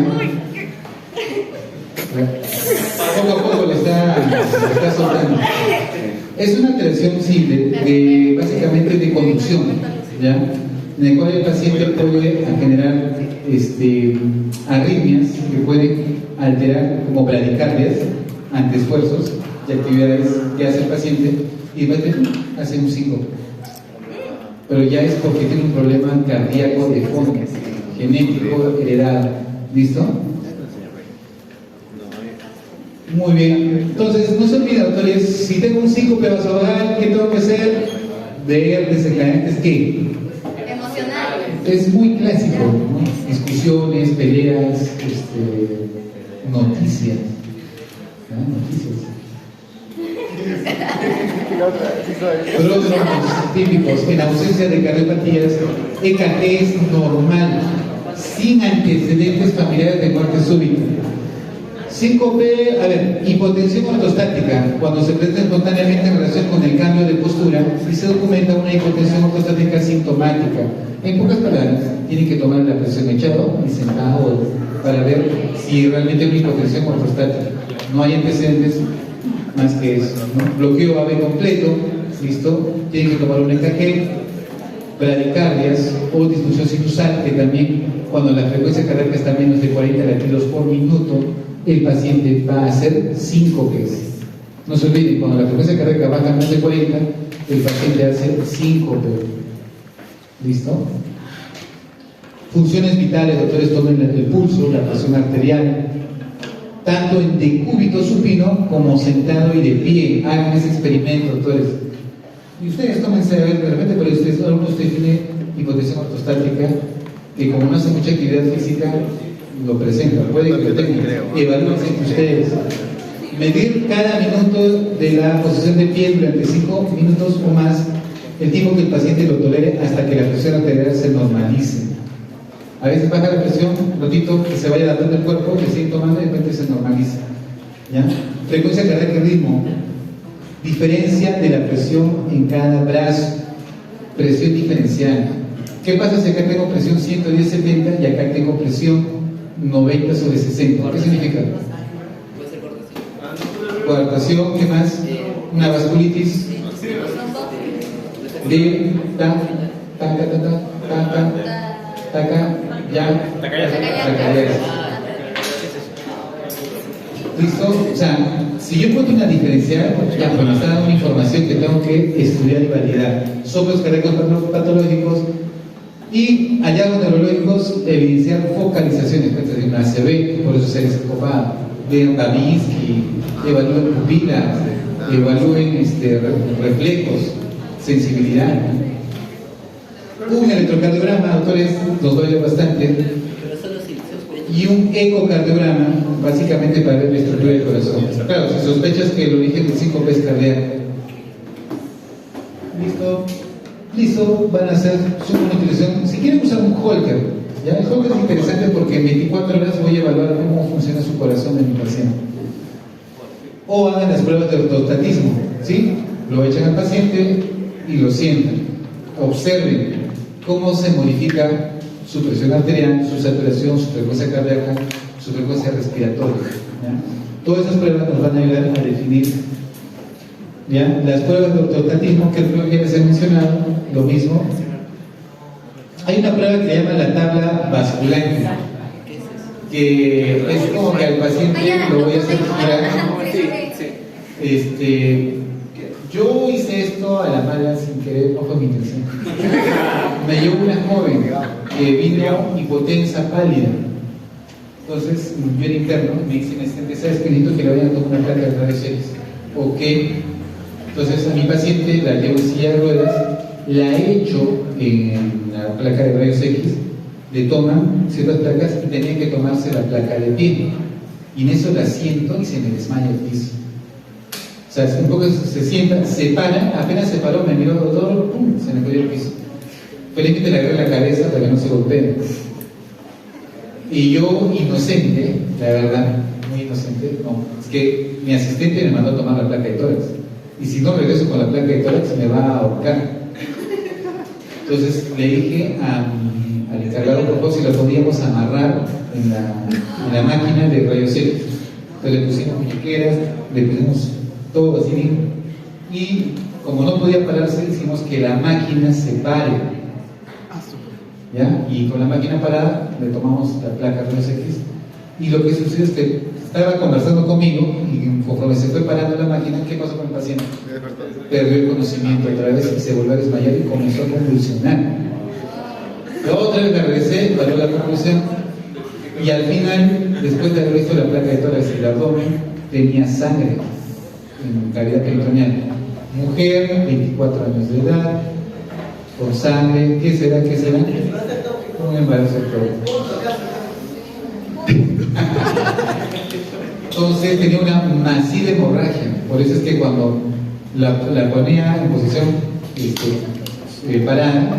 Speaker 3: Poco a poco le está soltando. Es una alteración, sí, básicamente de conducción, ¿ya? En el cual el paciente puede generar arritmias que pueden alterar como bradicardias ante esfuerzos y actividades que hace el paciente y hace un síncope. Pero ya es porque tiene un problema cardíaco de fondo, genético, heredado. ¿Listo? Muy bien. Entonces, no se olviden, doctores, si tengo un síncope vasovagal, ¿qué tengo que hacer? Ver desencadenantes, ¿qué?
Speaker 5: Emocional.
Speaker 3: Es muy clásico, ¿no? Discusiones, peleas, noticias. Noticias. Pródromos típicos. En ausencia de cardiopatías, EKG es normal, sin antecedentes familiares de muerte súbita. Síncope, hipotensión ortostática, cuando se presenta espontáneamente en relación con el cambio de postura y se documenta una hipotensión ortostática sintomática. En pocas palabras, tienen que tomar la presión echado y sentado para ver si realmente hay una hipotensión ortostática. No hay antecedentes más que eso, ¿no? Bloqueo AV completo, listo, tienen que tomar un EKG, bradicardias o disfunción sinusal, que también cuando la frecuencia cardíaca está a menos de 40 latidos por minuto, el paciente va a hacer síncopes. No se olviden, cuando la frecuencia cardíaca baja a menos de 40, el paciente hace síncope. ¿Listo? Funciones vitales, doctores, tomen el pulso, la presión arterial, tanto en decúbito supino como sentado y de pie. Hagan ese experimento, doctores. Y ustedes tómense a ver, de repente, pero alguno de ustedes tiene hipotensión ortostática, que como no hace mucha actividad física, lo presenta. Puede que lo tengan. Evalúense ustedes. Medir cada minuto de la posición de pie durante 5 minutos o más, el tiempo que el paciente lo tolere hasta que la presión arterial se normalice. A veces baja la presión, notito que se vaya adaptando el cuerpo, que sigue tomando y de repente se normaliza. ¿Ya? Frecuencia cardíaca y ritmo. Diferencia de la presión en cada brazo. Presión diferencial. ¿Qué pasa si acá tengo presión 110/70 y acá tengo presión 90/60? ¿Qué significa? Coartación, ¿qué más? Una vasculitis. De ¿Listo? O sea, si yo encuentro una diferencial, ya me está dando una información que tengo que estudiar y validar. Soplos cardíacos patológicos y hallazgos neurológicos, evidenciar focalizaciones, de una ACV, por eso se les copado. Vean Babinski, evalúen pupilas, evalúen reflejos, sensibilidad. Un electrocardiograma, doctores, nos duele bastante. Y un ecocardiograma, básicamente para ver la estructura del corazón. Claro, si sospechas que el origen del síncope es cardíaco. ¿Listo? Listo, van a hacer su utilización. Si quieren usar un Holter, ¿ya? El Holter es interesante porque en 24 horas voy a evaluar cómo funciona su corazón de mi paciente. O hagan las pruebas de ortostatismo, ¿sí? Lo echan al paciente y lo sientan. Observen cómo se modifica su presión arterial, su saturación, su frecuencia cardíaca, su frecuencia respiratoria. ¿Ya? Todas esas pruebas nos van a ayudar a definir, ¿ya? Las pruebas de ortostatismo, que creo que ya les he mencionado, lo mismo. Hay una prueba que se llama la tabla basculante, que es como que al paciente lo voy a hacer girar. Yo hice esto a la mala sin querer, no fue mi intención. Me llevó una joven que vino hipotensa, pálida. Entonces, yo era interno, me dice mi asistente, ¿sabes qué? Necesito que le vayan a tomar una placa de rayos X. Ok. Entonces, a mi paciente la llevo en silla de ruedas, la echo en la placa de rayos X, le toman ciertas placas y tenía que tomarse la placa de pie. Y en eso la siento y se me desmaya el piso. O sea, un poco se sienta, se para, apenas se paró, me miró todo, ¡pum!, se me cayó el piso. Felizmente le agarré la cabeza para que no se golpee. Y yo, inocente, la verdad, muy inocente, no, es que mi asistente me mandó a tomar la placa de tórax. Y si no regreso con la placa de tórax, me va a ahorcar. Entonces le dije al encargado por favor si lo podíamos amarrar en la máquina de rayos X. Entonces le pusimos muñequeras, le pusimos todo así bien. Y como no podía pararse, hicimos que la máquina se pare. ¿Ya? Y con la máquina parada le tomamos la placa rayos X. Y lo que sucedió es que estaba conversando conmigo y conforme se fue parando la máquina, ¿qué pasó con el paciente? Perdió el conocimiento otra vez y se volvió a desmayar y comenzó a convulsionar. La otra vez me regresé, paró la convulsión y al final, después de haber visto la placa de tórax y el abdomen, tenía sangre en cavidad peritoneal. Mujer, 24 años de edad, con sangre, ¿qué será? ¿Qué será? Un embarazo todo. Entonces tenía una masiva hemorragia, por eso es que cuando la ponía en posición parada,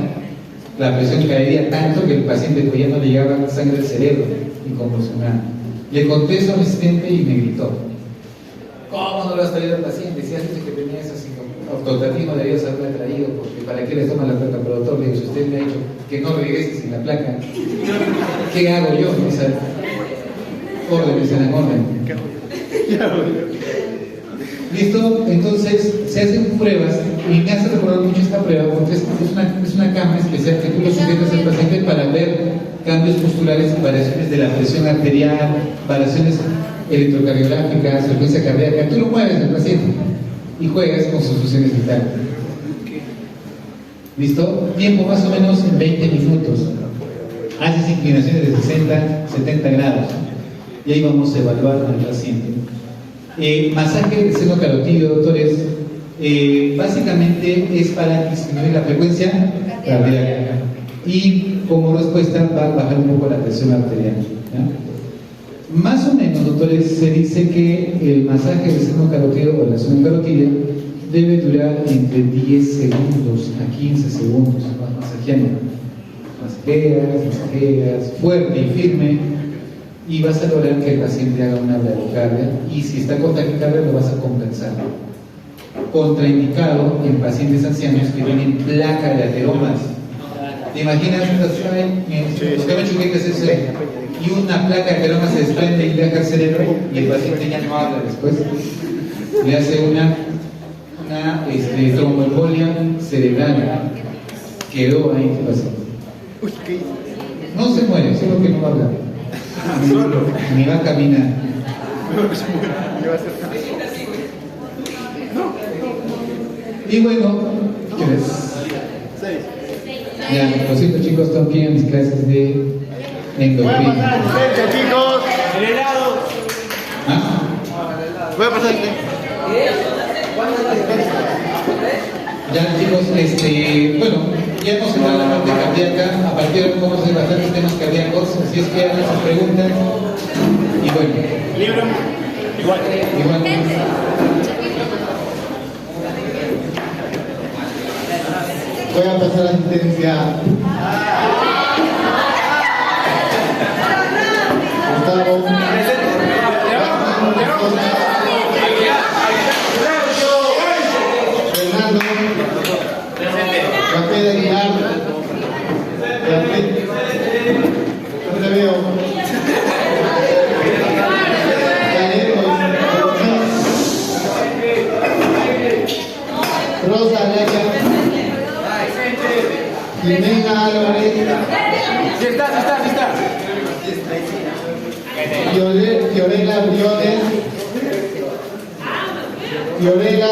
Speaker 3: la presión caería tanto que el paciente pues, ya no le llegaba sangre al cerebro y convulsionaba. Le conté eso al asistente y me gritó: ¿cómo no lo has traído al paciente? Si antes de que tenía eso, ortostatismo debías haberla traído, porque ¿para qué le toma la placa? Pero doctor, le digo, si usted me ha dicho que no regrese sin la placa, ¿qué hago yo? O sea, orden, se dan orden. ¿Listo? Entonces se hacen pruebas y me hace recordar mucho esta prueba porque es una cámara especial que tú lo sujetas al paciente para ver cambios posturales y variaciones de la presión arterial, variaciones electrocardiográficas, frecuencia cardíaca. Tú lo mueves al paciente y juegas con sus funciones vitales. ¿Listo? Tiempo más o menos en 20 minutos. Haces inclinaciones de 60, 70 grados. y ahí vamos a evaluar al paciente. Masaje del seno carotídeo, doctores, básicamente es para disminuir la frecuencia cardíaca y como respuesta va a bajar un poco la presión arterial, ¿ya? Más o menos, doctores, se dice que el masaje del seno carotídeo o la zona carotídea debe durar entre 10 segundos a 15 segundos, masajeando. Masajeas, fuerte y firme, y vas a lograr que el paciente haga una bradicardia, y si está con taquicardia lo vas a compensar. Contraindicado en pacientes ancianos que tienen placa de ateromas. ¿Te imaginas? Los que me chuqueques eso, y una placa de ateroma se desprende y deja el cerebro y el paciente ya no habla después. Le hace una tromboembolia cerebral. Quedó ahí el paciente. No se muere, solo que no va a hablar. Ni va a caminar. Y bueno, ¿qué ves? Ya, lo siento chicos, están aquí en mis clases de
Speaker 2: Voy a pasar
Speaker 3: endocrina.
Speaker 2: asistencia, chicos.
Speaker 1: El helado.
Speaker 3: ¿Ah?
Speaker 2: Voy a pasar asistencia.
Speaker 3: Ya chicos, bueno, ya hemos entrado en la parte cardíaca. A partir de ahora vamos a ver bastantes temas cardíacos, así es que hagan sus preguntas. Y bueno,
Speaker 1: Libro. Igual.
Speaker 2: Voy a pasar asistencia. Gustavo. Fernando. Rafael Aguilar. No te veo. Rosa Alaya. Jimena Álvarez.
Speaker 1: Sí está.
Speaker 2: Fiorella Briones. Fiorella